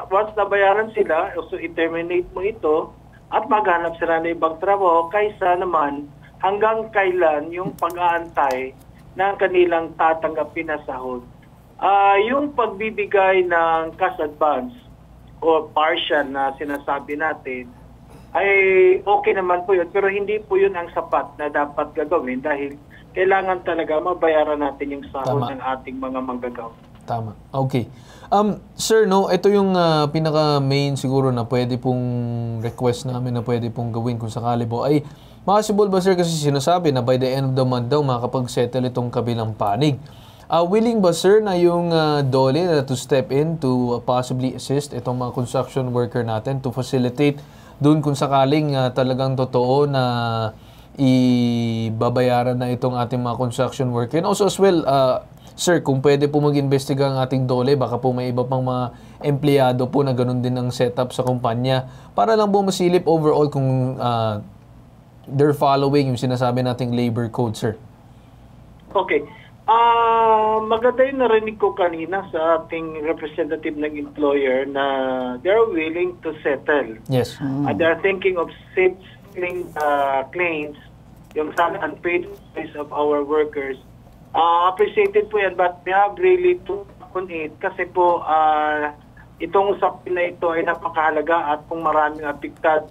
once nabayaran sila, so i-terminate mo ito at maghanap sila ng ibang trabaho kaysa naman hanggang kailan yung pag-aantay ng kanilang tatanggapin na sahod. Yung pagbibigay ng cash advance o partial na sinasabi natin ay okay naman po yun, pero hindi po yun ang sapat na dapat gagawin dahil kailangan talaga mabayaran natin yung sahod ng ating mga manggagawa. Tama. Okay. Sir, no, ito yung pinaka-main siguro na pwede pong request namin na pwede pong gawin kung sakali po. Ay, possible ba, sir, kasi sinasabi na by the end of the month daw makakapag-settle itong kabilang panig. Willing ba, sir, na yung DOLE na to step in to possibly assist itong mga construction worker natin to facilitate doon kung sakaling talagang totoo na ibabayaran na itong ating mga construction worker? And also as well, sir, kung pwede po mag-investiga ang ating DOLE, baka po may iba pang mga empleyado po na ganun din ang setup sa kumpanya para lang po masilip overall kung they're following yung sinasabi nating labor code, sir. Okay. Maganda yung narinig ko kanina sa ating representative ng employer na they're willing to settle. Yes. They're thinking of settling claims, yung some unpaid fees of our workers. Appreciated po yan, but we have really to on it kasi po itong usapin na ito ay napakahalaga at kung maraming apektad.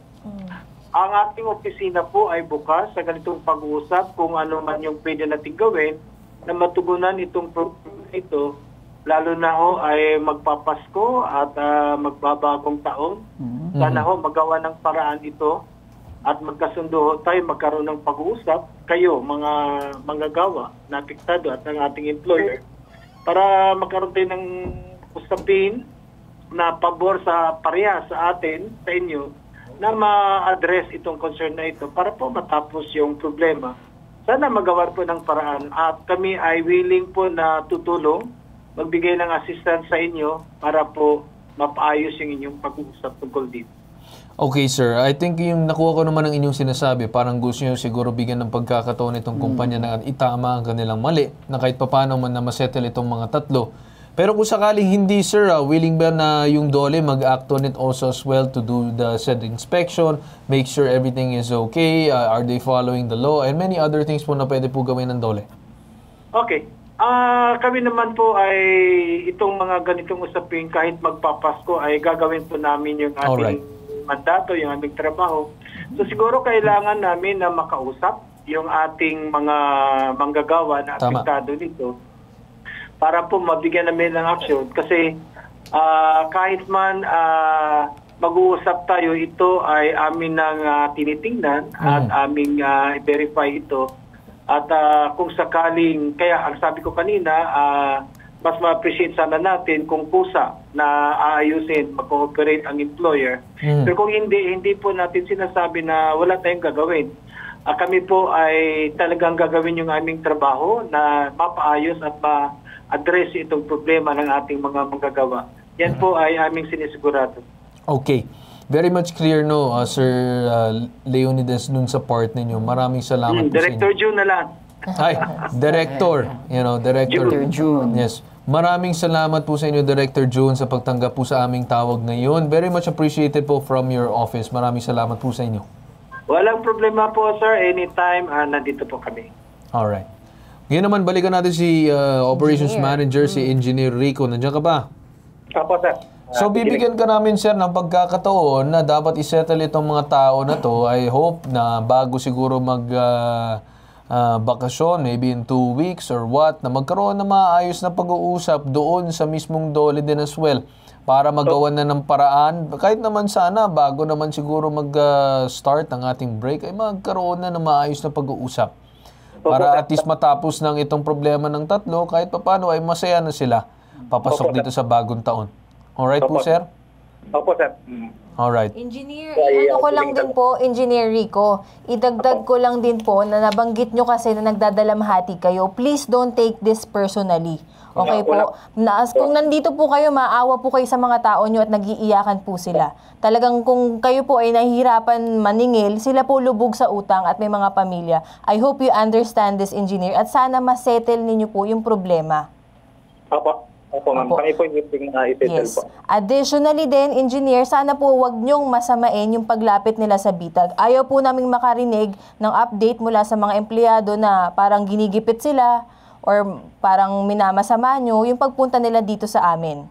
Ang ating opisina po ay bukas sa ganitong pag-uusap kung ano man yung pwede natin gawin na matugunan itong problema ito, lalo na ho ay magpapasko at magbabagong taon. Sana ho magawa ng paraan ito at magkasundo ho tayo, magkaroon ng pag-uusap kayo, mga manggagawa na apektado at ng ating employer para magkaroon tayo ng usapin na pabor sa pareha sa atin, sa inyo, na ma-address itong concern na ito para po matapos yung problema. Sana magawa po ng paraan at kami ay willing po na tutulong, magbigay ng assistance sa inyo para po mapaayos yung inyong pag-uusap tungkol dito. Okay, sir. I think yung nakuha ko naman ng inyong sinasabi, parang gusto nyo siguro bigyan ng pagkakataon itong kumpanya na itama ang kanilang mali na kahit paano man na masettle itong mga tatlo. Pero kung sakaling hindi, sir, willing ba na yung DOLE mag-act on it also as well to do the said inspection, make sure everything is okay, are they following the law, and many other things po na pwede po gawin ng DOLE? Okay. Kami naman po ay itong mga ganitong usapin kahit magpapasko ay gagawin po namin yung ating mandato, yung aming trabaho. So siguro kailangan namin na makausap yung ating mga manggagawa na apektado nito para po mabigyan namin ng action kasi kahit man mag-uusap tayo, ito ay amin nang tinitingnan at aming verify ito at kung sakaling, kaya ang sabi ko kanina, mas ma-appreciate sana natin kung kusa na aayusin, mag-cooperate ang employer. Pero kung hindi po natin sinasabi na wala tayong gagawin. Kami po ay talagang gagawin yung aming trabaho na mapaayos at address itong problema ng ating mga manggagawa. Yan po ay aming sinisigurado. Okay. Very much clear, no, Sir Leonidas, nun sa part ninyo. Maraming salamat po Director June na lang. Ay, Director. Director June. Yes. Maraming salamat po sa inyo, Director June, sa pagtanggap po sa aming tawag ngayon. Very much appreciated po from your office. Maraming salamat po sa inyo. Walang problema po, sir. Anytime, nandito po kami. Alright. Ngayon naman, balikan natin si Operations Manager, si Engineer Rico. Nandiyan ka ba? Opo, sir. So, bibigyan ka namin, sir, ng pagkakataon na dapat isettle itong mga tao na to. I hope na bago siguro bakasyon, maybe in 2 weeks or what, na magkaroon na maayos na pag-uusap doon sa mismong DOLE din as well para magawa na ng paraan. Kahit naman sana, bago naman siguro mag-start ang ating break, ay magkaroon na ng maayos na pag-uusap. Para at least matapos ng itong problema ng tatlo, kahit paano ay masaya na sila papasok dito sa bagong taon. Alright po, sir? Opo, sir. Alright. Engineer, ano ko lang din po, Engineer Rico, idagdag ko lang din po na nabanggit nyo kasi na nagdadalamhati kayo. Please don't take this personally. Okay po? Kung nandito po kayo, maawa po kayo sa mga tao nyo at nag-iiyakan po sila. Talagang kung kayo po ay nahihirapan maningil, sila po lubog sa utang at may mga pamilya. I hope you understand this, Engineer, at sana masettle ninyo po yung problema. Opo. Opo, ma'am. Kami po yung isettle Yes. po. Additionally din, engineer, sana po wag niyong masamain yung paglapit nila sa bitag. Ayaw po naming makarinig ng update mula sa mga empleyado na parang ginigipit sila or parang minamasama nyo yung pagpunta nila dito sa amin.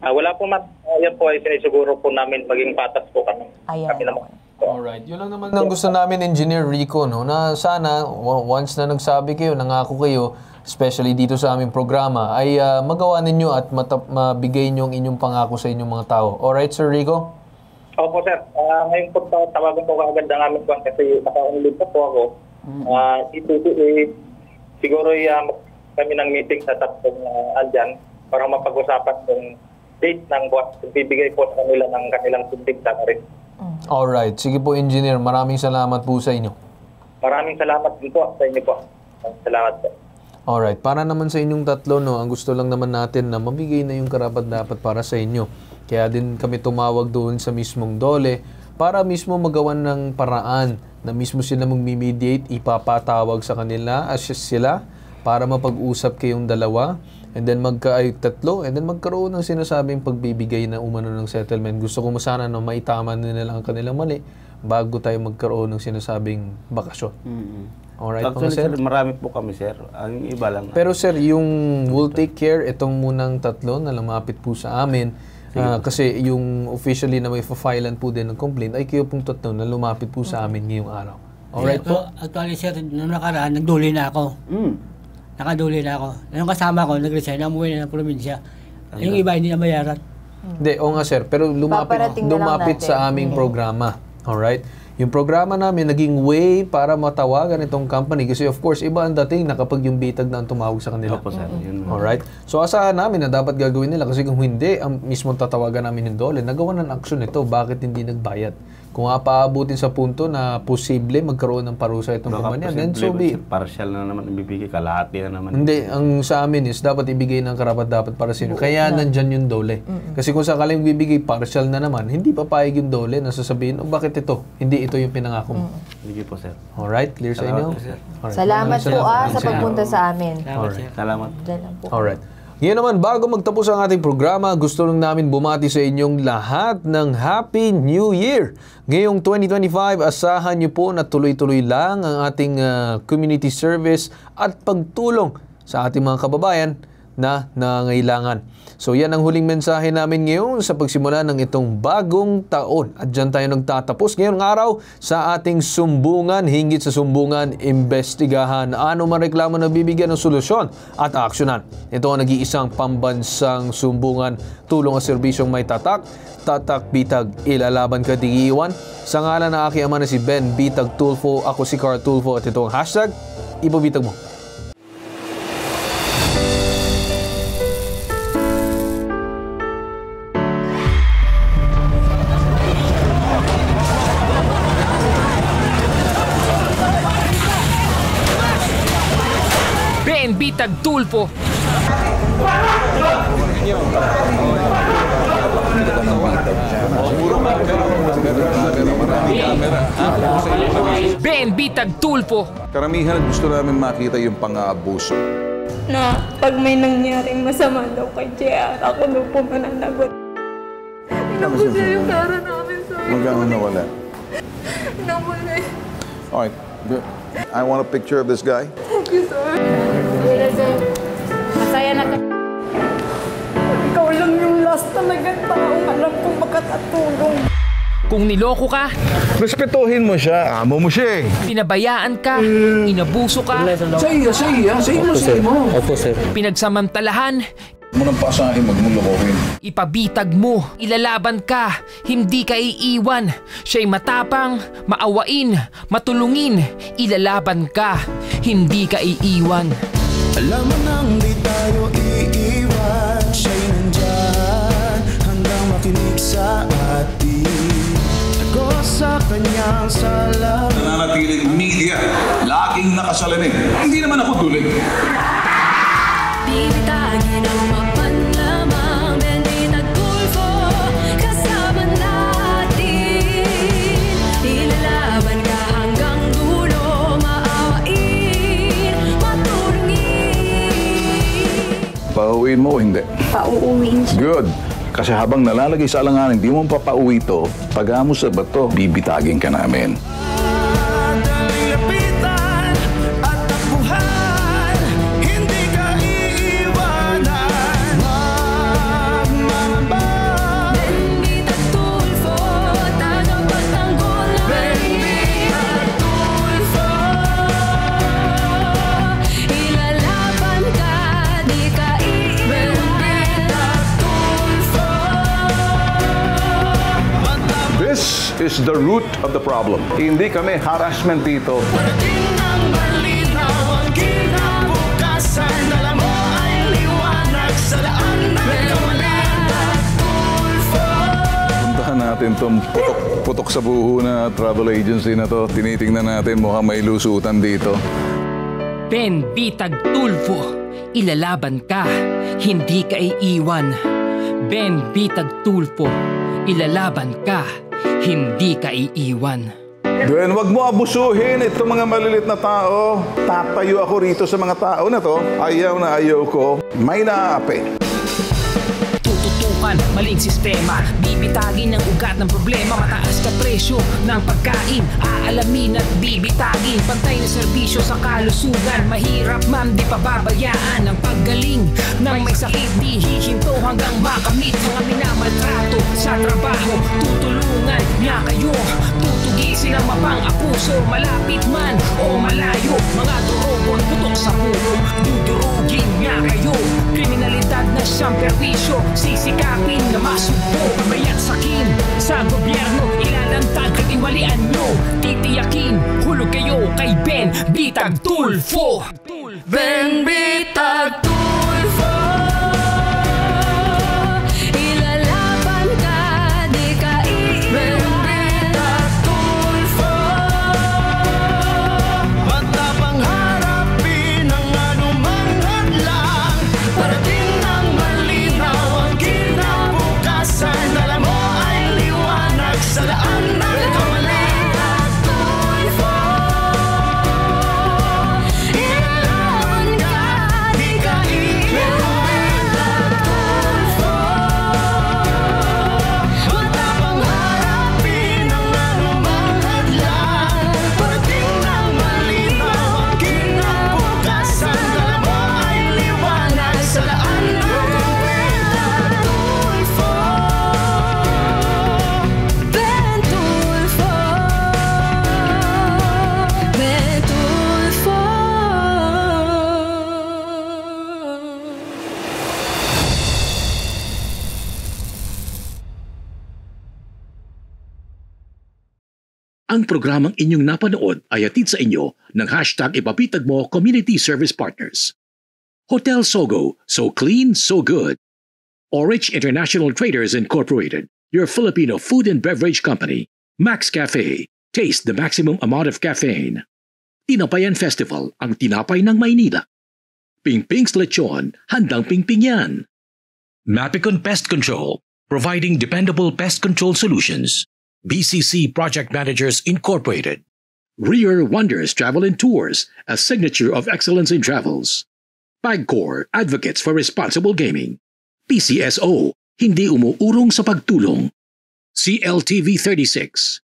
Wala po, ma'am. Yan po ay sinisiguro po namin maging patas po kami. Ayan. Kami naman. Alright, yun lang naman ang gusto namin, Engineer Rico, no? Na sana, once na nagsabi kayo, nangako kayo, especially dito sa aming programa, ay magawa ninyo at mabigay nyo ang inyong pangako sa inyong mga tao. Alright, Sir Rico? Opo, sir. Ngayon po, tawagan po agad ang aming kwan kasi naka-unlip po ako. Siguro kami ng meeting sa tatlong andyan para mapag-usapan yung date ng buwan. Bibigay po sa kanila ng kanilang tubig sa rin. Alright, sige po, Engineer. Maraming salamat po sa inyo. Maraming salamat din po sa inyo po. Salamat po. Alright, para naman sa inyong tatlo, no, ang gusto lang naman natin na mabigay na yung karapat-dapat para sa inyo. Kaya din kami tumawag doon sa mismong DOLE para mismo magawan ng paraan na mismo sila mag-mediate, ipapatawag sa kanila as sila para mapag-usap kayong dalawa and then tatlo and then magkaroon ng sinasabing pagbibigay na umano ng settlement. Gusto ko sana na maitama nila ang kanilang mali bago tayo magkaroon ng sinasabing bakasyon. Alright, Actually, sir? Marami po kami, sir. Ang iba lang. Pero sir, yung we'll take care, itong munang tatlo na lumapit po sa amin. Kasi yung officially na may fa-filean po din ng complaint ay kayo pong tatlo na lumapit po sa amin ngayong araw. Alright po? Actually, sir, noong nakaraan, nagduli na ako. Nakaduli na ako. Yung kasama ko, nag-resign, umuwi na ng probinsya. Yung iba, hindi na bayaran. Hindi, o nga sir, pero lumapit sa aming programa. Alright? Yung programa namin naging way para matawagan itong company kasi of course iba ang dating na kapag yung bitag na ang tumawag sa kanila. Opo, sir. Alright? So asahan namin na dapat gagawin nila kasi kung hindi, ang mismong tatawagan namin ng DOLE, nagawa ng action ito, bakit hindi nagbayad? Kung paabutin sa punto na posible magkaroon ng parusa itong kumpanya, then so be. Partial na naman ibibigay, kalahati na naman. Hindi, ang sa amin is dapat ibigay ng karapat-dapat para sa inyo. Kaya nandyan yung DOLE. Kasi kung sakaling bibigay partial na naman, hindi papayag yung DOLE na sasabihin, bakit ito? Hindi ito yung pinangako mo. Sige po, sir. Alright, clear sa inyo? Alright. Salamat po sa pagpunta sa amin. Salamat. Alright. Ngayon naman, bago magtapos ang ating programa, gusto lang namin bumati sa inyong lahat ng Happy New Year! Ngayong 2025, asahan niyo po na tuloy-tuloy lang ang ating community service at pagtulong sa ating mga kababayan na nangangailangan. So yan ang huling mensahe namin ngayon sa pagsimula ng itong bagong taon. At dyan tayo nagtatapos ngayong araw sa ating sumbungan. Hinggit sa sumbungan, imbestigahan. Ano man reklamo na bibigyan ng solusyon at aksyonan. Ito ang nag-iisang pambansang sumbungan. Tulong at serbisyong may tatak. Tatak Bitag, ilalaban ka di iiwan. Sa ngalan ng aking ama na si Ben Bitag Tulfo, ako si Carl Tulfo at ito ang hashtag Ipabitag mo. Ben Bitag Tulfo. Ben Bitag Tulfo. Karamihan gusto namin makita yung pang-aabuso. Na pag may nangyaring masama daw kay JR, ako daw po mananagot. Inabos niya yung pera namin, sir. Magkano nawala? Nawala. Alright, I want a picture of this guy. Thank you, sir. Masaya na ka. Ikaw lang yung last talaga taong alam kong makakatulong. Kung niloko ka, respetuhin mo siya. Amo mo siya eh. Pinabayaan ka, inabuso ka, Sa iyo mo. Opo, sir. Pinagsamantalahan, Munang paasahin, magmulukohin. ipabitag mo, ilalaban ka, hindi ka iiwan. Siya'y matapang, maawain, matulungin, ilalaban ka, hindi ka iiwan. Alam mo nang di tayo iiwan, siya'y nandyan hanggang makinig sa atin. Ako sa kanyang salamin. Nananatiling media, laging nakasalamin. Hindi naman ako dulig. Bibitagin ang mapanlamang Ben Bitag Tulfo, kasama natin. Ilalaban ka hanggang dulo, maawain, matulungin. Pauwiin mo, hindi? Pauuwiin siya. Good. Kasi habang nalalagay sa alanganin, hindi mo papauwi ito, pag mo sa bato, bibitagin ka namin. This is the root of the problem. Hindi kami harassment dito. Puntahan natin itong putok sa buho na travel agency na to. Tinitingnan natin, mukhang may lusutan dito. Ben Bitag Tulfo, ilalaban ka, hindi ka iiwan. Ben Bitag Tulfo, ilalaban ka, hindi ka iiwan. Gwen, wag mo abusuhin itong mga malilit na tao. Tatayo ako rito sa mga tao na to. Ayaw na ayaw ko. May naaapi. Tututukan, maling sistema, bibitagin ng ugat ng problema, mataas na presyo ng pagkain, aalamin at bibitagin, pantay na serbisyo sa kalusugan, mahirap man di pababayaan ang paggaling ng may sakit, di hihinto hanggang makamit mga minamaltrato sa trabaho, tutulungan niya kayo, tutugisin ang mapang-apuso, malapit man o malayo, mga durobon putok sa pulo, dudurugin niya kayo, kriminalidad na siyang perwisyo, sisikapin na masugpo, bayat sakin sa gobyerno, ilalantad katiwalian nyo, titiyakin, hulog kayo kay Ben Bitag Tulfo. Ben Bitag Tulfo, ilalaban ka, di ka iiwan. Ben Bitag Tulfo, matapang harapin ang anumang hadlang, parating ng malinaw ang kinabukasan, dala mo ay liwanag sa laan ng kamali. Ang programang inyong napanood ay hatid sa inyo ng hashtag Ipabitag Mo Community Service Partners. Hotel Sogo, so clean, so good. Orich International Traders Incorporated, your Filipino food and beverage company. Max Cafe, taste the maximum amount of caffeine. Tinapayan Festival, ang tinapay ng Maynila. Pingping's Lechon, handang pingping yan. Mapicon Pest Control, providing dependable pest control solutions. BCC Project Managers Incorporated. Rear Wonders Travel and Tours, a signature of excellence in travels. PAGCOR, Advocates for Responsible Gaming. PCSO, hindi umuurong sa pagtulong. CLTV 36,